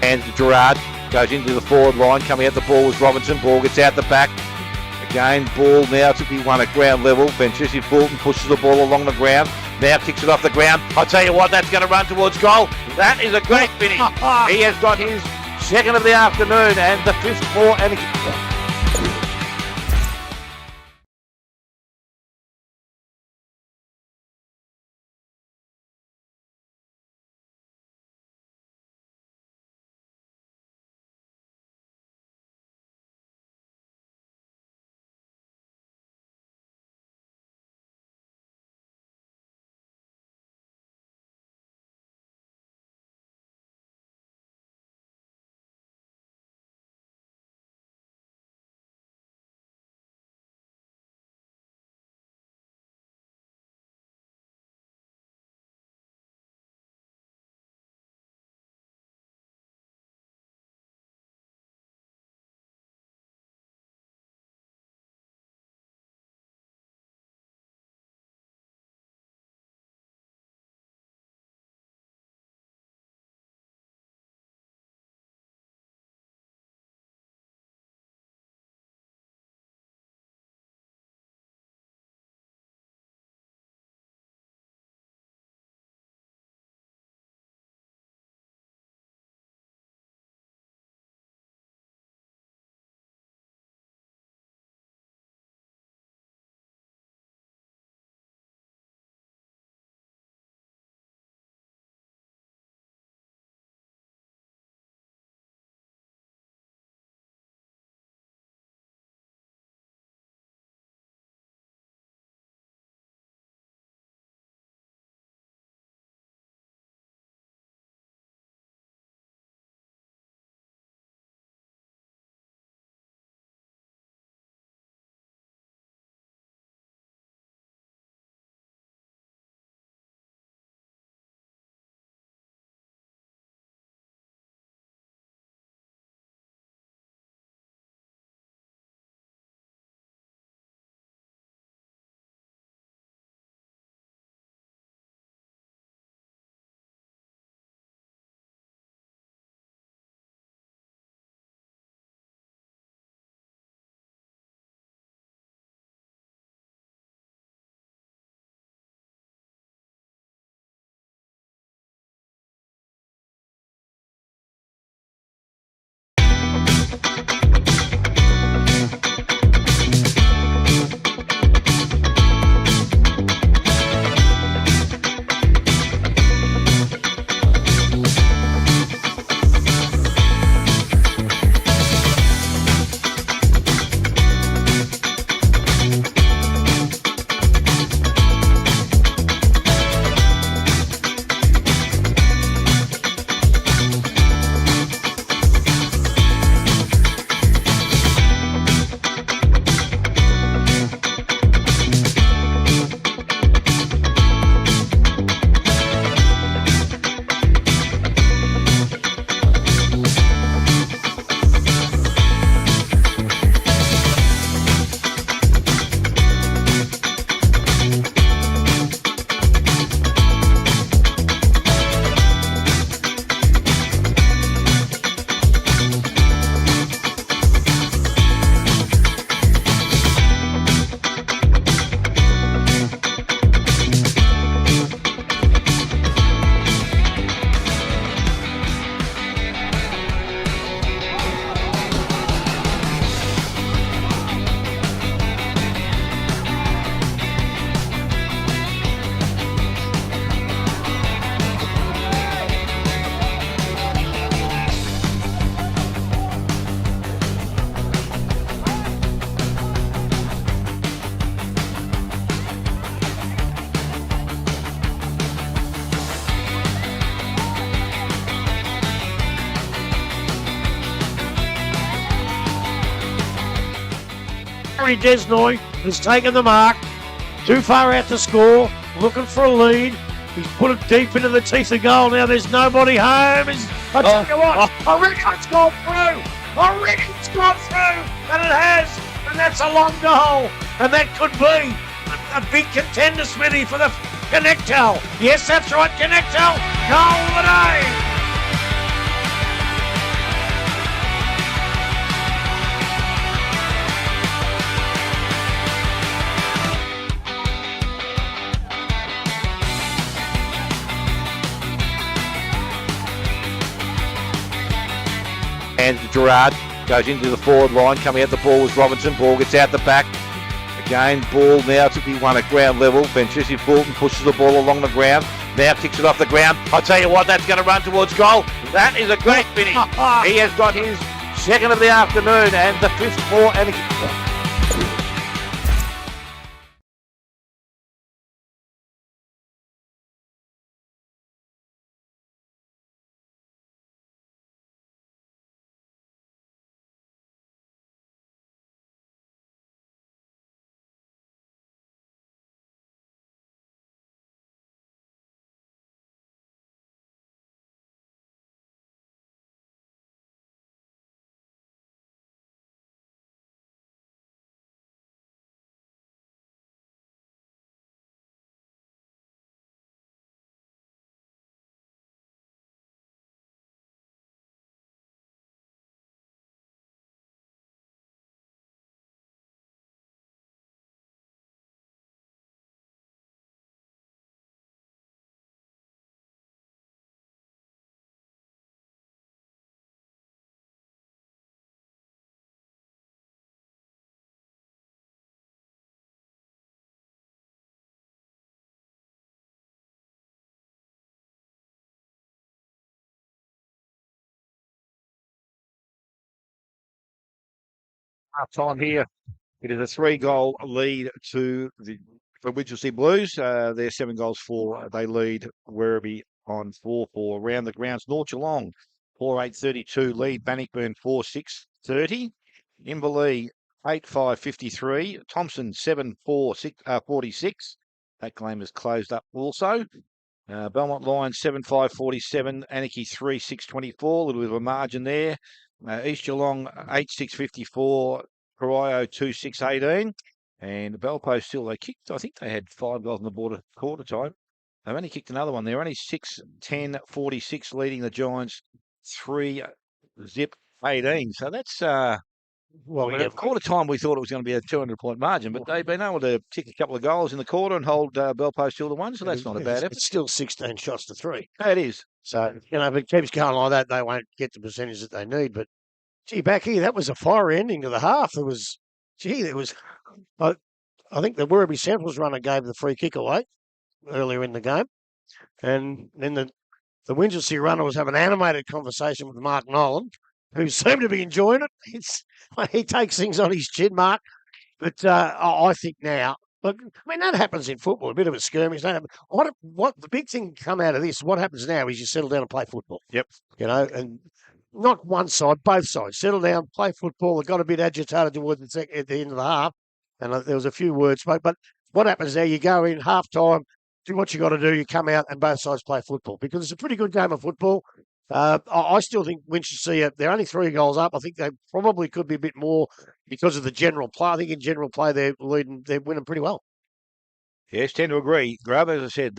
Hands to Gerard, goes into the forward line, coming out the ball was Robinson, ball gets out the back. Again, ball now to be won at ground level. Benchesi Fulton pushes the ball along the ground, now kicks it off the ground. I'll tell you what, that's going to run towards goal. That is a great finish. He has got his second of the afternoon and the fifth for Anakie. referee Desnoy has taken the mark. Too far out to score. Looking for a lead. He's put it deep into the teeth of goal. Now there's nobody home. I tell you what, I reckon it's gone through. I reckon it's gone through. And it has. And that's a long goal. And that could be a big contender, Smithy, for the Connectel. Yes, that's right, Connectel. Goal of the day. Hands to Gerard, goes into the forward line, coming out the ball was Robinson, ball gets out the back. Again, ball now to be won at ground level. Benchisi Fulton pushes the ball along the ground, now kicks it off the ground. I'll tell you what, that's going to run towards goal. That is a great finish. He has got his second of the afternoon and the fifth for Anakie. Half time here. It is a 3-goal lead to the Winchelsea Blues. They're 7 goals for. They lead Werribee on 4-4. Around the grounds, North Geelong 4-8-32 lead. Bannockburn 4-6-30. Inval 8-5-53. Thompson 7-4-46. That game is closed up also. Belmont Lions 7-5-47. Anakie 3-6-24. A little bit of a margin there. East Geelong 8-6-54. Corio 2-6-18. And the Bellpost still, they kicked, I think they had 5 goals on the board at quarter time. They've only kicked another one. They're only 6-10-46 leading the Giants 3-18. So that's, at quarter time we thought it was going to be a 200-point margin, but they've been able to kick a couple of goals in the quarter and hold Bellpost still to 1, so that's not a bad effort. It's still 16 shots to 3. It is. So, if it keeps going like that, they won't get the percentage that they need. But, gee, back here, that was a fiery ending to the half. I think the Werribee Centrals runner gave the free kick away earlier in the game. And then the Winchelsea runner was having an animated conversation with Mark Nolan, who seemed to be enjoying it. He takes things on his chin, Mark. But I think now, look, that happens in football, a bit of a skirmish. What the big thing come out of this, what happens now is you settle down and play football. Yep. And not one side, both sides. Settle down, play football. They got a bit agitated towards at the end of the half, and there was a few words spoke. But what happens there, you go in half-time, do what you got to do, you come out and both sides play football because it's a pretty good game of football. I still think Winchelsea, they're only 3 goals up. I think they probably could be a bit more because of the general play. I think in general play, they're winning pretty well. Yes, tend to agree. Grub, as I said,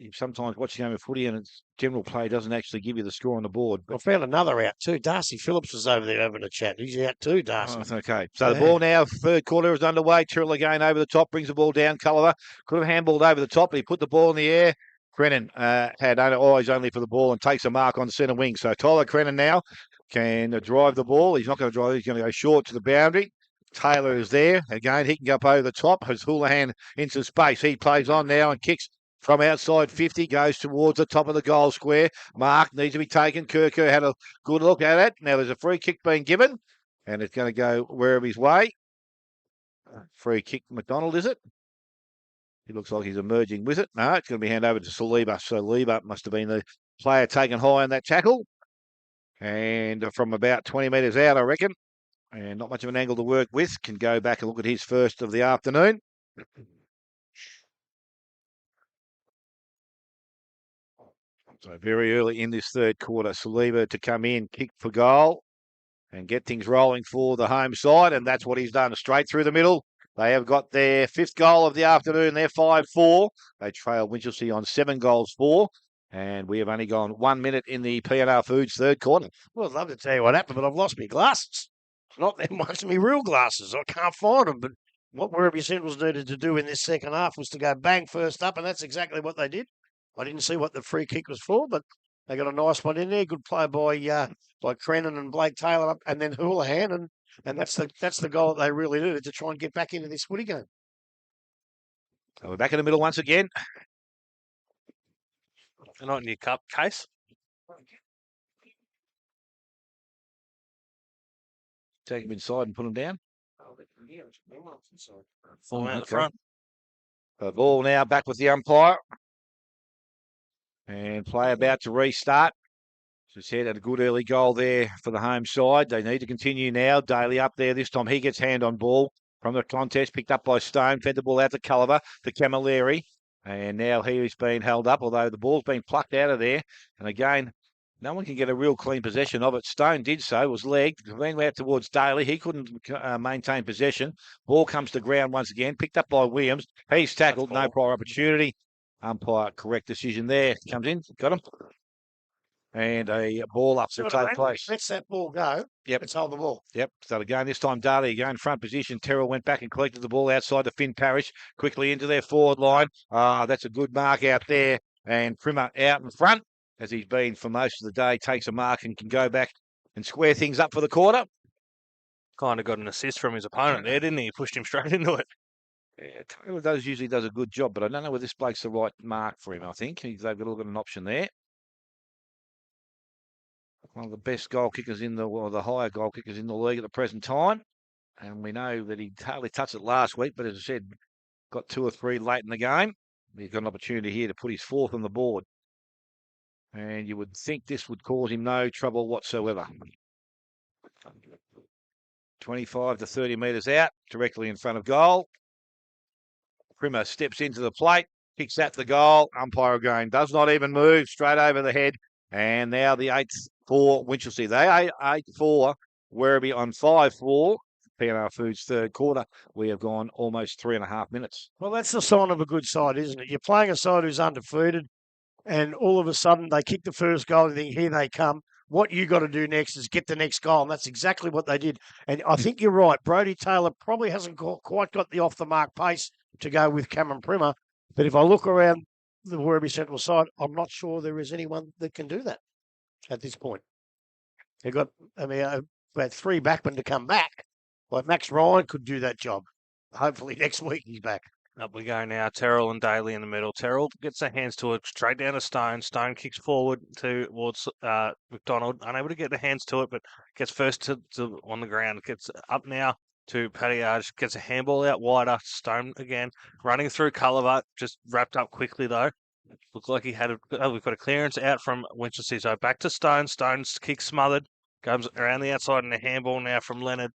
you sometimes watch the game of footy and its general play doesn't actually give you the score on the board. I found another out too. Darcy Phillips was over there having a chat. He's out too, Darcy. Oh, okay. So the ball now, third quarter is underway. Tyrrell again over the top, brings the ball down. Culliver could have handballed over the top, but he put the ball in the air. Crennan had eyes only for the ball and takes a mark on the centre wing. So Tyler Crennan now can drive the ball. He's not going to drive. He's going to go short to the boundary. Taylor is there. Again, he can go up over the top as Houlihan into space. He plays on now and kicks from outside 50, goes towards the top of the goal square. Mark needs to be taken. Kirko had a good look at it. Now there's a free kick being given, and it's going to go Werribee's way. Free kick, McDonald, is it? He looks like he's emerging with it. No, it's going to be handed over to Saliba. So Saliba must have been the player taken high on that tackle. And from about 20 metres out, I reckon. And not much of an angle to work with. Can go back and look at his first of the afternoon. So very early in this third quarter, Saliba to come in, kick for goal and get things rolling for the home side. And that's what he's done, straight through the middle. They have got their fifth goal of the afternoon. They're 5-4. They trail Winchelsea on 7 goals 4. And we have only gone 1 minute in the P&R Foods third quarter. Well, I'd love to tell you what happened, but I've lost my glasses. Not that much of my real glasses. I can't find them. But what Werribee Centrals needed to do in this second half was to go bang first up, and that's exactly what they did. I didn't see what the free kick was for, but they got a nice one in there. Good play by Crennan and Blake Taylor, and then Houlihan, and that's the goal that they really needed to try and get back into this footy game. So we're back in the middle once again. They're not in your cup case. Take him inside and put him down. Full out the Okay. front. The ball now back with the umpire. And play about to restart. As I said, had a good early goal there for the home side. They need to continue now. Daly up there. This time he gets hand on ball from the contest. Picked up by Stone. Fed the ball out to Culliver, to Camilleri. And now he's been held up, although the ball's been plucked out of there. And again, no one can get a real clean possession of it. Stone did so, was legged, ran out towards Daly. He couldn't maintain possession. Ball comes to ground once again, picked up by Williams. He's tackled, no prior opportunity. Umpire, correct decision there. Comes in, got him. And a ball up to take place. Lets that ball go. Yep. Let's hold the ball. Yep. So again, this time Daly again front position. Terrell went back and collected the ball outside to Finn Parrish, quickly into their forward line. That's a good mark out there. And Primmer out in front, as he's been for most of the day, takes a mark and can go back and square things up for the quarter. Kind of got an assist from his opponent there, didn't he? He pushed him straight into it. Yeah, Taylor usually does a good job, but I don't know whether this bloke's the right mark for him, I think. They've got a look at an option there. One of the best goal kickers or the higher goal kickers in the league at the present time. And we know that he hardly touched it last week, but as I said, got 2 or 3 late in the game. He's got an opportunity here to put his 4th on the board. And you would think this would cause him no trouble whatsoever. 25 to 30 metres out, directly in front of goal. Primmer steps into the plate, kicks at the goal. Umpire again does not even move, straight over the head. And now the 8th for Winchelsea. They 8-4, Werribee on 5-4. P&R Foods third quarter. We have gone almost 3.5 minutes. Well, that's the sign of a good side, isn't it? You're playing a side who's undefeated, and all of a sudden they kick the first goal and think, here they come. What you got to do next is get the next goal, and that's exactly what they did. And I think you're right. Brodie Taylor probably hasn't quite got the off-the-mark pace to go with Cameron Primmer. But if I look around the Werribee Central side, I'm not sure there is anyone that can do that at this point. They've got, we had 3 backmen to come back. Like Max Ryan could do that job. Hopefully next week he's back. Up we go now. Terrell and Daly in the middle. Terrell gets their hands to it, straight down to Stone. Stone kicks forward towards McDonald. Unable to get the hands to it, but gets first to on the ground. Gets up now to Pattiage. Gets a handball out wider. Stone again. Running through Culliver. Just wrapped up quickly, though. Looks like he had we've got a clearance out from Winchelsea. So back to Stone. Stone's kick smothered. Goes around the outside and a handball now from Leonard.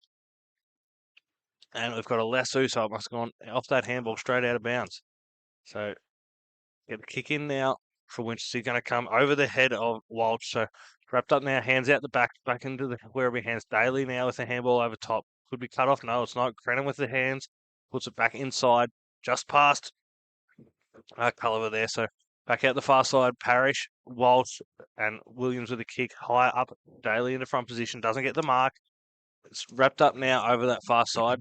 And we've got a lasso, so it must have gone off that handball straight out of bounds. So get the kick in now for Winchelsea. Going to come over the head of Walsh. So wrapped up now, hands out the back into the Werribee hands. Daly now with the handball over top. Could be cut off. No, it's not. Crennan with the hands. Puts it back inside. Just past Culliver there. So back out the far side. Parrish, Walsh, and Williams with a kick high up. Daly in the front position. Doesn't get the mark. It's wrapped up now over that far side.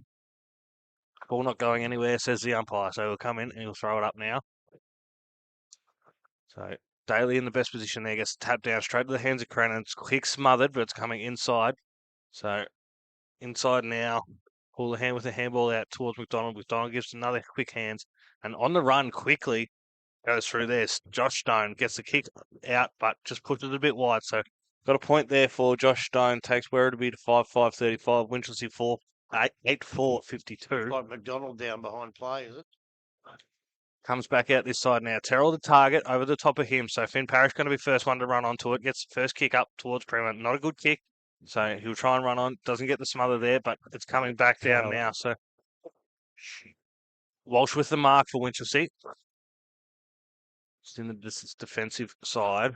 Ball not going anywhere, says the umpire. So he'll come in and he'll throw it up now. So Daly in the best position there, gets tapped down straight to the hands of Crennan. It's kick smothered, but it's coming inside. So inside now. Pull the hand with the handball out towards McDonald. McDonald gives another quick hands. And on the run quickly goes through there. Josh Stone gets the kick out, but just puts it a bit wide. So got a point there for Josh Stone. Takes Werribee to 5-5-35. Winchelsea 8-4-52. Like McDonald down behind play, is it? Comes back out this side now. Terrell the target over the top of him. So Finn Parrish going to be first one to run onto it. Gets the first kick up towards Bremen. Not a good kick. So he'll try and run on. Doesn't get the smother there, but it's coming back down now. So Walsh with the mark for Winchelsea. Just in the defensive side.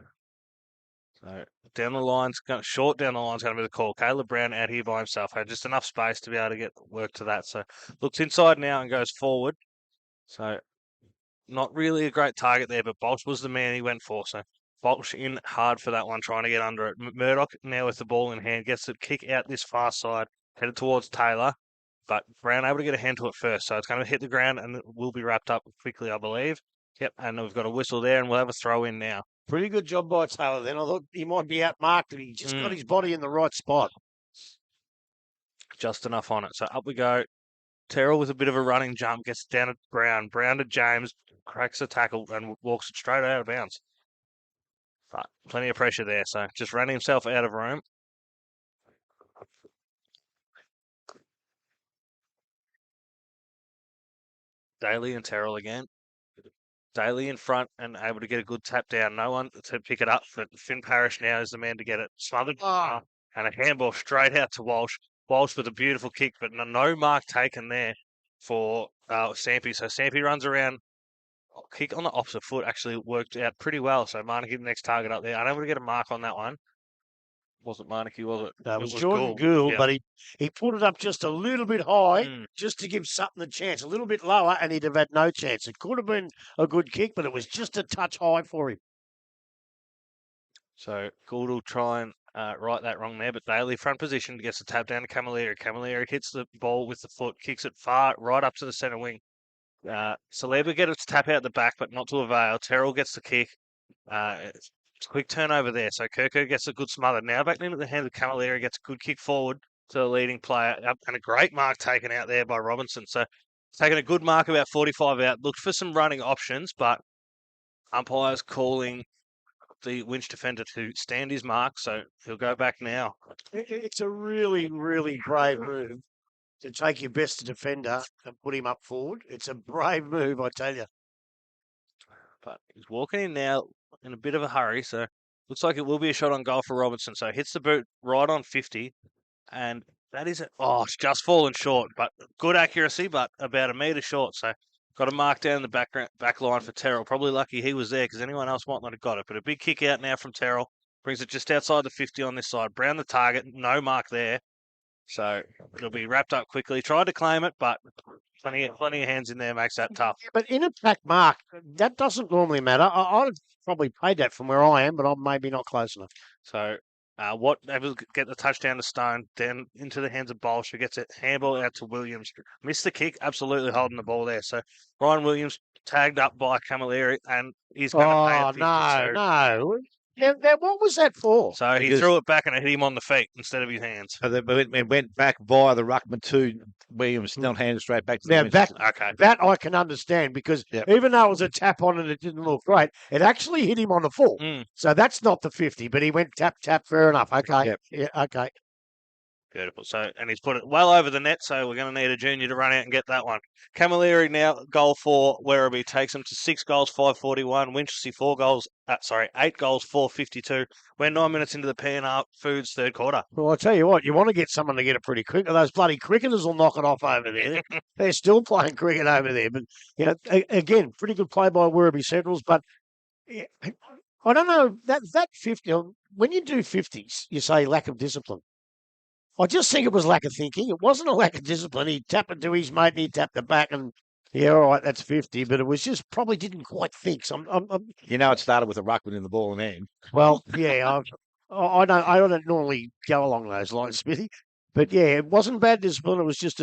So down the line's short down the line's going to be the call. Caleb Brown out here by himself. Had just enough space to be able to get work to that. So looks inside now and goes forward. So not really a great target there, but Bolch was the man he went for. So Bolch in hard for that one, trying to get under it. Murdoch now with the ball in hand, gets the kick out this far side, headed towards Taylor. But Brown able to get a hand to it first. So it's going to hit the ground and it will be wrapped up quickly, I believe. Yep, and we've got a whistle there and we'll have a throw in now. Pretty good job by Taylor then. I thought he might be outmarked, and he just got his body in the right spot. Just enough on it. So up we go. Terrell with a bit of a running jump, gets down at Brown. Brown to James, cracks a tackle and walks it straight out of bounds. But plenty of pressure there, so just ran himself out of room. Daly and Terrell again. Daly in front and able to get a good tap down. No one to pick it up, but Finn Parrish now is the man to get it smothered. And a handball straight out to Walsh. Walsh with a beautiful kick, but no mark taken there for Sampi. So Sampi runs around. Kick on the opposite foot actually worked out pretty well. So Anakie the next target up there. Unable to get a mark on that one. Wasn't Anakie, was it? No, it was Jordan Gould, but he put it up just a little bit high, just to give something a chance. A little bit lower, and he'd have had no chance. It could have been a good kick, but it was just a touch high for him. So Gould will try and right that wrong there, but Daly front position gets the tap down to Camilleri. Camilleri hits the ball with the foot, kicks it far right up to the centre wing. Saleba gets a tap out the back, but not to avail. Terrell gets the kick. Quick turnover there. So Kirko gets a good smother. Now back into the hand of Camilleri, gets a good kick forward to the leading player. And a great mark taken out there by Robinson. So taking a good mark about 45 out. Looked for some running options, but umpires calling the Winch defender to stand his mark. So he'll go back now. It's a really, really brave move to take your best defender and put him up forward. It's a brave move, I tell you. But he's walking in now in a bit of a hurry, so looks like it will be a shot on goal for Robinson. So hits the boot right on 50, and that is it. Oh, it's just fallen short, but good accuracy, but about a metre short. So got a mark down the back line for Terrell. Probably lucky he was there because anyone else might not have got it. But a big kick out now from Terrell. Brings it just outside the 50 on this side. Brown the target, no mark there. So it'll be wrapped up quickly. Tried to claim it, but plenty of hands in there makes that tough. But in a pack mark, that doesn't normally matter. I'd have probably paid that from where I am, but I'm maybe not close enough. So Watt able to get the touchdown to Stone, then into the hands of Bolsh, who gets it handball out to Williams. Missed the kick, absolutely holding the ball there. So Ryan Williams tagged up by Camilleri, and he's going to pay it 50. No. Now, what was that for? So he threw it back and it hit him on the feet instead of his hands. So it went back via the ruckman to Williams, not handed straight back to now, the that I can understand because even though it was a tap on and it didn't look great, it actually hit him on the full. So that's not the 50, but he went tap, fair enough. Okay. Yep. Yeah, okay. Beautiful. So, and he's put it well over the net, so we're going to need a junior to run out and get that one. Camilleri now, goal for Werribee, takes him to 6 goals, 541. Winchelsea 8 goals, 452. We're 9 minutes into the P&R Foods third quarter. Well, I'll tell you what, you want to get someone to get it pretty quick. Those bloody cricketers will knock it off over there. They're still playing cricket over there. But, again, pretty good play by Werribee Centrals. But I don't know, that 50, when you do 50s, you say lack of discipline. I just think it was lack of thinking. It wasn't a lack of discipline. He tapped it to his mate and he tapped it back and, all right, that's 50. But it was just probably didn't quite think. So it started with a ruckman in the ball and end. Well, yeah, I don't normally go along those lines, Smithy. But, it wasn't bad discipline. It was just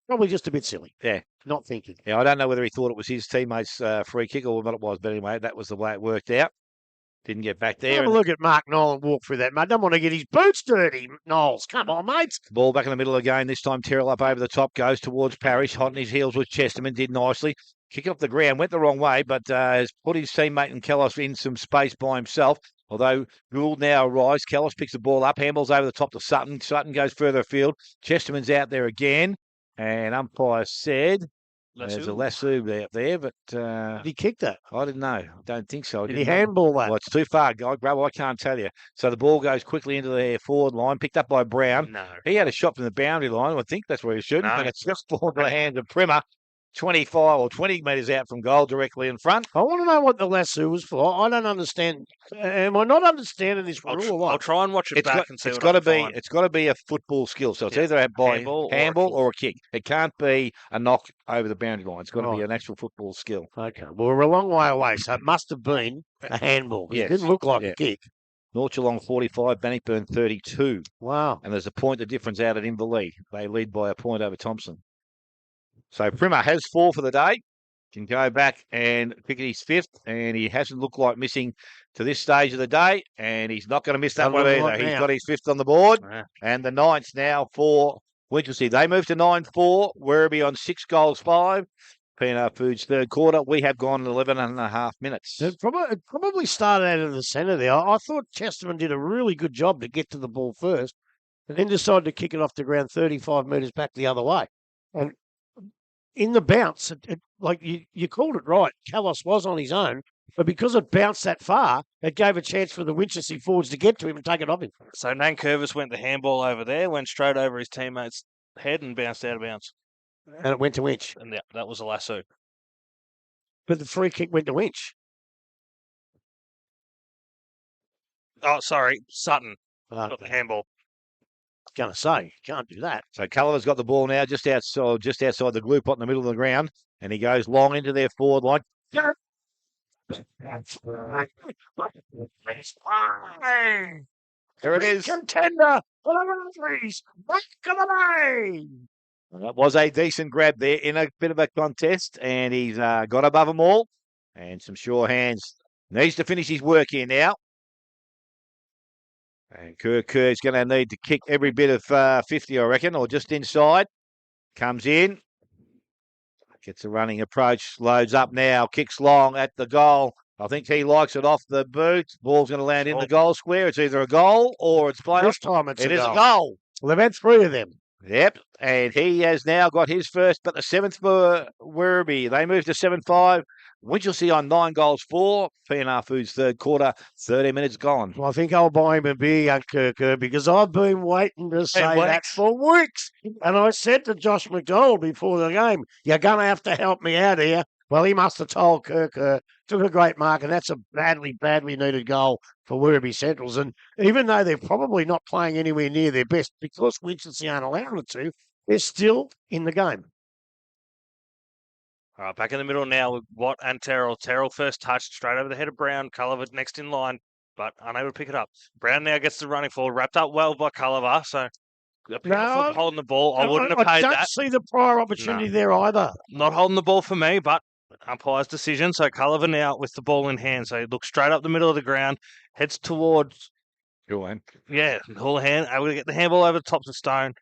probably just a bit silly. Yeah. Not thinking. Yeah, I don't know whether he thought it was his teammate's free kick or what it was. But anyway, that was the way it worked out. Didn't get back there. Have a look at Mark Nolan walk through that, mate. I don't want to get his boots dirty, Knowles. Come on, mate. Ball back in the middle again. This time Terrell up over the top, goes towards Parrish. Hot on his heels with Chesterman. Did nicely. Kick off the ground. Went the wrong way, but has put his teammate and Kellos in some space by himself. Although Gould now arrives. Kellos picks the ball up. Handballs over the top to Sutton. Sutton goes further afield. Chesterman's out there again. And umpire said There's a lasso out there, but Did he kick that? I didn't know. I don't think so. Did he handball that? Well, it's too far. I can't tell you. So the ball goes quickly into the forward line, picked up by Brown. No. He had a shot from the boundary line. I think that's where he should. No. But it's just fallen to the hands of Primer, 25 or 20 metres out from goal, directly in front. I want to know what the lasso was for. I don't understand. Am I not understanding this rule or what? I'll try and watch it back and see it's what got I to can be. find. It's got to be a football skill. So it's Yeah. either by Handball or a kick. It can't be a knock over the boundary line. It's got to be Right. an actual football skill. Okay, well, we're a long way away, so it must have been a handball. Yes. It didn't look like Yeah. a kick. North Geelong 45, Bannockburn 32. Wow. And there's a point of difference out at Inval. They lead by a point over Thompson. So Primer has 4 for the day. Can go back and pick his 5th, and he hasn't looked like missing to this stage of the day, and he's not going to miss that Doesn't one look either. like He's now. got his 5th on the board, Yeah. and the 9th now for Winchelsea. They move to 9-4. Werribee on 6 goals, 5. P&R Foods third quarter. We have gone 11.5 minutes. It probably started out in the centre there. I thought Chesterman did a really good job to get to the ball first, and then decided to kick it off the ground 35 metres back the other way. And in the bounce, like you called it right, Callos was on his own, but because it bounced that far, it gave a chance for the Winchelsea forwards to get to him and take it off him. So Nankervis went the handball over there, went straight over his teammate's head and bounced out of bounds. And it went to Winch. And that was a lasso. But the free kick went to Winch. Oh, sorry, Sutton I got the handball. was going to say, you can't do that. So Culliver's got the ball now just outside the glue pot in the middle of the ground, and he goes long into their forward line. There it is. Contender for the threes. Back of the lane. That was a decent grab there in a bit of a contest, and he's got above them all, and some sure hands. Needs to finish his work here now. And Kerr's going to need to kick every bit of 50, I reckon, or just inside. Comes in. Gets a running approach. Loads up now. Kicks long at the goal. I think he likes it off the boot. Ball's going to land in the goal square. It's either a goal or it's played. This time it's It a is goal. a goal. Well, they've had 3 of them. Yep, and he has now got his first, but the 7th for Werribee. They move to 7-5. Winchelsea on 9 goals, 4. P&R Foods third quarter, 30 minutes gone. Well, I think I'll buy him a beer, young Kerr, because I've been waiting to say that weeks. for weeks. And I said to Josh McDonald before the game, you're going to have to help me out here. Well, he must have told Kerr, took a great mark, and that's a badly needed goal for Werribee Centrals. And even though they're probably not playing anywhere near their best, because Winchelsea aren't allowed it to, they're still in the game. All right, back in the middle now with Watt and Terrell. Terrell first touched straight over the head of Brown. Culliver next in line, but unable to pick it up. Brown now gets the running forward, wrapped up well by Culliver. So holding the ball. I wouldn't have paid I that. don't see the prior opportunity there either. Not holding the ball for me, but umpire's decision. So Culliver now with the ball in hand. So he looks straight up the middle of the ground, heads towards, Houlihan, able to get the handball over the top of Stone.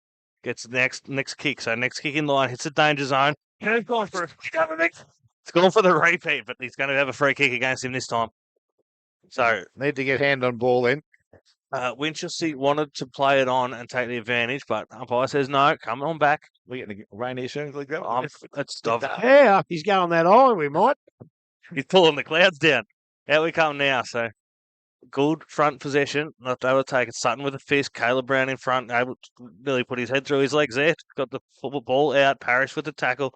Gets next kick. So next kick in line, hits the danger zone. It's gone for the repeat, but he's going to have a free kick against him this time. So Need to get hand on ball in. Winchelsea wanted to play it on and take the advantage, but umpire says no, come on back. We're getting rain here soon. Yeah, he's going that high, we might. He's pulling the clouds down. Out we come now. So good front possession. Not able to take it. Sutton with a fist. Caleb Brown in front. Able to nearly put his head through his legs there. Got the football ball out. Parrish with the tackle.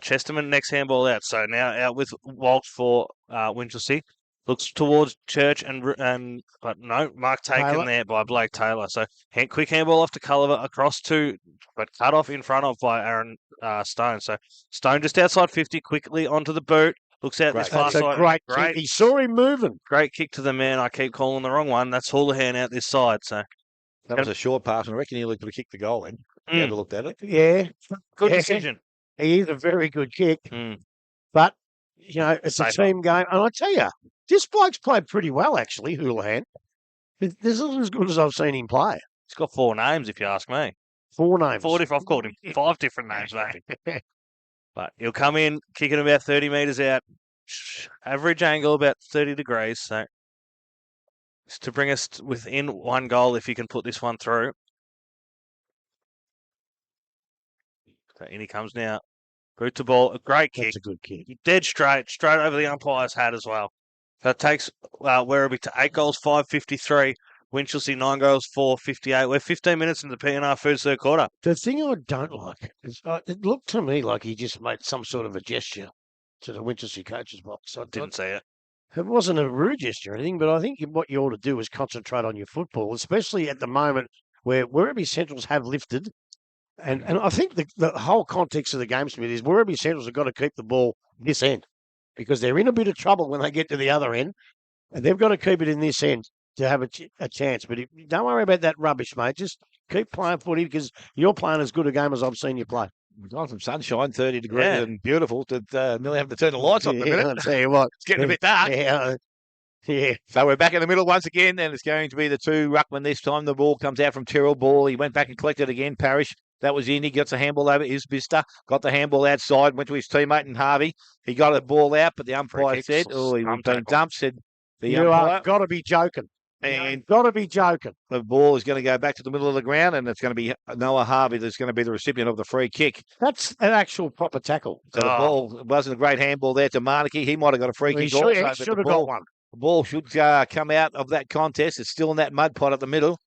Chesterman next handball out. So now out with Walsh for Winchelsea. Looks towards Church but no, mark taken Taylor. there by Blake Taylor. So quick handball off to Culliver across but cut off in front of by Aaron Stone. So Stone just outside 50, quickly onto the boot. Looks out this far That's a side. great kick. He saw him moving. Great kick to the man. I keep calling the wrong one. That's Houlihan out this side. So That was a short pass, and I reckon he looked to kick the goal in. You ever looked at it? Yeah. good Yeah. decision. He is a very good kick. Mm. But, it's Safer. a team game. And I tell you, this bloke's played pretty well, actually, Houlihan. This isn't as good as I've seen him play. He's got 4 names, if you ask me. 4 names. 4 different. I've called him 5 different names, mate. But he'll come in, kicking about 30 metres out. Average angle about 30 degrees. So it's to bring us within 1 goal if you can put this one through. So in he comes now. Boot to ball, a great kick. That's a good kick. Dead straight over the umpire's hat as well. So it takes Werribee to 8 goals, 5.53. Winchelsea 9 goals, 4.58. We're 15 minutes into the PNR Foods third quarter. The thing I don't like is it looked to me like he just made some sort of a gesture to the Winchelsea coach's box. I Didn't see it. It wasn't a rude gesture or anything, but I think what you ought to do is concentrate on your football, especially at the moment where Werribee Centrals have lifted. And I think the whole context of the game, Smith, is Werribee Centrals have got to keep the ball this end because they're in a bit of trouble when they get to the other end, and they've got to keep it in this end to have a chance. But don't worry about that rubbish, mate. Just keep playing footy because you're playing as good a game as I've seen you play. We've gone from sunshine, 30 degrees Yeah. and beautiful, to nearly having to turn the lights on for a minute. I'll tell you what. It's getting a bit dark. Yeah. So we're back in the middle once again, and it's going to be the two ruckman this time. The ball comes out from Tyrrell Ball. He went back and collected again. Parrish. That was in. He gets a handball over. Isbister got the handball outside. Went to his teammate and Harvey. He got a ball out, but the umpire said, "Oh, he was being dumped." Said the You umpire. are got to be joking. And Got to be joking. the ball is going to go back to the middle of the ground, and it's going to be Noah Harvey that's going to be the recipient of the free kick. That's an actual proper tackle. So the ball wasn't a great handball there to Anakie. He might have got a free He kick also. should but have the got one. The ball should come out of that contest. It's still in that mud pot at the middle.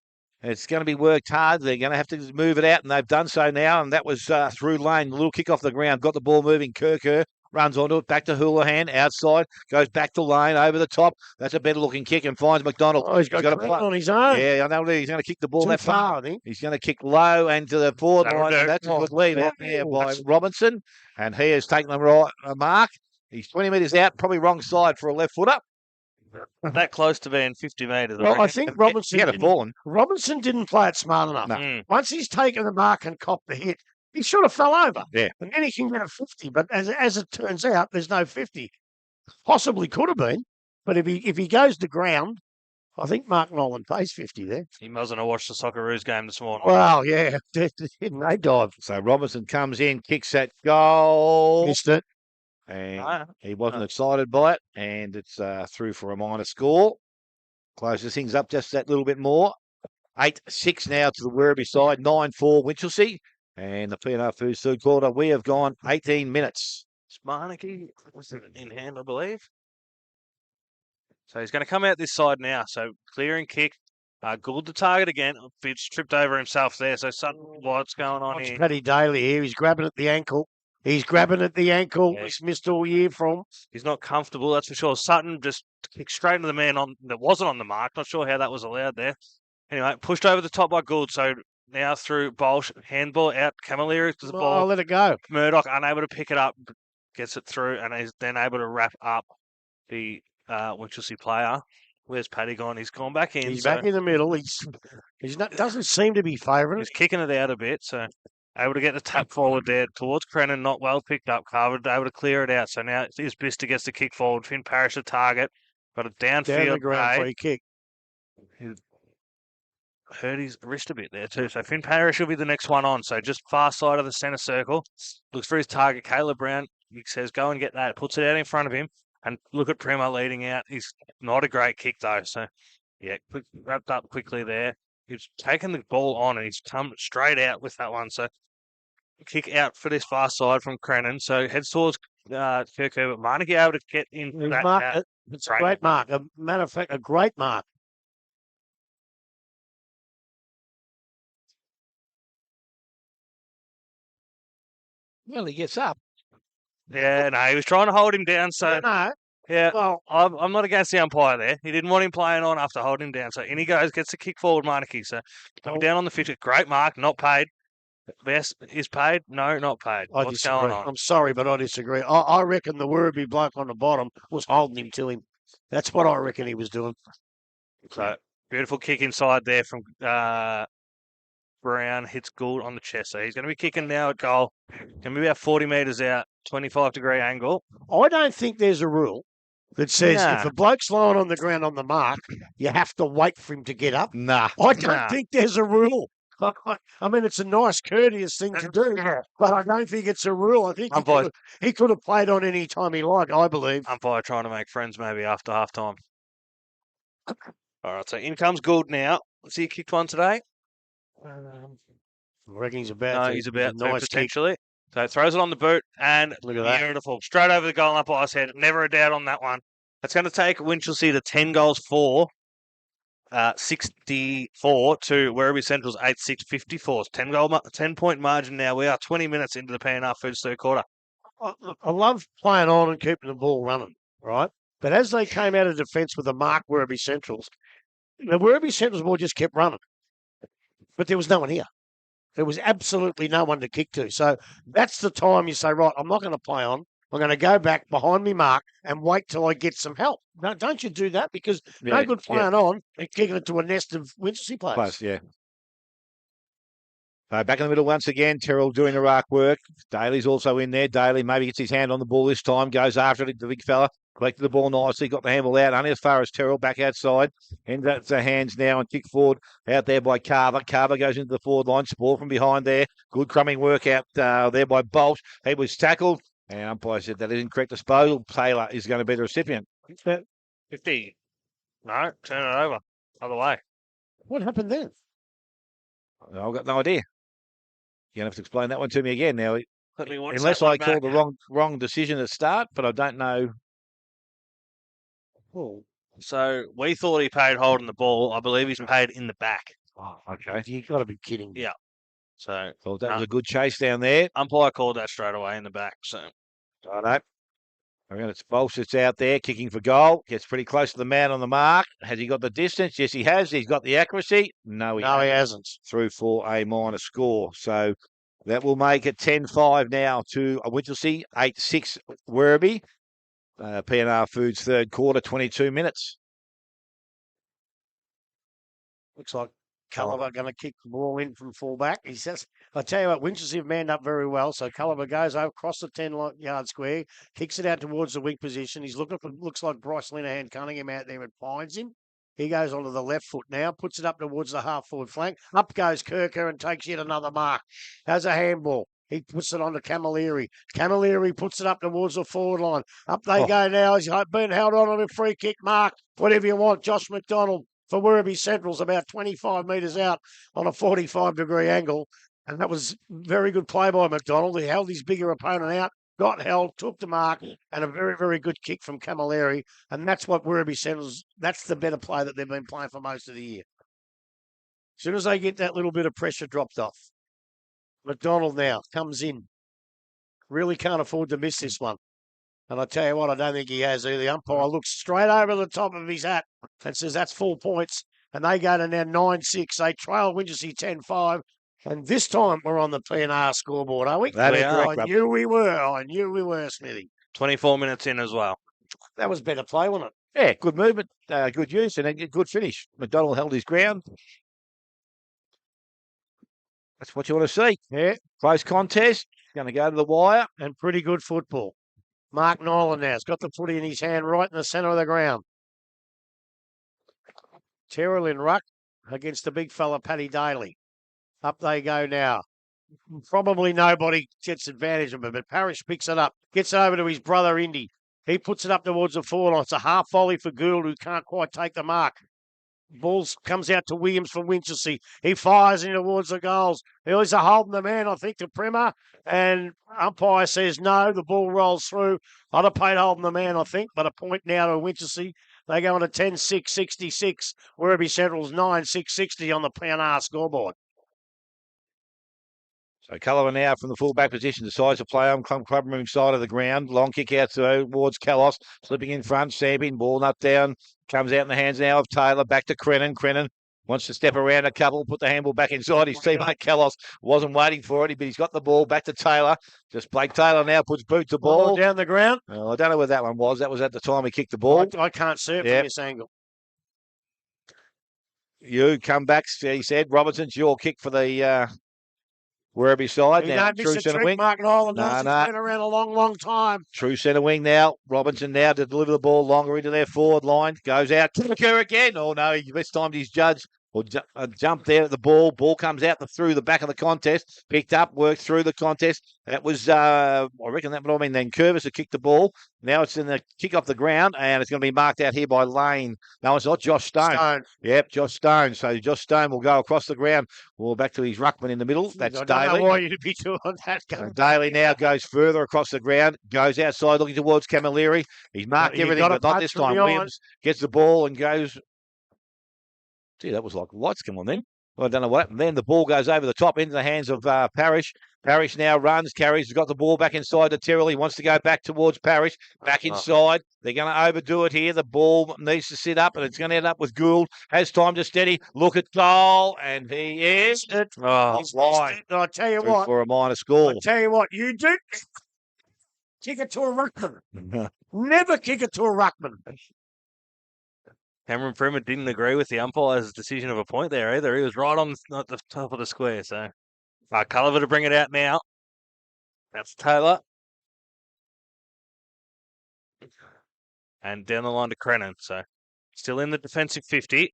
It's going to be worked hard. They're going to have to move it out, and they've done so now. And that was through lane. A little kick off the ground. Got the ball moving. Kirker runs onto it. Back to Houlihan. Outside. Goes back to lane. Over the top. That's a better-looking kick and finds McDonald. Oh, he's got got a play on his own. Yeah, I know. He's going to kick the ball Too that far. far, I think. He's going to kick low and to the forward That'll line. do. And that's a good lead out there by That's- Robinson. And he has taken the right mark. He's 20 metres out. Probably wrong side for a left footer. That close to being 50 metres. Well, I reckon. think Robinson He had it fallen. didn't play it smart enough. No. Mm. Once he's taken the mark and copped the hit, he should have fell over. Yeah. And then he can get a 50. But as it turns out, there's no 50. Possibly could have been. But if he goes to ground, I think Mark Nolan pays 50 there. He mustn't have watched the Socceroos game this morning. Well, yeah. Didn't they dive? So Robinson comes in, kicks that goal. Missed it. And Ah, he wasn't excited by it. And it's through for a minor score. Closes things up just that little bit more. 8-6 now to the Werribee side. 9-4 Winchelsea. And the PNR Foods third quarter, we have gone 18 minutes. Anakie was in hand, I believe. So he's going to come out this side now. So clearing kick. Gould the target again. Fitz tripped over himself there. So Sutton, what's going on Watch here? Paddy Daly here. He's grabbing at the ankle. He's grabbing at the ankle. Yeah. He's missed all year from. He's not comfortable, that's for sure. Sutton just kicked straight into the man that wasn't on the mark. Not sure how that was allowed there. Anyway, pushed over the top by Gould. So now through Bolsh, handball out. Camilleri to the Oh, ball. let it go. Murdoch unable to pick it up, gets it through, and is then able to wrap up the Winchelsea player. Where's Paddy gone? He's gone back in. He's so back in the middle. Doesn't seem to be favouring it. he's kicking it out a bit. So able to get the tap forward there towards Crennan. Not well picked up. Carver able to clear it out. So now Isbister gets the kick forward. Finn Parrish the target. Got a Down the downfield ground play. free kick. Hurt his wrist a bit there too. So Finn Parrish will be the next one on. So just far side of the centre circle. Looks for his target. Caleb Brown, he says, go and get that. Puts it out in front of him. And look at Primo leading out. He's not a great kick though. So yeah, wrapped up quickly there. He's taken the ball on and he's come straight out with that one. So kick out for this far side from Crennan. So heads towards Kirko, but Anakie able to get in He's that. marked it. It's a great. great mark. A matter of fact, a great mark. Well, he gets up. Yeah, no, he was trying to hold him down. So No, yeah, well, I'm not against the umpire there. He didn't want him playing on after holding him down. So in he goes, gets the kick forward, Anakie. So coming down on the 50. Great mark, not paid. Best is paid? No, not paid. I What's disagree. going on? I'm sorry, but I disagree. I reckon the Werribee bloke on the bottom was holding him to him. That's what I reckon he was doing. So beautiful kick inside there from Brown. Hits Gould on the chest. So he's going to be kicking now at goal. Going to be about 40 metres out, 25-degree angle. I don't think there's a rule that says Nah. if a bloke's lying on the ground on the mark, you have to wait for him to get up. Nah. I don't Nah. think there's a rule. I mean, it's a nice, courteous thing to do, but I don't think it's a rule. I think he could have played on any time he liked, I believe. Umpire trying to make friends maybe after half time. All right, so in comes Gould now. Has he kicked one today? I reckon he's about No, to. he's about a to nice kick. potentially. So throws it on the boot and Look at that. beautiful. Straight over the goal umpire's head. Never a doubt on that one. That's going to take Winchelsea to 10 goals for 64 to Werribee Central's 8-6 54. 10-point margin now. We are 20 minutes into the PNR Foods third quarter. I love playing on and keeping the ball running, right? But as they came out of defence with the mark Werribee Centrals, the Werribee Centrals ball just kept running. But there was no one here. There was absolutely no one to kick to. So that's the time you say, right, I'm not going to play on. I'm going to go back behind me mark and wait till I get some help. No, don't you do that because no good playing on and kicking it to a nest of Winchelsea players. Plus, yeah. Back in the middle once again. Terrell doing the rack work. Daly's also in there. Daly maybe gets his hand on the ball this time. Goes after it. The big fella collected the ball nicely. Got the handle out. Only as far as Terrell back outside. Ends up the hands now and kick forward out there by Carver. Carver goes into the forward line. Spore from behind there. Good crumbing work out there by Bolt. He was tackled. And umpire said that isn't correct disposal. Taylor is going to be the recipient. 50. No, turn it over. Other way. What happened then? I've got no idea. You're going to have to explain that one to me again now. Let me watch Unless that one I called back. the wrong decision at start, but I don't know. Oh, So we thought he paid holding the ball. I believe he's paid in the back. Okay. you got to be kidding me. Yeah. So Well, that was a good chase down there. umpire called that straight away in the back. So Righto. It's Bolsit's out there kicking for goal. Gets pretty close to the man on the mark. Has he got the distance? Yes, he has. He's got the accuracy. No, he hasn't. Through for a minor score. So that will make it 10-5 now to Winchelsea, 8-6 Werribee. PNR Foods third quarter, 22 minutes. Looks like Culliver going to kick the ball in from fullback. He says, I tell you what, Winchelsea have manned up very well. So Culliver goes over across the 10-yard square, kicks it out towards the wing position. He's looking for, looks like Bryce Linehan Cunningham out there and finds him. He goes onto the left foot now, puts it up towards the half-forward flank. Up goes Kirker and takes yet another mark. Has a handball. He puts it on to Camilleri. Camilleri puts it up towards the forward line. Up they go now. He's been held on a free kick mark. Whatever you want. Josh McDonald for Werribee Central's about 25 metres out on a 45-degree angle. And that was very good play by McDonald. He held his bigger opponent out, got held, took the mark, and a very, very good kick from Camilleri. And that's what Werribee Central's, that's the better play that they've been playing for most of the year. As soon as they get that little bit of pressure dropped off, McDonald now comes in. Really can't afford to miss this one. And I tell you what, I don't think he has either. The umpire looks straight over the top of his hat and says that's 4 points. And they go to now 9-6. They trail Winchelsea 10-5. And this time we're on the PNR scoreboard, are we? That is I correct. knew we were, Smithy. 24 minutes in as well. That was better play, wasn't it? Yeah, good movement, good use, and a good finish. McDonald held his ground. That's what you want to see. Yeah. Close contest. Going to go to the wire. And pretty good football. Mark Nyland now has got the footy in his hand right in the centre of the ground. Terrell in ruck against the big fella, Paddy Daly. Up they go now. Probably nobody gets advantage of it, but Parrish picks it up, gets it over to his brother, Indy. He puts it up towards the forward line. It's a half volley for Gould, who can't quite take the mark. Ball comes out to Williams from Winchelsea. He fires in towards the goals. He's a holding the man, I think, to Primer. And umpire says no. The ball rolls through. I'd have paid holding the man, I think, but a point now to Winchelsea. They go on to 10-6, 66. Werribee Central's 9-6, 60 on the PNR scoreboard. So Culliver now from the full-back position decides to play on club room side of the ground. Long kick out towards Kalos, slipping in front, stamping, ball up down, comes out in the hands now of Taylor, back to Crennan. Crennan wants to step around a couple, put the handball back inside. His teammate Kalos wasn't waiting for it, but he's got the ball back to Taylor. Just Blake Taylor now puts boot to ball. Down the ground. I don't know where that one was. That was at the time he kicked the ball. I can't see it from this angle. You come back, he said. Robertson's your kick for the Werribee side. He Now, don't miss true a centre trick, wing. Mark Nyland. No, He's no. been around a long, long time. True centre wing now. Robinson now to deliver the ball longer into their forward line. Goes out. Kirker again. Oh, no, he mistimed his judge. or jump there at the ball. Ball comes out through the back of the contest, picked up, worked through the contest. That was, I reckon that would have been then Curvis who kicked the ball. Now it's in the kick off the ground, and it's going to be marked out here by Lane. No, it's not Josh Stone. Yep, Josh Stone. So Josh Stone will go across the ground. Well, back to his ruckman in the middle. That's I Daly. don't know why you'd be doing that. Daly now goes further across the ground, goes outside looking towards Camilleri. He's marked everything, but not this time. Williams gets the ball and goes. Gee, that was like lights come on then. Well, I don't know what happened then. The ball goes over the top into the hands of Parrish. Parrish now runs, carries, has got the ball back inside to Terrell. He wants to go back towards Parrish, back inside. They're going to overdo it here. The ball needs to sit up, and it's going to end up with Gould. Has time to steady. Look at goal, and he is. He's line. I tell you what. For a minor score. I tell you what, you do kick it to a ruckman. Never kick it to a ruckman. Cameron Primer didn't agree with the umpire's decision of a point there either. He was right on the top of the square. So, Culliver to bring it out now. That's Taylor. And down the line to Crennan. So, still in the defensive 50.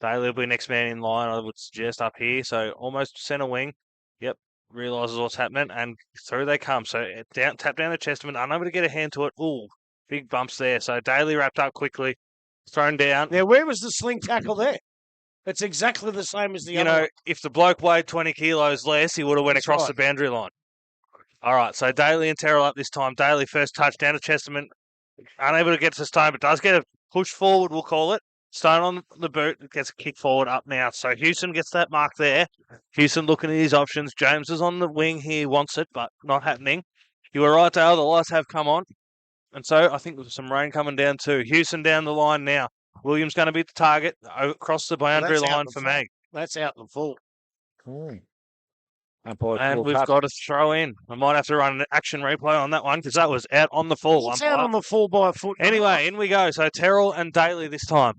Daly will be next man in line, I would suggest, up here. So, almost centre wing. Yep, realises what's happening. And through they come. So, tap down to Chesterman. Unable to get a hand to it. Ooh. Big bumps there. So Daly wrapped up quickly, thrown down. Now, where was the sling tackle there? It's exactly the same as the other one. If the bloke weighed 20 kilos less, he would have went across the boundary line. All right, so Daly and Terrell up this time. Daly first touch down to Chesterman. Unable to get to Stone, but does get a push forward, we'll call it. Stone on the boot, gets a kick forward up now. So Houston gets that mark there. Houston looking at his options. James is on the wing here, wants it, but not happening. You were right, Dale. The lights have come on. And so I think there's some rain coming down too. Houston down the line now. Williams going to be the target across the boundary line for me. That's out in the full. And we've got to throw in. I might have to run an action replay on that one because that was out on the full. It's out on the full by a foot. Anyway, in we go. So Terrell and Daly this time.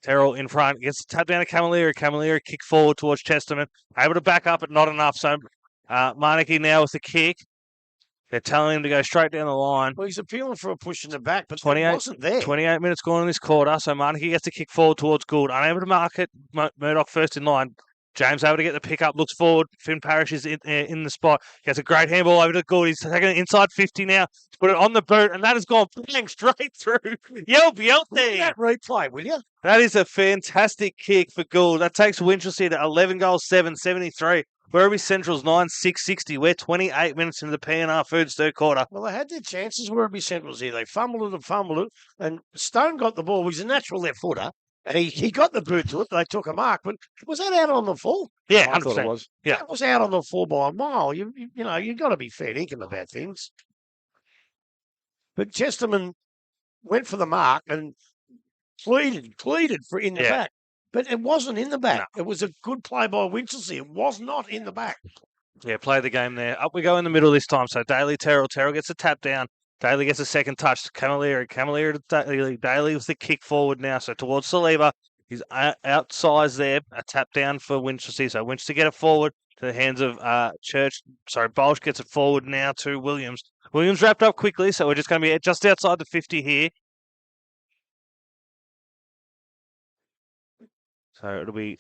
Terrell in front. Gets tapped down to Camilleri. Camilleri kick forward towards Chesterman. Able to back up, but not enough. So Anakie now with the kick. They're telling him to go straight down the line. Well, he's appealing for a push in the back, but it wasn't there. 28 minutes gone in this quarter, so Anakie gets to kick forward towards Gould. Unable to mark it, Murdoch first in line. James able to get the pick up, looks forward. Finn Parrish is in the spot. Gets a great handball over to Gould. He's taking it inside 50 now to put it on the boot, and that has gone bang straight through. Yelp there. Look at that replay, will you? That is a fantastic kick for Gould. That takes Winchelsea to 11 goals, 7-73. Werribee Centrals 9-6-60. We're 28 minutes into the PNR Foods third quarter. Well, they had their chances, Werribee Centrals here. They fumbled it, and Stone got the ball. He's a natural left footer, and he got the boot to it. They took a mark, but was that out on the full? Yeah, 100%. I thought it was. Yeah, that was out on the full by a mile. You know, you've got to be fair dinkum about things. But Chesterman went for the mark and pleaded for in the back. But it wasn't in the back. No. It was a good play by Winchelsea. It was not in the back. Yeah, play the game there. Up we go in the middle this time. So Daly, Terrell gets a tap down. Daly gets a second touch. Camilleri to Daly. Daly with the kick forward now. So towards Saliba. He's outsized there. A tap down for Winchelsea. So Winchelsea get it forward to the hands of Bolsh gets it forward now to Williams. Williams wrapped up quickly. So we're just going to be just outside the 50 here. So it'll be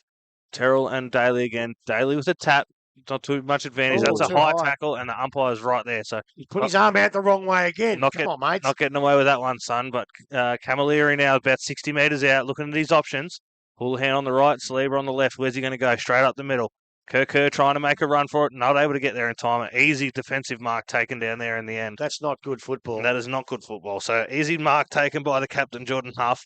Terrell and Daly again. Daly with a tap. Not too much advantage. That's a high tackle, and the umpire's right there. So he put his arm out the wrong way again. Come on, mate. Not getting away with that one, son. But Camilleri now about 60 metres out, looking at his options. Houlihan on the right, Saliba on the left. Where's he going to go? Straight up the middle. Kerr trying to make a run for it. Not able to get there in time. An easy defensive mark taken down there in the end. That's not good football. That is not good football. So easy mark taken by the captain, Jordan Huff.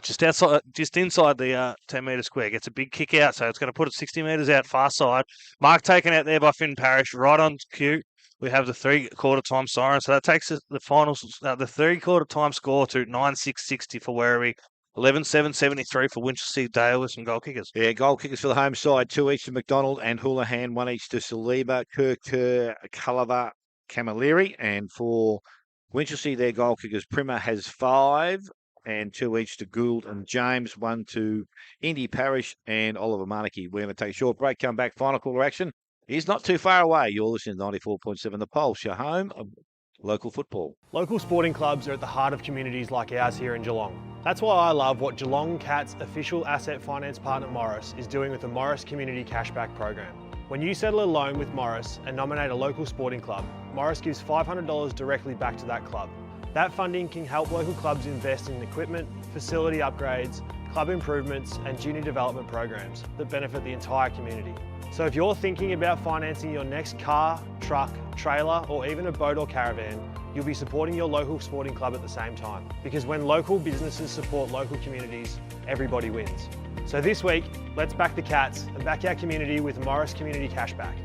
Just inside the 10-metre square. Gets a big kick out, so it's going to put it 60 metres out far side. Mark taken out there by Finn Parrish, right on cue. We have the three-quarter time siren, so that takes the final, the three-quarter time score to 9-6-60 for Werribee. 11-7-73 for Winchelsea Dale with some goal kickers. Yeah, goal kickers for the home side. 2 each to McDonald and Houlihan. 1 each to Saliba, Kerr, Culliver, Camilleri. And for Winchelsea, their goal kickers, Primer has 5. And 2 each to Gould and James, 1 to Indy Parrish and Oliver Anakie. We're going to take a short break, come back, final caller action. He's not too far away. You're listening to 94.7 The Pulse, your home of local football. Local sporting clubs are at the heart of communities like ours here in Geelong. That's why I love what Geelong Cats official asset finance partner Morris is doing with the Morris Community Cashback Program. When you settle a loan with Morris and nominate a local sporting club, Morris gives $500 directly back to that club. That funding can help local clubs invest in equipment, facility upgrades, club improvements and junior development programs that benefit the entire community. So if you're thinking about financing your next car, truck, trailer or even a boat or caravan, you'll be supporting your local sporting club at the same time. Because when local businesses support local communities, everybody wins. So this week, let's back the Cats and back our community with Morris Community Cashback.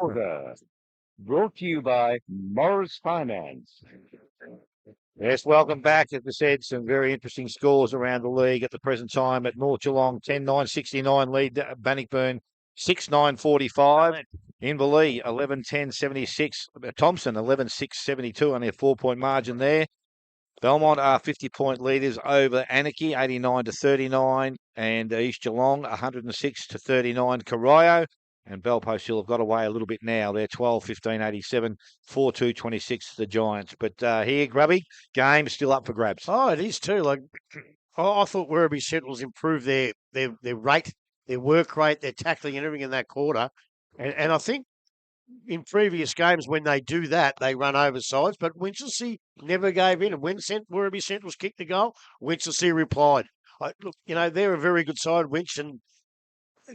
Order. Brought to you by Morris Finance. Yes, welcome back. As we said, some very interesting scores around the league at the present time. At North Geelong, 10-9-69 lead. Bannockburn, 6-9-45. Inval, 11-10-76. Thompson, 11-6-72. Only a 4-point margin there. Belmont are 50-point leaders over Anakie, 89-39. And East Geelong, 106-39. Corio. And Belpost Hill have got away a little bit now. They're 12-15-87, 4-2-26 the Giants. But here, Grubby, game still up for grabs. Oh, it is too. Like I thought Werribee Centrals improved their rate, their work rate, their tackling and everything in that quarter. And I think in previous games when they do that, they run over sides. But Winchelsea never gave in. And when Werribee Centrals kicked the goal, Winchelsea replied. Look, they're a very good side, Winch, and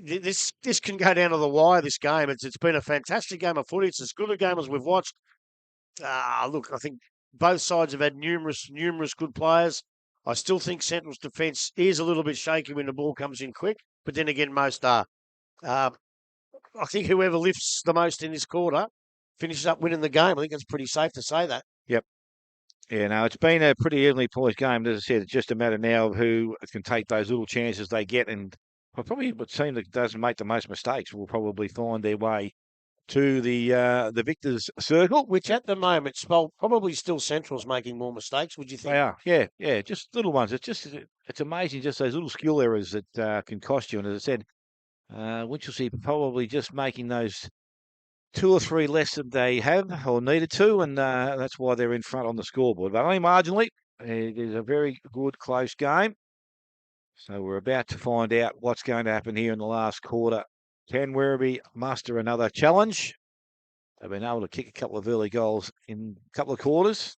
this can go down to the wire, this game. It's been a fantastic game of footy. It's as good a game as we've watched. Look, I think both sides have had numerous good players. I still think Central's defence is a little bit shaky when the ball comes in quick, but then again, most are. I think whoever lifts the most in this quarter finishes up winning the game. I think it's pretty safe to say that. Yeah, no, it's been a pretty evenly poised game. As I said, it's just a matter now of who can take those little chances they get, and probably the team that doesn't make the most mistakes will probably find their way to the victors' circle. Which at the moment, probably still Central's making more mistakes, would you think? They are, yeah, just little ones. It's amazing, just those little skill errors that can cost you. And as I said, Winchelsea probably just making those 2 or 3 less than they have or needed to, and that's why they're in front on the scoreboard. But only marginally. It is a very good, close game. So we're about to find out what's going to happen here in the last quarter. Can Werribee muster another challenge? They've been able to kick a couple of early goals in a couple of quarters.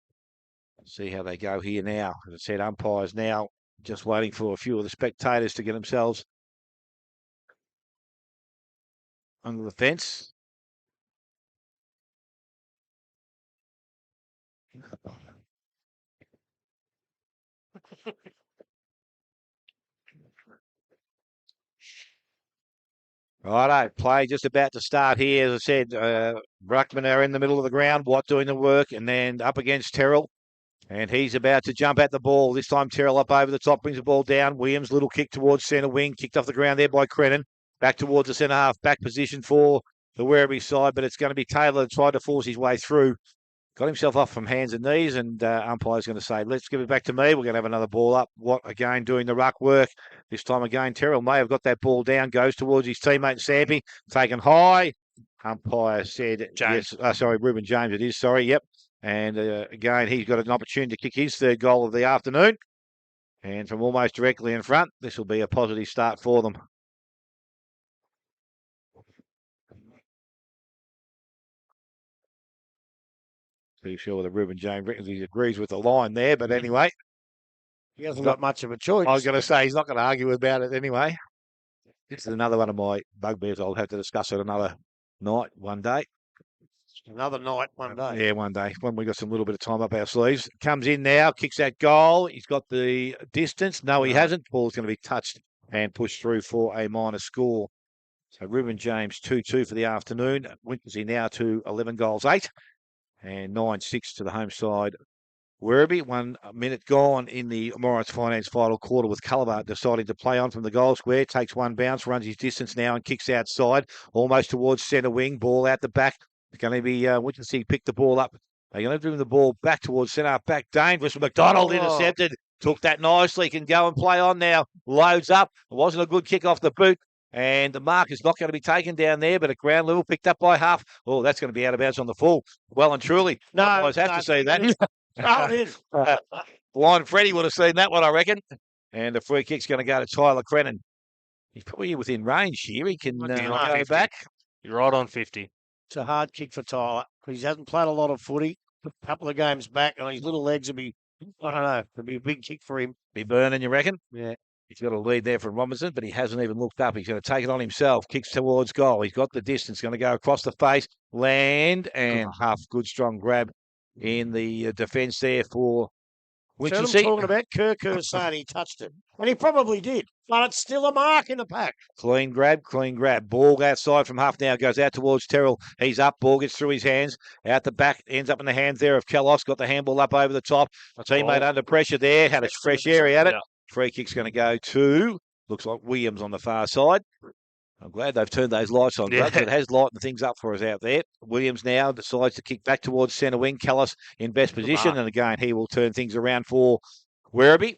See how they go here now. As I said, umpires now just waiting for a few of the spectators to get themselves under the fence. Righto, play just about to start here. As I said, Bruckman are in the middle of the ground, Watt doing the work, and then up against Terrell. And he's about to jump at the ball. This time Terrell up over the top, brings the ball down. Williams, little kick towards centre wing, kicked off the ground there by Crennan. Back towards the centre half, back position for the Werribee side, but it's going to be Taylor that tried to force his way through. Got himself off from hands and knees, and umpire's going to say, let's give it back to me. We're going to have another ball up. Watt again doing the ruck work. This time again, Terrell may have got that ball down, goes towards his teammate Sampy, taken high. Umpire said, James. yes, Reuben James it is, yep. And again, he's got an opportunity to kick his third goal of the afternoon. And from almost directly in front, this will be a positive start for them. Pretty sure that Reuben James reckons he agrees with the line there, but anyway. He hasn't got much of a choice. I was going to say, he's not going to argue about it anyway. This is another one of my bugbears. I'll have to discuss it another night, one day. Another night, one day. Yeah, one day, when we got some little bit of time up our sleeves. Comes in now, kicks that goal. He's got the distance. No, he hasn't. Ball's going to be touched and pushed through for a minor score. So Reuben James 2-2 for the afternoon. Winchelsea now to 11 goals, 8. And 9-6 to the home side. Werribee, 1 minute gone in the Morris Finance final quarter with Culliver deciding to play on from the goal square. Takes one bounce, runs his distance now and kicks outside, almost towards centre wing. Ball out the back. It's going to be Winchelsea pick the ball up. They're going to bring the ball back towards centre back. Dangerous. McDonald intercepted. Took that nicely. Can go and play on now. Loads up. It wasn't a good kick off the boot. And the mark is not going to be taken down there, but at ground level, picked up by half. Oh, that's going to be out of bounds on the full. Well and truly. No, I have to see that. Oh, Blind Freddie would have seen that one, I reckon. And the free kick's going to go to Tyler Crennan. He's probably within range here. He can go back. You're right on 50. It's a hard kick for Tyler. He hasn't played a lot of footy. A couple of games back, and his little legs will be, I don't know, it'll be a big kick for him. Be burning, you reckon? Yeah. He's got a lead there from Robinson, but he hasn't even looked up. He's going to take it on himself. Kicks towards goal. He's got the distance. Going to go across the face, land, and half good strong grab in the defence there for Winchelsea. I'm talking about Kirk saying he touched it. And he probably did. But it's still a mark in the pack. Clean grab. Ball outside from half now. Goes out towards Terrell. He's up. Ball gets through his hands. Out the back. Ends up in the hands there of Kellos. Got the handball up over the top. A teammate under pressure there. Had a fresh area at it. Free kick's going to go to, looks like Williams on the far side. I'm glad they've turned those lights on. Yeah. It has lightened things up for us out there. Williams now decides to kick back towards centre wing. Callis in best position. And again, he will turn things around for Werribee.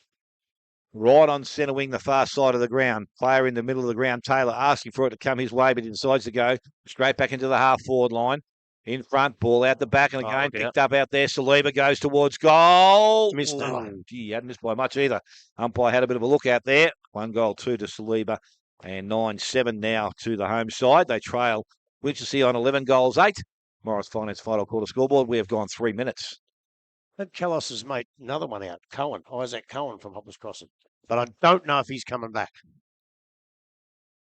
Right on centre wing, the far side of the ground. Player in the middle of the ground, Taylor, asking for it to come his way, but he decides to go straight back into the half-forward line. In front, ball out the back, and again picked up out there. Saliba goes towards goal. Missed. He hadn't missed by much either. Umpire had a bit of a look out there. 1 goal, 2 to Saliba, and 9-7 now to the home side. They trail Winchelsea on 11 goals, 8. Morris Finance final quarter scoreboard. We have gone 3 minutes. That Kellos has made another one out. Isaac Cohen from Hoppers Crossing. But I don't know if he's coming back.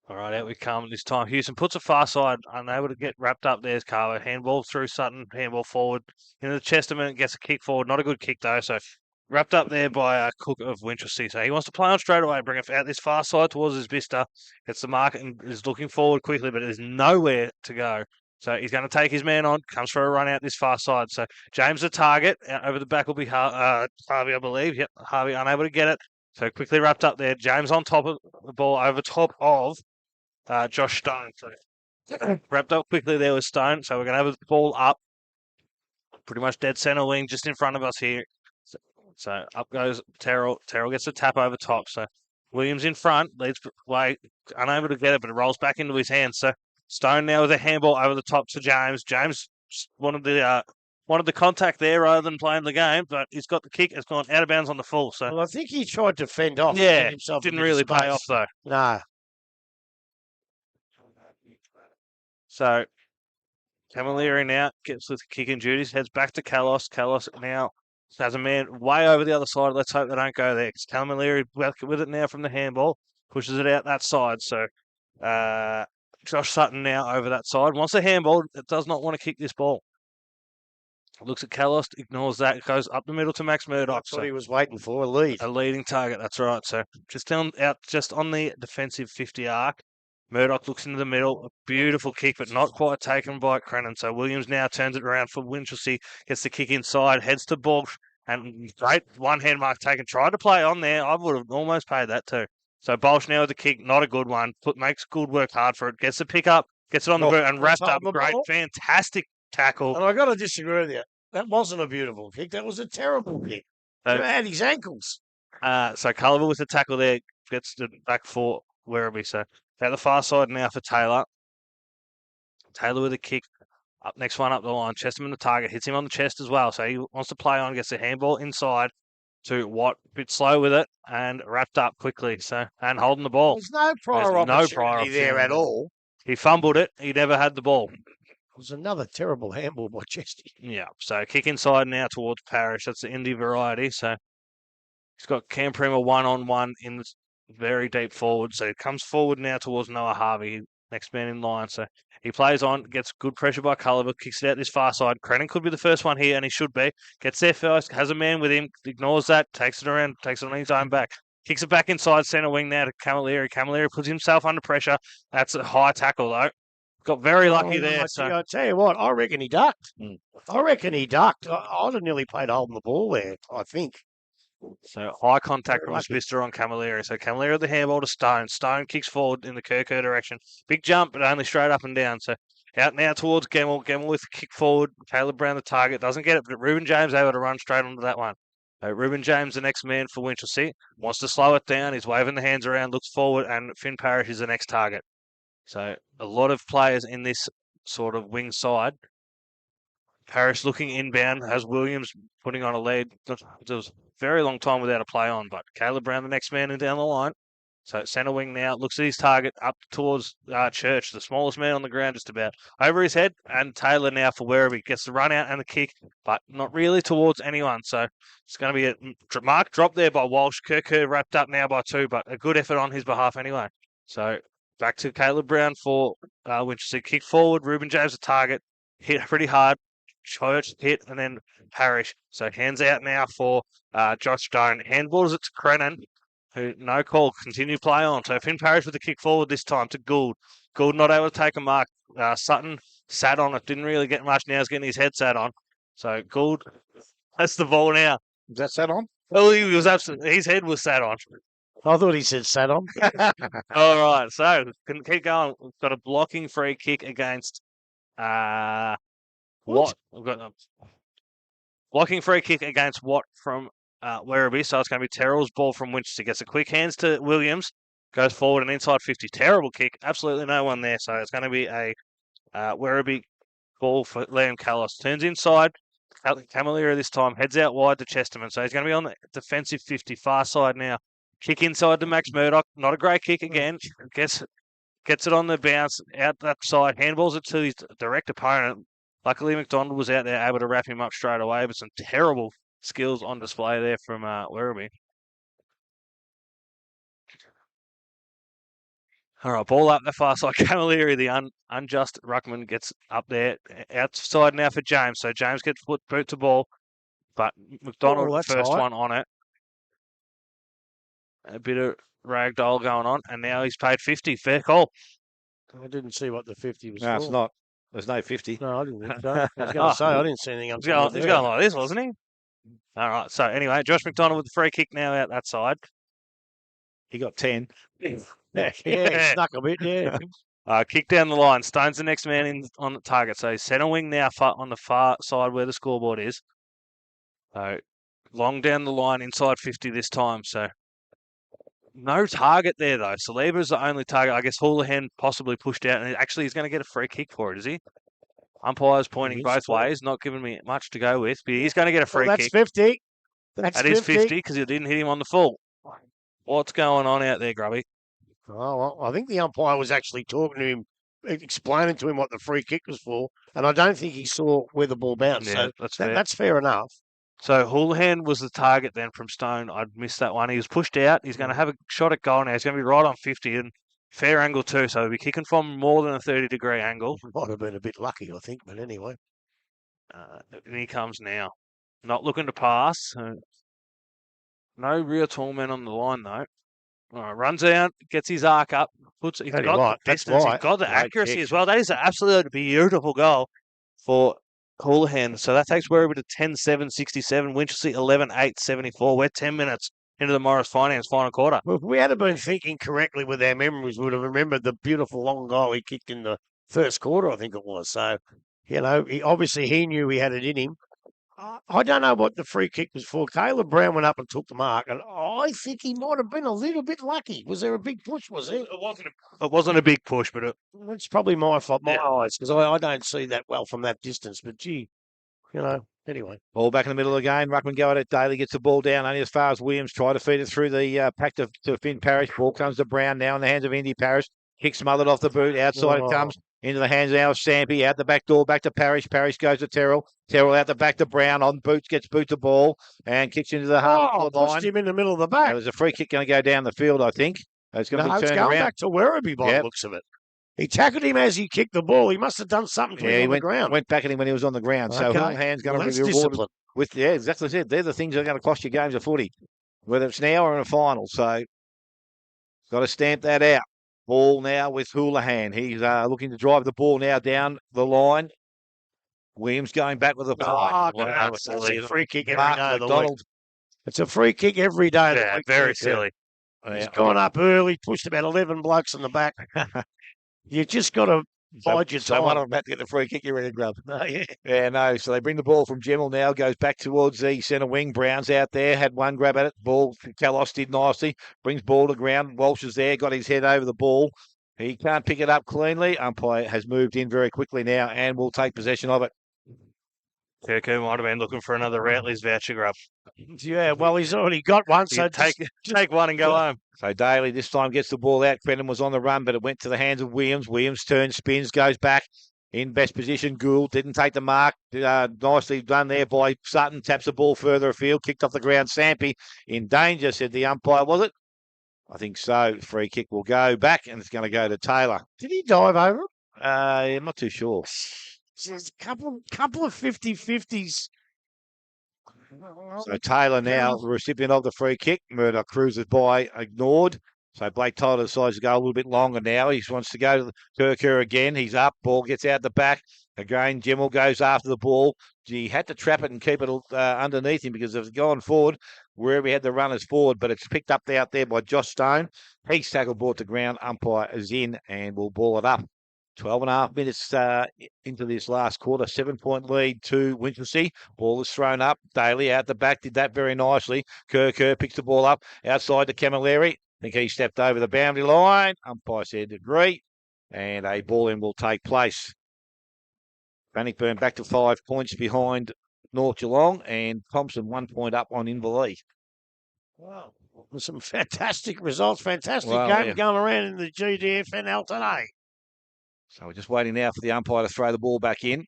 All right, out we come this time. Houston puts a far side, unable to get wrapped up. There's Carver. Handball through Sutton, handball forward. Into the Chesterman, gets a kick forward. Not a good kick, though, so Wrapped up there by Cook of Winchelsea. So he wants to play on straight away, bring it out this far side towards his vista. Gets the mark and is looking forward quickly, but there's nowhere to go. So he's going to take his man on, comes for a run out this far side. So James the target. Over the back will be Harvey, I believe. Yep, Harvey unable to get it. So quickly wrapped up there. James on top of the ball, over top of Josh Stone. So wrapped up quickly there with Stone. So we're going to have the ball up. Pretty much dead centre wing just in front of us here. So up goes Terrell. Terrell gets the tap over top. So Williams in front, leads way, unable to get it, but it rolls back into his hands. So Stone now with a handball over the top to James. James wanted the contact there rather than playing the game, but he's got the kick. It's gone out of bounds on the full. So Well, I think he tried to fend off. yeah, get himself a didn't bit of really pay space. off though. No. So Camilleri now gets with kicking duties, heads back to Kalos. Kalos now has a man way over the other side. Let's hope they don't go there. It's Camilleri with it now from the handball, pushes it out that side. So Josh Sutton now over that side. Wants a handball. It does not want to kick this ball. Looks at Kalos, ignores that. Goes up the middle to Max Murdoch. That's what he was waiting for, a lead. A leading target, that's right. So just on the defensive 50 arc. Murdoch looks into the middle. A beautiful kick, but not quite taken by Crennan. So Williams now turns it around for Winchelsea. Gets the kick inside, heads to Balch. And great one-hand mark taken. Tried to play on there. I would have almost paid that too. So Balch now with the kick, not a good one. Makes good work hard for it. Gets the pick up, gets it on the boot and wrapped up. Great, fantastic tackle. And I got to disagree with you. That wasn't a beautiful kick. That was a terrible kick. He had his ankles. So Culliver with the tackle there gets the back for Werribee. So at the far side now for Taylor. Taylor with a kick. Up next one up the line. Chesterman the target. Hits him on the chest as well. So he wants to play on. Gets the handball inside to Watt. A bit slow with it and wrapped up quickly. So and holding the ball. There's no prior opportunity there at all. He fumbled it. He never had the ball. It was another terrible handball by Chesty. Yeah. So kick inside now towards Parrish. That's the Indy variety. So he's got Cam Prima 1-on-1 in the very deep forward. So he comes forward now towards Noah Harvey, next man in line. So he plays on, gets good pressure by Culliver, kicks it out this far side. Crennan could be the first one here, and he should be. Gets there first, has a man with him, ignores that, takes it around, takes it on his own back. Kicks it back inside centre wing now to Camilleri. Camilleri puts himself under pressure. That's a high tackle, though. Got very lucky there. I tell you what, I reckon he ducked. I reckon he ducked. I'd have nearly played holding the ball there, I think. So high contact from Spister on Camilleri. So Camilleri with the handball to Stone. Stone kicks forward in the Kirker direction. Big jump, but only straight up and down. So out now towards Gemmell. Gemmell with the kick forward. Caleb Brown the target. Doesn't get it, but Ruben James able to run straight onto that one. So Ruben James, the next man for Winchelsea, wants to slow it down. He's waving the hands around, looks forward, and Finn Parrish is the next target. So a lot of players in this sort of wing side. Parrish looking inbound, has Williams putting on a lead. It was a very long time without a play on, but Caleb Brown, the next man down the line. So centre wing now, looks at his target up towards Church, the smallest man on the ground just about. Over his head, and Taylor now for Werribee. Gets the run out and the kick, but not really towards anyone. So it's going to be a mark drop there by Walsh. Kirker wrapped up now by 2, but a good effort on his behalf anyway. So back to Caleb Brown for Winchelsea. Kick forward, Ruben James the target. Hit pretty hard. Church hit, and then Parrish. So hands out now for Josh Stone. Handballs it to Crennan, who no call. Continue play on. So Finn Parrish with the kick forward this time to Gould. Gould not able to take a mark. Sutton sat on it. Didn't really get much. Now he's getting his head sat on. So Gould has the ball now. Is that sat on? Well, he was absolutely. His head was sat on. I thought he said sat on. All right. So can keep going. We've got a blocking free kick against. What? We've got a blocking free kick against Watt from Werribee. So it's going to be Terrell's ball from Winchelsea. Gets a quick hands to Williams. Goes forward and inside 50. Terrible kick. Absolutely no one there. So it's going to be a Werribee ball for Liam Callis. Turns inside. Camilleri this time. Heads out wide to Chesterman. So he's going to be on the defensive 50. Far side now. Kick inside to Max Murdoch. Not a great kick again. Gets it on the bounce. Out that side. Handballs it to his direct opponent. Luckily, McDonald was out there able to wrap him up straight away, but some terrible skills on display there from Werribee. All right, ball up the far side. Camilleri, the unjust ruckman, gets up there. Outside now for James. So James gets boot to ball. But McDonald, Oh, that's first high. one on it. A bit of ragdoll going on, and now he's paid 50. Fair call. I didn't see what the 50 was No, for. it's not. There's no 50. No, I didn't think so. I was going to say, I didn't see anything He's going, untoward he's there. going like this, wasn't he? All right. So anyway, Josh McDonald with the free kick now out that side. He got 10. Yeah, he snuck a bit, yeah. Kick down the line. Stone's the next man in on the target. So he's centre wing now on the far side where the scoreboard is. So long down the line, inside 50 this time. So no target there, though. Saliba's the only target. I guess Houlihan possibly pushed out, and actually he's going to get a free kick for it, is he? Umpire's pointing both ways, not giving me much to go with, but he's going to get a free That's kick. 50. That's That is 50 because he didn't hit him on the full. What's going on out there, Grubby? Oh, well, I think the umpire was actually talking to him, explaining to him what the free kick was for, and I don't think he saw where the ball bounced. Yeah, So that's fair. that's fair enough. So Houlihan was the target then from Stone. I'd missed that one. He was pushed out. He's going to have a shot at goal now. He's going to be right on 50 and fair angle too. So he'll be kicking from more than a 30-degree angle. Might have been a bit lucky, I think, but anyway. And he comes now. Not looking to pass. No real tall man on the line though. All right, runs out, gets his arc up, he's Tell got you what, the that's distance, right. he's got the Great accuracy kick. as well. That is an absolutely beautiful goal for Houlihan. So that takes Werribee to 10-7-67, Winchelsea 11-8-74. We're 10 minutes into the Morris Finance final quarter. Well, if we had been thinking correctly with our memories, we would have remembered the beautiful long goal he kicked in the first quarter, I think it was. So, he knew he had it in him. I don't know what the free kick was for. Caleb Brown went up and took the mark, and I think he might have been a little bit lucky. Was there a big push, was it? It wasn't a big push, but It's probably my fault, my eyes, because I don't see that well from that distance. But, gee, anyway. Ball back in the middle of the game. Ruckman go at it. Daly gets the ball down only as far as Williams. Try to feed it through the pack to Finn Parrish. Ball comes to Brown now in the hands of Indy Parrish. Kick smothered off the boot. Outside it comes. Into the hands now of Stampy. Out the back door. Back to Parrish. Parrish goes to Terrell. Terrell out the back to Brown. On boots. Gets boot the ball. And kicks into the half line. Pushed him in the middle of the back. There's a free kick going to go down the field, I think. It's going to be It's turned going around. back to Werribee by the looks of it. He tackled him as he kicked the ball. He must have done something to him on the ground. Went back at him when he was on the ground. So Houlihan's going to be rewarded discipline. with, exactly as I said. They're the things that are going to cost you games of footy, whether it's now or in a final. So got to stamp that out. Ball now with Houlihan. He's looking to drive the ball now down the line. Williams going back with the It's a free kick every day of the week. It's a free kick every day of the week. Very silly. He's gone up early, pushed about 11 blokes in the back. You just got to bide your time. So one of them had to get the free kick, you ready, Grub? No. So they bring the ball from Gemmell now, goes back towards the centre wing. Brown's out there, had one grab at it. Ball, Kalos did nicely. Brings ball to ground. Walsh is there, got his head over the ball. He can't pick it up cleanly. Umpire has moved in very quickly now and will take possession of it. Kirko might have been looking for another Routley's voucher, Grub. Yeah, well, he's already got one, so take one and go home. So Daly this time gets the ball out. Crennan was on the run, but it went to the hands of Williams. Williams turns, spins, goes back. In best position, Gould didn't take the mark. Nicely done there by Sutton. Taps the ball further afield. Kicked off the ground. Sampy in danger, said the umpire, was it? I think so. Free kick will go back, and it's going to go to Taylor. Did he dive over it? I'm not too sure. There's a couple of 50-50s. So Taylor now, the recipient of the free kick. Murdoch cruises by, ignored. So Blake Tyler decides to go a little bit longer now. He wants to go to Kirker again. He's up. Ball gets out the back. Again, Gemmell goes after the ball. He had to trap it and keep it underneath him because if it's gone forward, wherever he had the runners forward, but it's picked up out there by Josh Stone. He's tackle brought to ground. Umpire is in and will ball it up. 12.5 minutes into this last quarter. 7-point lead to Winchelsea. Ball is thrown up. Daly out the back. Did that very nicely. Kerr picks the ball up outside to Camilleri. I think he stepped over the boundary line. Umpire said agree. And a ball in will take place. Bannockburn back to 5 points behind North Geelong. And Thompson 1 point up on Inval. Wow. Some fantastic results. Fantastic game going around in the GDFNL today. So we're just waiting now for the umpire to throw the ball back in.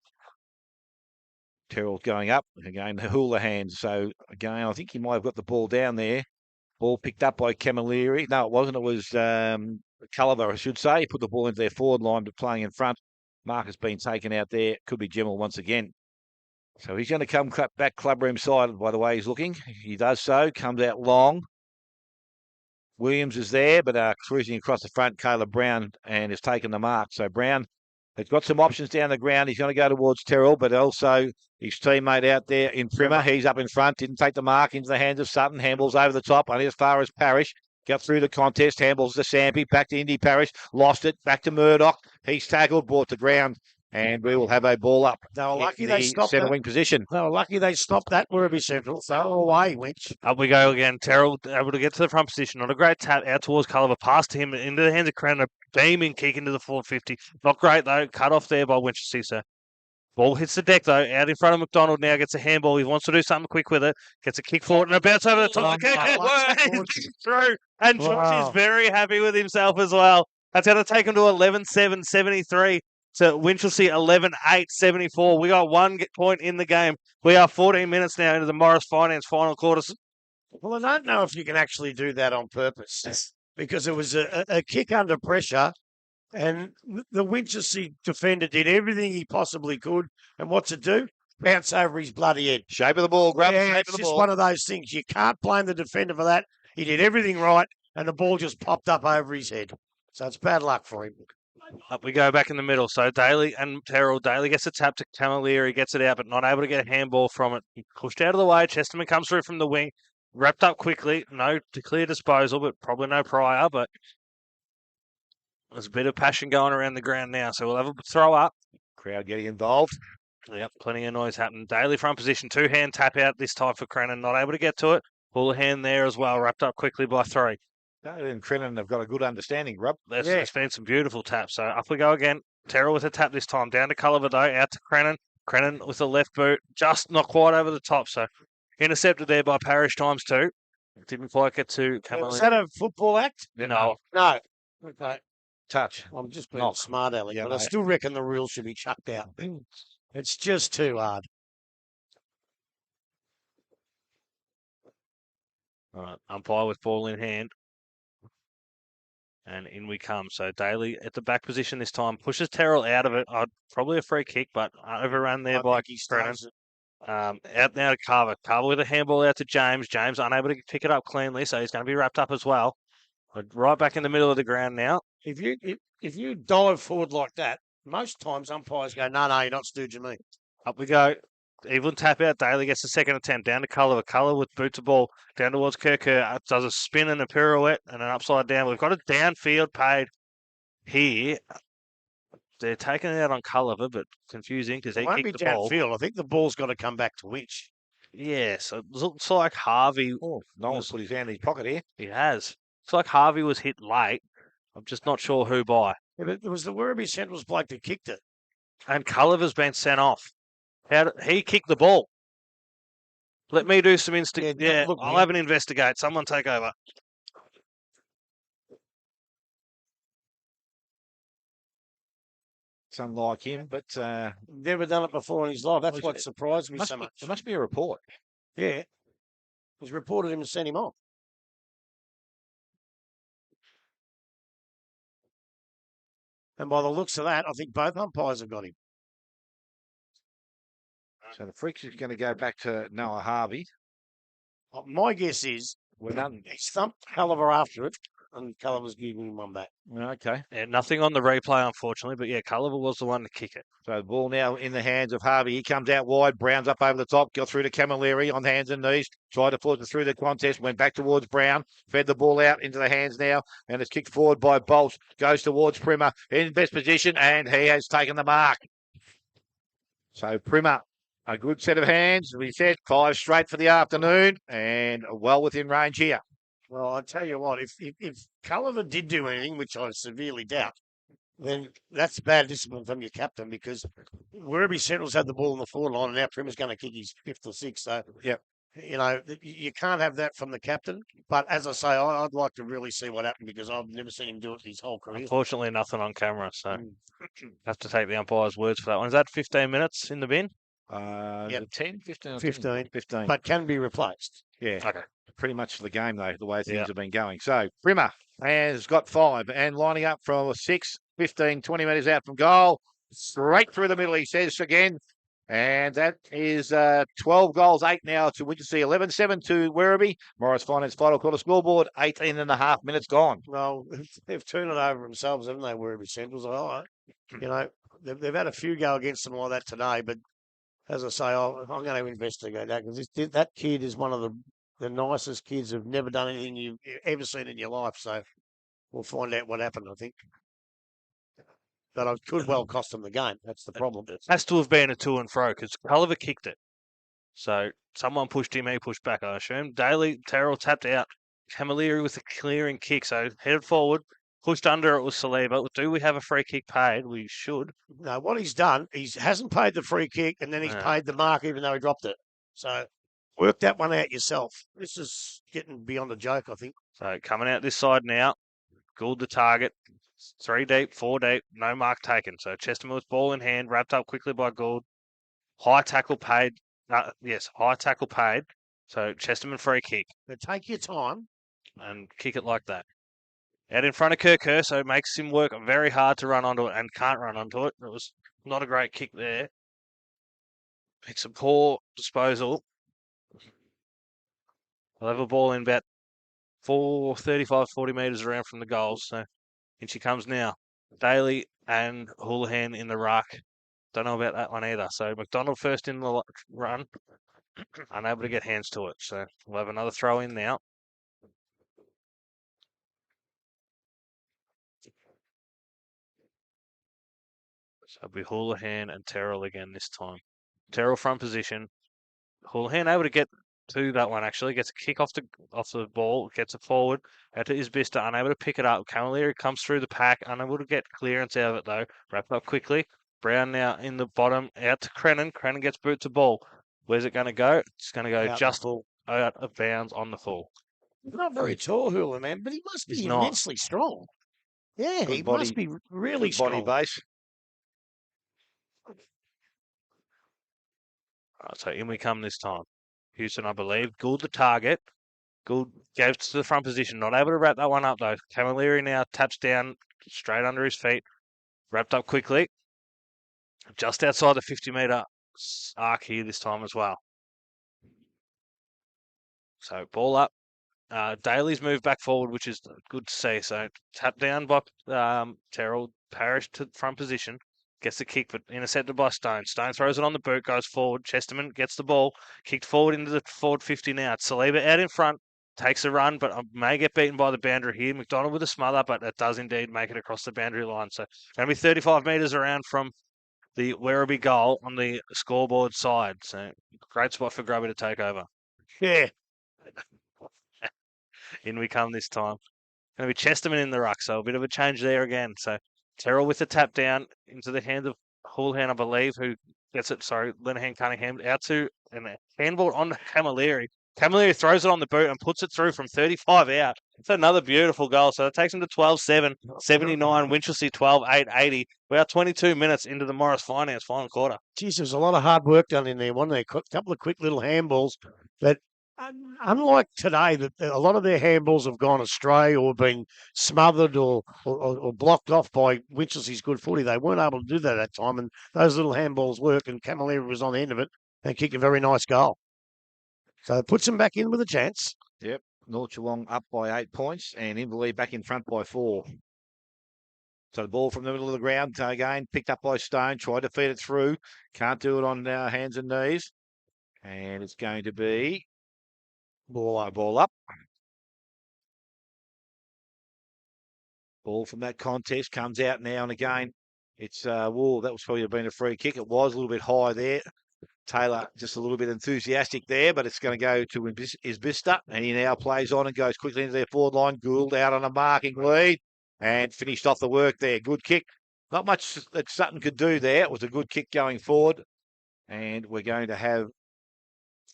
Terrell's going up. Again, Houlihan. So, again, I think he might have got the ball down there. Ball picked up by Camilleri. No, it wasn't. It was Culliver, I should say. He put the ball into their forward line, but playing in front. Mark has been taken out there. Could be Gemmell once again. So he's going to come back clubroom side by the way he's looking. He does so, comes out long. Williams is there, but cruising across the front, Caleb Brown, and has taken the mark. So Brown has got some options down the ground. He's going to go towards Terrell, but also his teammate out there in Primmer. He's up in front, didn't take the mark into the hands of Sutton. Handballs over the top, only as far as Parrish. Got through the contest, handballs to Sampy, back to Indy Parrish, lost it, back to Murdoch. He's tackled, brought to ground, and we will have a ball up. They were lucky in they the stopped centre that. wing position. They were lucky they stopped that Werribee Central. So away, Winch. Up we go again. Terrell able to get to the front position. Not a great tap out towards Culliver. Pass to him into the hands of Crown. A beaming kick into the forward 50. Not great though. Cut off there by Winchelsea. So ball hits the deck though. Out in front of McDonald now. Gets a handball. He wants to do something quick with it. Gets a kick forward and a bounce over the top. The kick through. And Josh is very happy with himself as well. That's going to take him to 11-7-73. To Winchelsea 11-8-74. We got 1 point in the game. We are 14 minutes now into the Morris Finance final quarters. Well, I don't know if you can actually do that on purpose because it was a kick under pressure and the Winchelsea defender did everything he possibly could. And what's it do? Bounce over his bloody head. Shape of the ball, grab Yeah, shape it's of the just ball. one of those things. You can't blame the defender for that. He did everything right and the ball just popped up over his head. So it's bad luck for him. Up we go back in the middle. So Daly and Terrell. Daly gets a tap to Camilleri. He gets it out, but not able to get a handball from it. He pushed out of the way. Chesterman comes through from the wing. Wrapped up quickly. No clear disposal, but probably no prior. But there's a bit of passion going around the ground now. So we'll have a throw up. Crowd getting involved. Yep, plenty of noise happening. Daly front position. 2-hand tap out this time for Crennan. Not able to get to it. Pull a hand there as well. Wrapped up quickly by 3. Daly and Crennan have got a good understanding, Rob. There's been some beautiful taps. So up we go again. Terrell with a tap this time. Down to Culliver though. Out to Crennan. Crennan with the left boot. Just not quite over the top. So intercepted there by Parrish times 2. Didn't quite get to Camilleri. Was that a football act? No. No. Okay. Touch. I'm just being Knock. smart, Ellie, Yeah, but I mate. still reckon the rules should be chucked out. It's just too hard. All right. Umpire with ball in hand. And in we come. So Daly at the back position this time. Pushes Terrell out of it. Probably a free kick, but overrun there by Crennan. Out now to Carver. Carver with a handball out to James. James unable to pick it up cleanly, so he's going to be wrapped up as well. But right back in the middle of the ground now. If you dive forward like that, most times umpires go, no, you're not stooging me. Up we go. Evelyn tap out. Daly gets the second attempt. Down to Culliver. Culliver with boot to ball. Down towards Kerr. Does a spin and a pirouette and an upside down. We've got a downfield paid here. They're taking it out on Culliver, but confusing because he Won't be kicked the ball. downfield. I think the ball's got to come back to Winch. Yeah, so it looks like Harvey. Oh, Noel's put his hand in his pocket here. He has. It's like Harvey was hit late. I'm just not sure who by. Yeah, but it was the Werribee Centrals bloke that kicked it. And Culliver's been sent off. He kicked the ball. Let me do some I'll have an investigate. Someone take over. It's unlike him, but Never done it before in his life. That's what surprised me so much. There must be a report. Yeah. He's reported him and sent him off. And by the looks of that, I think both umpires have got him. So the freak is going to go back to Noah Harvey. My guess is he's thumped Culliver after it, and Culliver's giving him one back. Okay. Yeah, nothing on the replay, unfortunately, but yeah, Culliver was the one to kick it. So the ball now in the hands of Harvey. He comes out wide. Brown's up over the top. Got through to Camilleri on hands and knees. Tried to force it through the contest. Went back towards Brown. Fed the ball out into the hands now. And it's kicked forward by Bolt. Goes towards Primmer. In best position. And he has taken the mark. So Primmer, a good set of hands. We said 5 straight for the afternoon. And well within range here. Well, I tell you what, if Culliver did do anything, which I severely doubt, then that's bad discipline from your captain because Werribee Central's had the ball in the forward line and now Primmer's going to kick his 5th or 6th. So, yep. You know, you can't have that from the captain. But as I say, I'd like to really see what happened because I've never seen him do it his whole career. Unfortunately, nothing on camera, so have to take the umpire's words for that one. Is that 15 minutes in the bin? 10, 15? 15. But can be replaced. Yeah. Okay. Pretty much the game, though, the way things have been going. So, Primmer has got 5 and lining up from 6, 15, 20 metres out from goal. Straight through the middle, he says again. And that is 12 goals, 8 now to Winchelsea, 11-7 to Werribee. Morris Finance final quarter scoreboard, 18 and a half minutes gone. Well, they've turned it over themselves, haven't they, Werribee Centrals? You know, they've had a few go against them like that today, but as I say, I'm going to investigate that because that kid is one of the nicest kids who've never done anything you've ever seen in your life. So we'll find out what happened, I think. But it could well cost them the game. That's the problem. It has to have been a to and fro because Culliver kicked it. So someone pushed him, he pushed back, I assume. Daly, Terrell tapped out. Camilleri with a clearing kick. So headed forward, pushed under, it was Saliba. Do we have a free kick paid? We should. No, what he's done, he hasn't paid the free kick and then he's paid the mark even though he dropped it. So work that one out yourself. This is getting beyond a joke, I think. So coming out this side now, Gould the target. 3 deep, 4 deep, no mark taken. So Chesterman with ball in hand, wrapped up quickly by Gould. High tackle paid. Yes, high tackle paid. So Chesterman free kick. But take your time. And kick it like that. Out in front of Kerr, so it makes him work very hard to run onto it and can't run onto it. It was not a great kick there. Makes a poor disposal. They'll have a ball in about 35, 40 metres around from the goals. So in she comes now. Daly and Houlihan in the ruck. Don't know about that one either. So McDonald first in the run. Unable to get hands to it. So we'll have another throw in now. So it'll be Houlihan and Terrell again this time. Terrell front position. Houlihan able to get to that one actually. Gets a kick off the ball. Gets it forward. Out to Isbista. Unable to pick it up. Camilleri comes through the pack. Unable to get clearance out of it though. Wrapped up quickly. Brown now in the bottom. Out to Crennan. Crennan gets boot to ball. Where's it going to go? It's going to go Out just out of bounds on the full. He's not very tall, Houlihan, but he must be immensely strong. Yeah, Good he body- must be really Good strong. body base. Right, so in we come this time. Houston, I believe. Gould the target. Gould goes to the front position. Not able to wrap that one up, though. Camilleri now taps down straight under his feet. Wrapped up quickly. Just outside the 50-metre arc here this time as well. So ball up. Daly's moved back forward, which is good to see. So tap down by Terrell. Parrish to front position. Gets the kick, but intercepted by Stone. Stone throws it on the boot, goes forward. Chesterman gets the ball. Kicked forward into the forward 50 now. It's Saliba out in front. Takes a run, but may get beaten by the boundary here. McDonald with a smother, but it does indeed make it across the boundary line. So going to be 35 metres around from the Werribee goal on the scoreboard side. So great spot for Grubby to take over. Yeah. In we come this time. Going to be Chesterman in the ruck, so a bit of a change there again. So Terrell with the tap down into the hands of Houlihan, I believe, who gets it, Lenahan Cunningham out to, and a handball on Camilleri. Camilleri throws it on the boot and puts it through from 35 out. It's another beautiful goal. So it takes him to 12-7, 79, Winchelsea 12-8, 80. We are 22 minutes into the Morris Finance final quarter. Geez, there's a lot of hard work done in there, wasn't there? A couple of quick little handballs. But unlike today, that a lot of their handballs have gone astray or been smothered or blocked off by Winchelsea's good footy. They weren't able to do that at that time, and those little handballs work, and Camilleri was on the end of it and kicked a very nice goal. So it puts them back in with a chance. Yep. North Geelong up by 8 points and Inval back in front by 4. So the ball from the middle of the ground again, picked up by Stone, tried to feed it through. Can't do it on hands and knees. And it's going to be ball up. Ball from that contest comes out now and again. It's that was probably been a free kick. It was a little bit high there. Taylor just a little bit enthusiastic there, but it's going to go to Isbista, and he now plays on and goes quickly into their forward line. Gould out on a marking lead and finished off the work there. Good kick. Not much that Sutton could do there. It was a good kick going forward, and we're going to have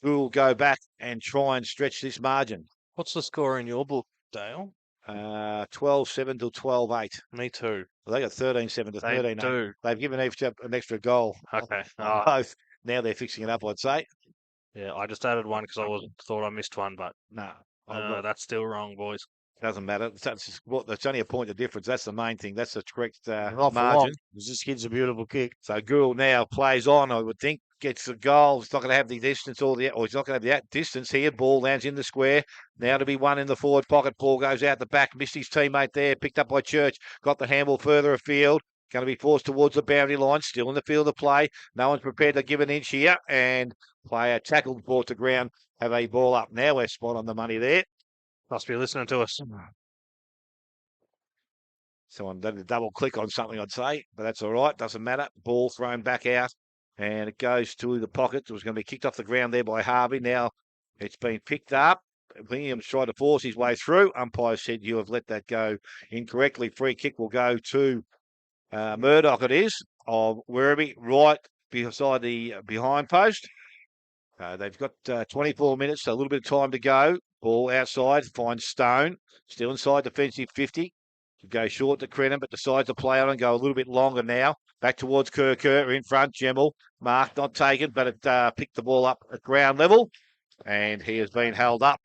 Gould go back and try and stretch this margin. What's the score in your book, Dale? 12-7 to 12-8. Me too. Well, they got 13-7 to 13-8. Do. They've given each an extra goal. Okay. Both. Now they're fixing it up, I'd say. Yeah, I just added one because thought I missed one, but No. that's still wrong, boys. Doesn't matter. That's only a point of difference. That's the main thing. That's the correct An awful margin. lot, 'cause this kid's a beautiful kick. So Gould now plays on, I would think, gets the goal. He's not going to have the distance or he's not going to have that distance here. Ball lands in the square. Now to be one in the forward pocket. Ball goes out the back. Missed his teammate there. Picked up by Church. Got the handball further afield. Going to be forced towards the boundary line. Still in the field of play. No one's prepared to give an inch here. And player tackled, brought to ground. Have a ball up. Now we're spot on the money there. Must be listening to us. Someone did a double click on something, I'd say, but that's all right. Doesn't matter. Ball thrown back out, and it goes to the pocket. It was going to be kicked off the ground there by Harvey. Now it's been picked up. Williams tried to force his way through. Umpire said you have let that go incorrectly. Free kick will go to Murdoch. It is of Werribee, right beside the behind post. They've got 24 minutes, so a little bit of time to go. Ball outside, finds Stone, still inside defensive 50. To go short to Crennan, but decides to play on and go a little bit longer now. Back towards Kerr in front. Gemmell. Mark not taken, but it picked the ball up at ground level, and he has been held up.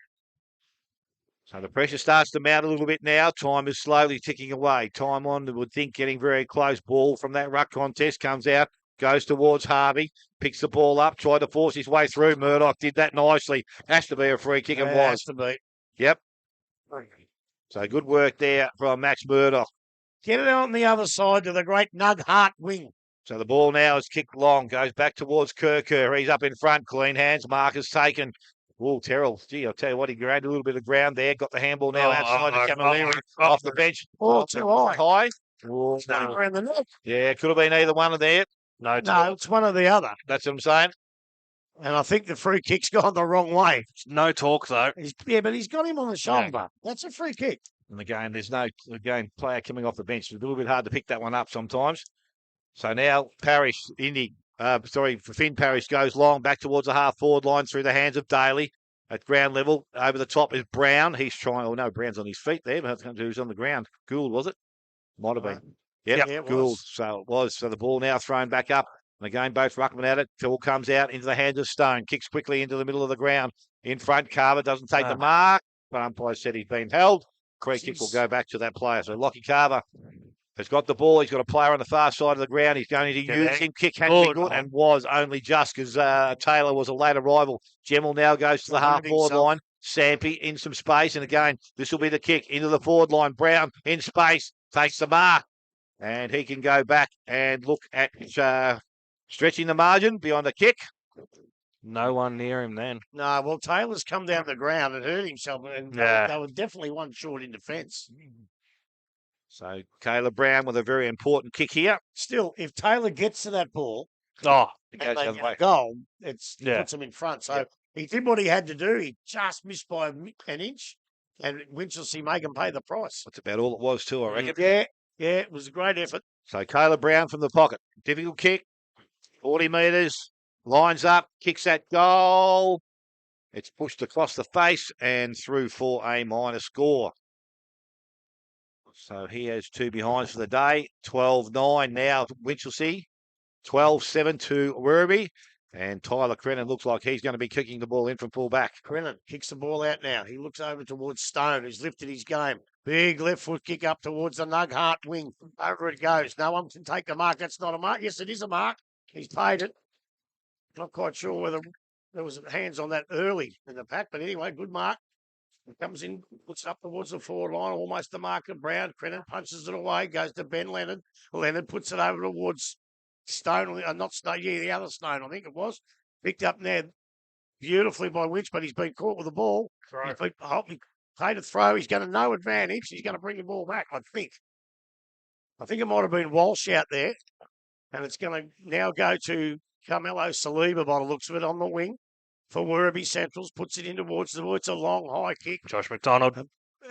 So the pressure starts to mount a little bit now. Time is slowly ticking away. Time on, we would think, getting very close. Ball from that ruck contest comes out, goes towards Harvey, picks the ball up, tried to force his way through. Murdoch did that nicely. Has to be a free kick and was. Has to be. Yep. So good work there from Max Murdoch. Get it on the other side to the great Nug Hart wing. So the ball now is kicked long, goes back towards Kerr. He's up in front, clean hands. Mark has taken. Oh, Terrell. Gee, I'll tell you what, he grabbed a little bit of ground there. Got the handball now outside to Camilleri off the bench. Oh, too high. Oh, Stuck around the neck. yeah, could have been either one of there. No, No, it's one or the other. That's what I'm saying. And I think the free kick's gone the wrong way. no talk though. But he's got him on the shoulder. That's a free kick. And again, there's no player coming off the bench. It's a little bit hard to pick that one up sometimes. So now Parrish, Finn Parrish goes long back towards the half-forward line through the hands of Daly at ground level. Over the top is Brown. He's trying. Oh, no, Brown's on his feet there, but who's on the ground? Gould, was it? Might have been. Yep, Yeah, it Gould. was. So it was. So the ball now thrown back up. And again, both ruckmen at it. Ball comes out into the hands of Stone. Kicks quickly into the middle of the ground. In front, Carver doesn't take the mark. But umpire said he's been held. Free kick will go back to that player. So Lockie Carver has got the ball. He's got a player on the far side of the ground. He's going to use him. Kick had been good and was only just because Taylor was a late arrival. Gemmell now goes to the half-forward line. Sampy in some space. And again, this will be the kick into the forward line. Brown in space. Takes the mark. And he can go back and look at stretching the margin beyond the kick. No one near him then. No, well, Taylor's come down the ground and hurt himself, and they were definitely one short in defence. So Caleb Brown with a very important kick here. Still, if Taylor gets to that ball Oh, It and goes the they other get way. a goal, it Yeah. puts him in front. So he did what he had to do. He just missed by an inch, and Winchelsea make him pay the price. That's about all it was too, I reckon. Yeah, it was a great effort. So Caleb Brown from the pocket. Difficult kick. 40 metres. Lines up. Kicks that goal. It's pushed across the face and through for a minor score. So he has two behinds for the day. 12-9 now to Winchelsea. 12-7 to Werribee. And Tyler Crennan looks like he's going to be kicking the ball in from full back. Crennan kicks the ball out now. He looks over towards Stone, who's lifted his game. Big left foot kick up towards the Nug Hart wing. Over it goes. No one can take the mark. That's not a mark. Yes, it is a mark. He's paid it. Not quite sure whether there was hands on that early in the pack, but anyway, good mark. He comes in, puts it up towards the forward line, almost the mark of Brown. Crennan punches it away, goes to Ben Leonard. Leonard puts it over towards Stone, not Stone, the other Stone, I think it was. Picked up now beautifully by Winch, but he's been caught with the ball. He played a throw. He's going to no advantage. He's going to bring the ball back, I think. I think it might have been Walsh out there. And it's going to now go to Carmelo Saliba by the looks of it on the wing for Werribee Centrals. Puts it in towards the ball. It's a long, high kick. Josh McDonald.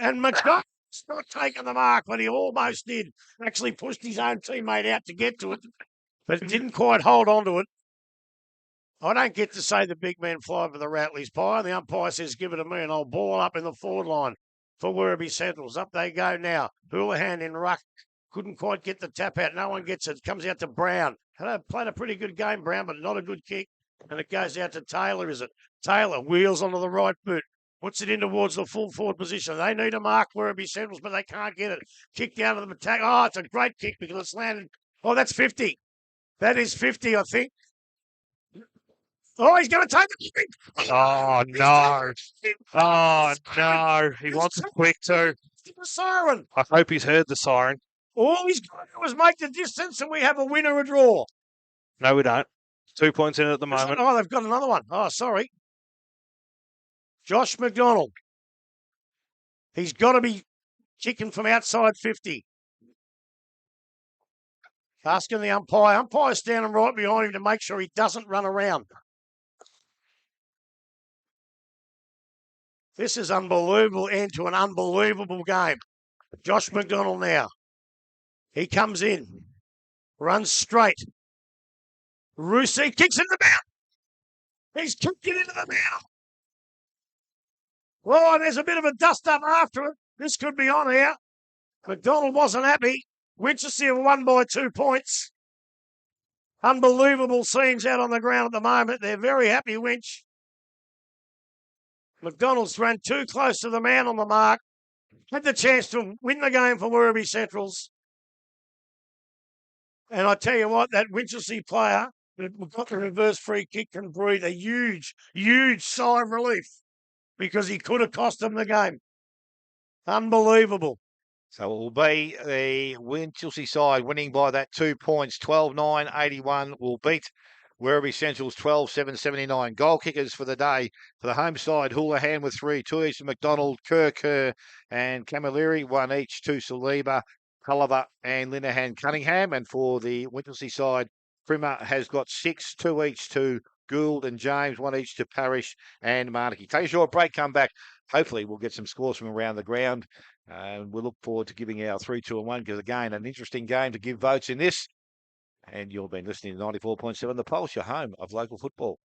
And McDonald's not taking the mark, but he almost did. Actually pushed his own teammate out to get to it, but didn't quite hold on to it. I don't get to say the big man fly for the Rattley's pie. The umpire says, give it to me, and I'll ball up in the forward line for Werribee Centrals. Up they go now. Houlihan in ruck. Couldn't quite get the tap out. No one gets it. Comes out to Brown. Played a pretty good game, Brown, but not a good kick. And it goes out to Taylor, is it? Taylor wheels onto the right boot. Puts it in towards the full forward position. They need a mark Werribee Centrals, but they can't get it. Kick down to the attack. Oh, it's a great kick because it's landed. Oh, that's 50. That is 50, I think. Oh, he's going to take it. Oh, no. Oh, no. He wants it quick, too. The siren. I hope he's heard the siren. All he's got to do is make the distance, and we have a winner, a draw. No, we don't. 2 points in at the moment. Oh, they've got another one. Oh, sorry. Josh McDonald. He's got to be kicking from outside 50. Asking the umpire. Umpire's standing right behind him to make sure he doesn't run around. This is unbelievable end to an unbelievable game. Josh McDonald now. He comes in. Runs straight. Rusey kicks in the mouth. He's kicked it into the mouth. Well, there's a bit of a dust-up after it. This could be on here. McDonald wasn't happy. Winchelsea have won by 2 points. Unbelievable scenes out on the ground at the moment. They're very happy, Winch. McDonald's ran too close to the man on the mark. Had the chance to win the game for Werribee Centrals. And I tell you what, that Winchelsea player that got the reverse free kick can breathe a huge, huge sigh of relief because he could have cost them the game. Unbelievable. So it will be the Winchelsea side winning by that 2 points, 12-9, 81 will beat Werribee Centrals 12-7, 79. Goal kickers for the day. For the home side, Houlihan with 3, 2 each to McDonald, Kerr, and Camilleri, 1 each to Saliba, Culliver, and Linehan Cunningham. And for the Winchelsea side, Primmer has got 6, 2 each to Gould and James, 1 each to Parrish and Anakie. Take a short break, come back. Hopefully we'll get some scores from around the ground. We'll look forward to giving our 3, 2 and 1 because, again, an interesting game to give votes in this. And you've been listening to 94.7 The Pulse, your home of local football.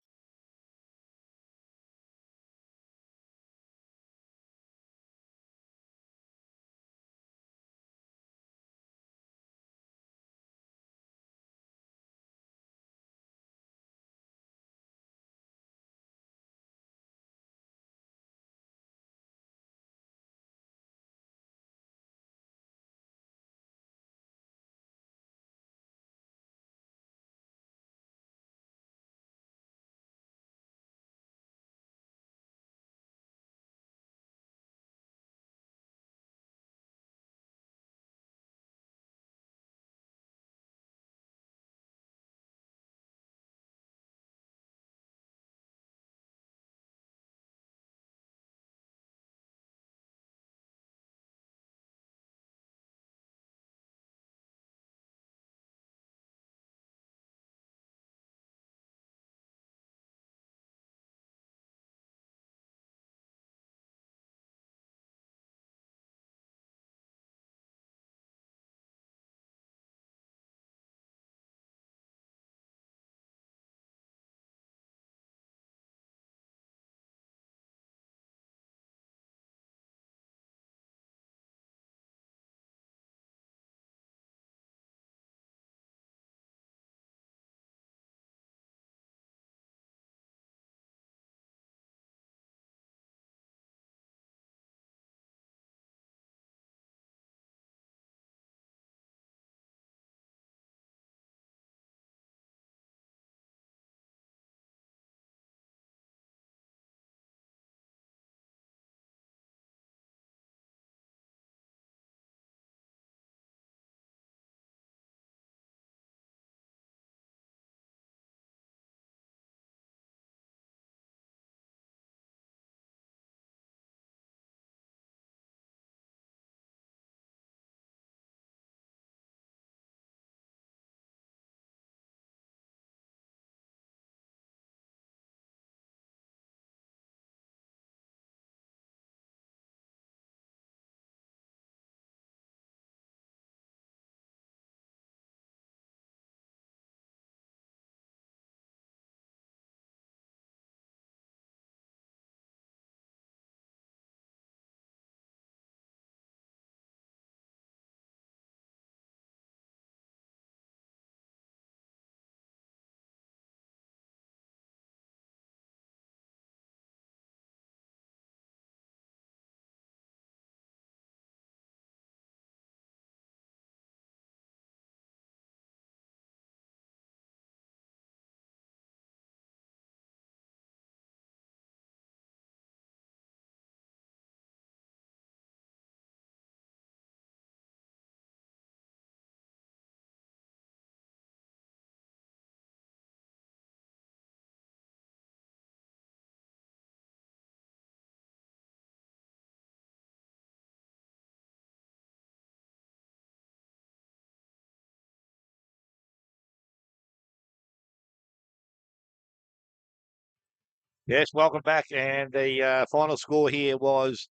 Yes, welcome back. And the final score here was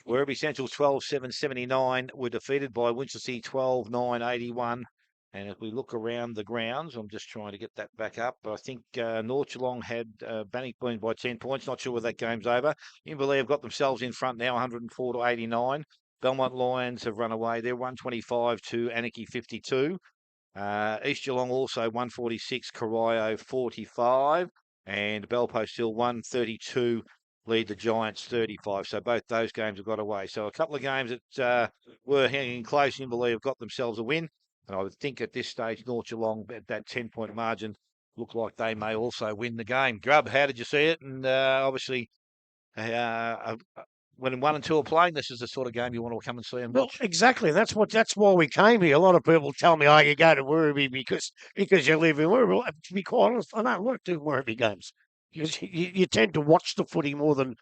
Werribee Centrals 12-7-79 were defeated by Winchelsea 12-9-81. And if we look around the grounds, I'm just trying to get that back up. I think North Geelong had Bannockburn by 10 points. Not sure whether that game's over. Inval have got themselves in front now, 104-89. Belmont Lions have run away. They're 125 to Anakie 52. East Geelong also 146, Corio 45. And Belpost Hill 132 lead the Giants 35. So both those games have got away. So a couple of games that were hanging close, Inval have got themselves a win. And I would think at this stage, North Geelong, at that 10-point margin, look like they may also win the game. Grub, how did you see it? And obviously, when 1 and 2 are playing, this is the sort of game you want to come and see and Well, watch. exactly. That's why we came here. A lot of people tell me, "Oh, you go to Werribee because you live in Werribee." Well, to be quite honest, I don't like doing Werribee games because you tend to watch the footy more than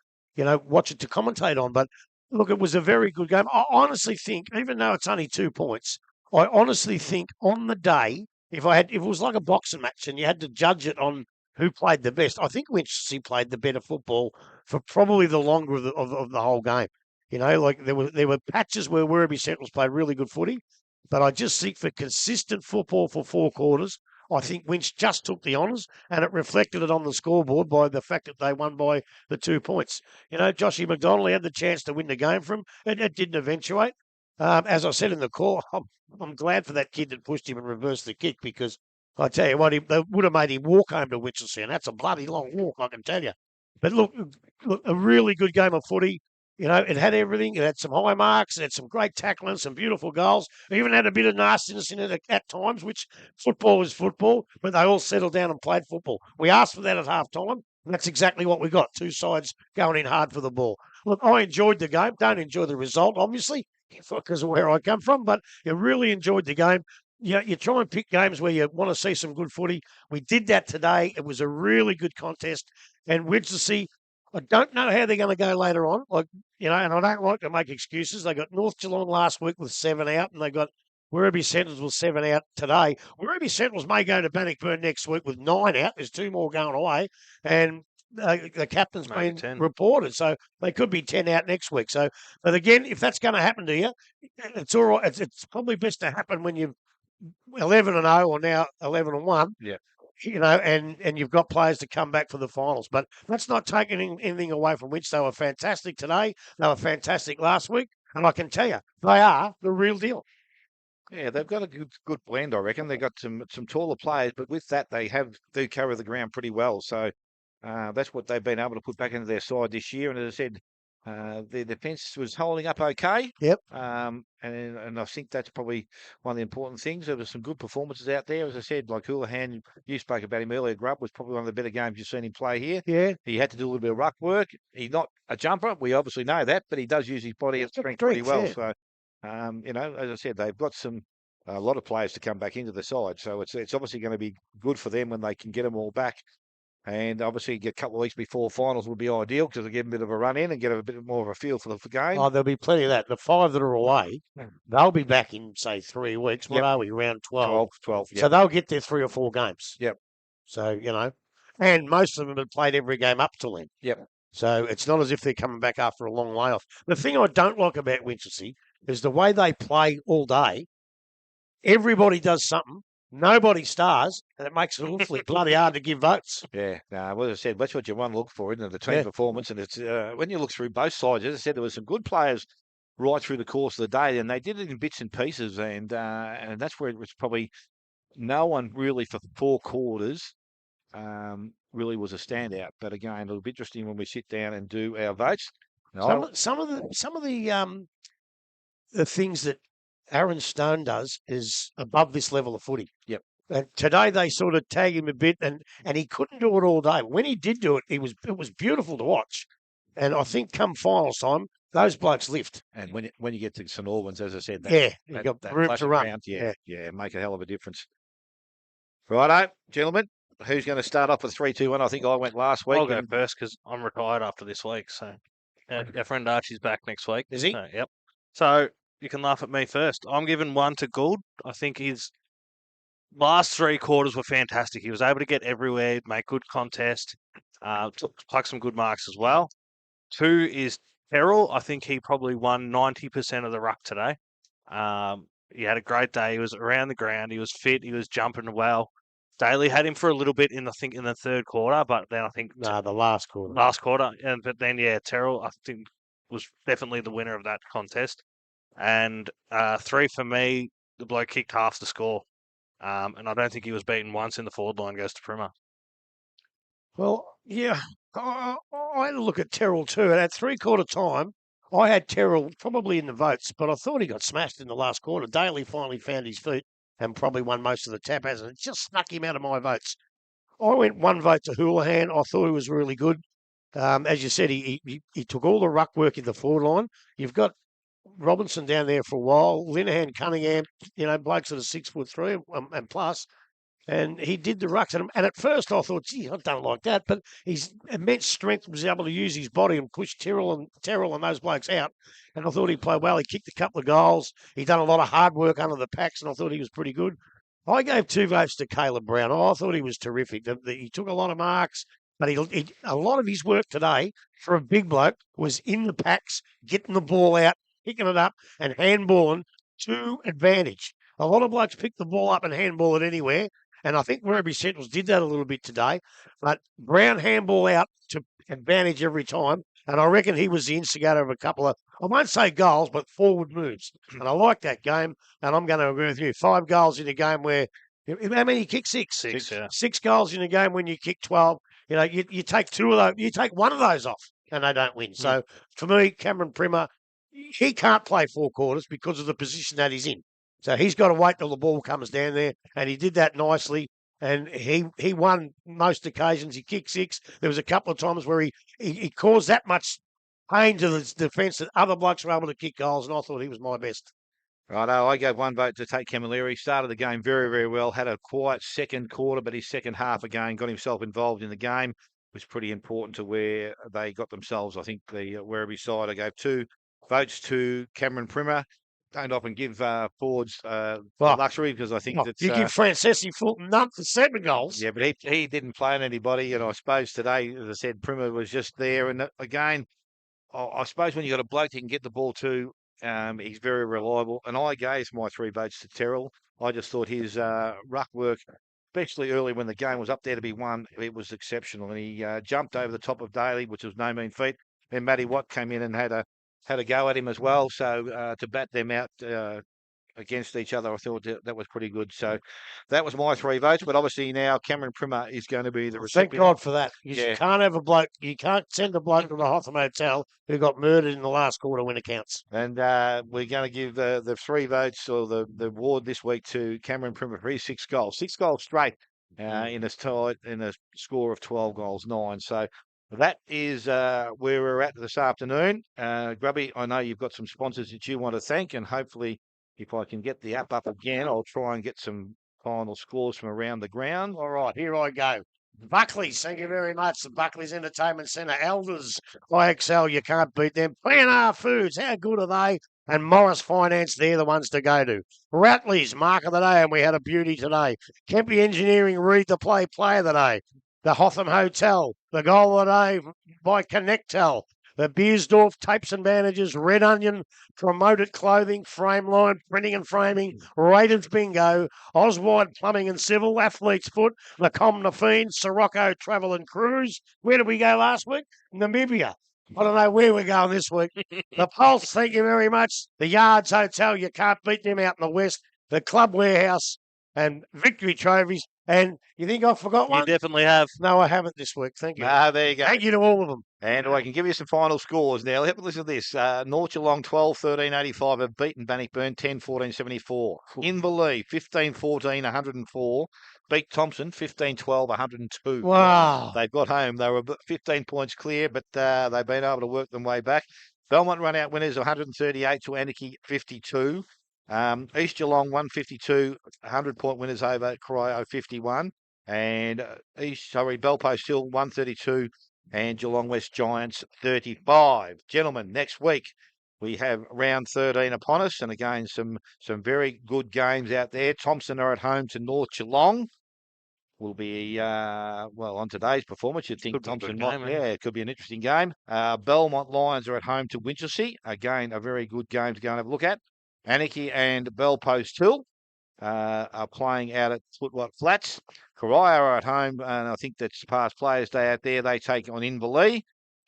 watch it to commentate on. But look, it was a very good game. I honestly think, even though it's only 2 points, I honestly think on the day, if it was like a boxing match and you had to judge it on who played the best, I think Winchelsea played the better football for probably the longer of the whole game. Like there were patches where Werribee Centrals played really good footy, but I just think for consistent football for 4 quarters, I think Winch just took the honours, and it reflected it on the scoreboard by the fact that they won by the 2 points. Joshy McDonald had the chance to win the game for him. It didn't eventuate. As I said in the call, I'm glad for that kid that pushed him and reversed the kick, because I tell you what, they would have made him walk home to Winchelsea, and that's a bloody long walk, I can tell you. But look, a really good game of footy. It had everything. It had some high marks. It had some great tackling, some beautiful goals. It even had a bit of nastiness in it at times, which football is football, but they all settled down and played football. We asked for that at half time, and that's exactly what we got. 2 sides going in hard for the ball. Look, I enjoyed the game. Don't enjoy the result, obviously, because of where I come from, but I really enjoyed the game. You try and pick games where you want to see some good footy. We did that today. It was a really good contest. And Winchelsea, I don't know how they're going to go later on. And I don't like to make excuses. They got North Geelong last week with 7 out, and they got Werribee Centrals with 7 out today. Werribee Centrals may go to Bannockburn next week with 9 out. There's 2 more going away. And the captain's Maybe been 10. reported, so they could be 10 out next week. So, but again, if that's going to happen to you, it's all right. It's probably best to happen when you've 11-0 or now 11-1. Yeah. And you've got players to come back for the finals. But that's not taking anything away from which they were fantastic today. They were fantastic last week. And I can tell you, they are the real deal. Yeah, they've got a good blend, I reckon. They've got some taller players, but with that, they do cover the ground pretty well. So that's what they've been able to put back into their side this year. And as I said, their defence was holding up okay. Yep. And I think that's probably one of the important things. There were some good performances out there. As I said, like Houlihan, you spoke about him earlier, Grub was probably one of the better games you've seen him play here. Yeah. He had to do a little bit of ruck work. He's not a jumper. We obviously know that, but he does use his body and strength pretty well. Yeah. So, as I said, they've got a lot of players to come back into the side. So it's obviously going to be good for them when they can get them all back. And obviously, a couple of weeks before finals would be ideal because they give them a bit of a run in and get a bit more of a feel for the game. Oh, there'll be plenty of that. The 5 that are away, they'll be back in, say, 3 weeks. What are we, round 12? 12, So they'll get their 3 or 4 games. Yep. So, and most of them have played every game up till then. Yep. So it's not as if they're coming back after a long layoff. The thing I don't like about Winchelsea is the way they play all day. Everybody does something. Nobody stars, and it makes it awfully bloody hard to give votes. Yeah, well, as I said, that's what you want to look for, isn't it? The team performance. And it's when you look through both sides, as I said, there were some good players right through the course of the day, and they did it in bits and pieces. And that's where it was probably no one really for 4 quarters really was a standout. But again, it'll be interesting when we sit down and do our votes. Some of the things that Aaron Stone does is above this level of footy. Yep. And today they sort of tag him a bit, and he couldn't do it all day. When he did do it, it was beautiful to watch. And I think come finals time, those blokes lift. And when you get to St Albans, as I said, you got room to run. Around, make a hell of a difference. Righto, gentlemen, who's going to start off with 3-2-1? I think I went last week. I'll go first because I'm retired after this week. So our friend Archie's back next week. Is he? Yep. So you can laugh at me first. I'm giving 1 to Gould. I think his last 3 quarters were fantastic. He was able to get everywhere, make good contest. Plucked some good marks as well. 2 is Terrell. I think he probably won 90% of the ruck today. He had a great day. He was around the ground. He was fit. He was jumping well. Daly had him for a little bit in the third quarter, but then I think No, the last quarter. last quarter, but then Terrell I think was definitely the winner of that contest. And 3 for me, the bloke kicked half the score, and I don't think he was beaten once in the forward line. Goes to Primer. Well, yeah, I had a look at Terrell too. And at three-quarter time, I had Terrell probably in the votes, but I thought he got smashed in the last quarter. Daly finally found his feet and probably won most of the tap, hasn't it? Just snuck him out of my votes. I went 1 vote to Houlihan. I thought he was really good. As you said, he took all the ruck work in the forward line. You've got Robinson down there for a while, Linehan, Cunningham, blokes that are 6'3" and plus. And he did the rucks. And at first I thought, gee, I don't like that. But his immense strength was able to use his body and push Terrell and those blokes out. And I thought he played well. He kicked a couple of goals. He done a lot of hard work under the packs, and I thought he was pretty good. I gave 2 votes to Caleb Brown. I thought he was terrific. He took a lot of marks, but a lot of his work today for a big bloke was in the packs, getting the ball out, picking it up, and handballing to advantage. A lot of blokes pick the ball up and handball it anywhere. And I think Werribee Centrals did that a little bit today. But Brown handball out to advantage every time. And I reckon he was the instigator of a couple of, I won't say goals, but forward moves. And I like that game. And I'm going to agree with you. 5 goals in a game where, how many you kick? 6? 6, yeah. 6 goals in a game when you kick 12. You take 2 of those, you take 1 of those off and they don't win. So for me, Cameron Primer, he can't play 4 quarters because of the position that he's in. So he's got to wait till the ball comes down there, and he did that nicely. And he won most occasions. He kicked 6. There was a couple of times where he caused that much pain to the defence that other blokes were able to kick goals, and I thought he was my best. Righto, I gave 1 vote to Tate Camilleri. Started the game very, very well. Had a quiet second quarter, but his second half again got himself involved in the game. It was pretty important to where they got themselves. I think the Werribee side. I gave 2 votes to Cameron Primer. Don't often give forwards luxury because I think that you give Francesi Fulton none for 7 goals. Yeah, but he didn't play on anybody, and I suppose today, as I said, Primer was just there. And again, I suppose when you got a bloke you can get the ball to, he's very reliable. And I gave my 3 votes to Terrell. I just thought his ruck work, especially early when the game was up there to be won, it was exceptional. And he jumped over the top of Daly, which was no mean feat. Then Matty Watt came in and had a go at him as well. So to bat them out against each other, I thought that was pretty good. So that was my 3 votes. But obviously now Cameron Primer is going to be the recipient. Thank God for that. You can't have a bloke. You can't send a bloke to the Hotham Hotel who got murdered in the last quarter when it counts. And we're going to give the 3 votes or the award this week to Cameron Primer for his 6 goals. 6 goals straight in a score of 12 goals, 9. So that is where we're at this afternoon. Grubby, I know you've got some sponsors that you want to thank, and hopefully if I can get the app up again, I'll try and get some final scores from around the ground. All right, here I go. Buckley's, thank you very much. The Buckley's Entertainment Centre. Elders, IXL, you can't beat them. P&R Foods, how good are they? And Morris Finance, they're the ones to go to. Rattley's, Mark of the Day, and we had a beauty today. Kempy Engineering, Read the Play, Play of the Day. The Hotham Hotel, the Goal of the Day by Connectel. The Beersdorf Tapes and Bandages, Red Onion, Promoted Clothing, Frame Line, Printing and Framing, Raiders Bingo, Oswald Plumbing and Civil, Athlete's Foot, Macomb Nafeen, Sirocco Travel and Cruise. Where did we go last week? Namibia. I don't know where we're going this week. The Pulse, thank you very much. The Yards Hotel, you can't beat them out in the West. The Club Warehouse and Victory Trophies. And you think I forgot one? You definitely have. No, I haven't this week. Thank you. There you go. Thank you to all of them. And I can give you some final scores now. Have a listen to this. North Geelong 12-13-85 have beaten Bannockburn 10-14-74. Inval 15-14, 104. Beat Thompson 15-12, 102. Wow. They've got home. They were 15 points clear, but they've been able to work them way back. Belmont run out winners 138 to Anakie 52. East Geelong 152, 100-point winners over Corio 51. And Belpost Hill 132 and Geelong West Giants 35. Gentlemen, next week we have round 13 upon us, and again some very good games out there. Thompson are at home to North Geelong. will be, on today's performance. You'd think Could be a good Thompson might, game, yeah, it could be an interesting game. Belmont Lions are at home to Winchelsea. Again, a very good game to go and have a look at. Anakie and Belpost Hill are playing out at Footwat Flats. Corio are at home, and I think that's past Players' Day out there. They take on Inval.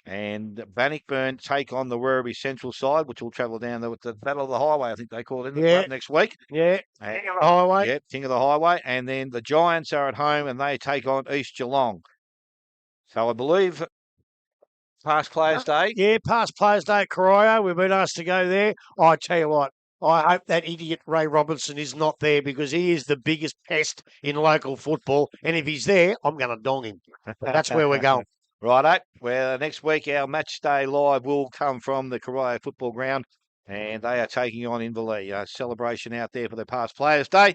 And Bannockburn take on the Werribee Central side, which will travel down with the Battle of the Highway, I think they call it, next week. Yeah. And- King of the highway. Yep, King of the Highway. And then the Giants are at home and they take on East Geelong. So I believe past Players' Day. Yeah, past Players' Day at Corio. We've been asked to go there. I tell you what, I hope that idiot Ray Robinson is not there because he is the biggest pest in local football. And if he's there, I'm going to dong him. That's where we're going. Righto. Well, next week our match day live will come from the Corio Football Ground, and they are taking on Inval. A celebration out there for the past Players' Day,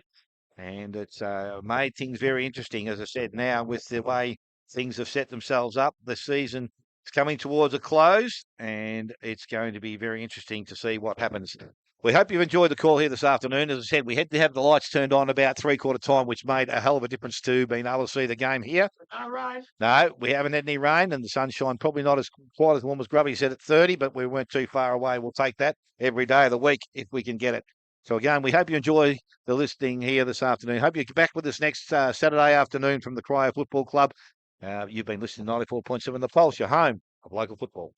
and it's made things very interesting, as I said. Now with the way things have set themselves up, the season is coming towards a close, and it's going to be very interesting to see what happens. We hope you've enjoyed the call here this afternoon. As I said, we had to have the lights turned on about 3/4 time, which made a hell of a difference to being able to see the game here. All right. No, we haven't had any rain, and the sunshine probably not quite as warm as Grubby said at 30, but we weren't too far away. We'll take that every day of the week if we can get it. So again, we hope you enjoy the listening here this afternoon. Hope you're back with us next Saturday afternoon from the Corio Football Club. You've been listening to 94.7 The Pulse, your home of local football.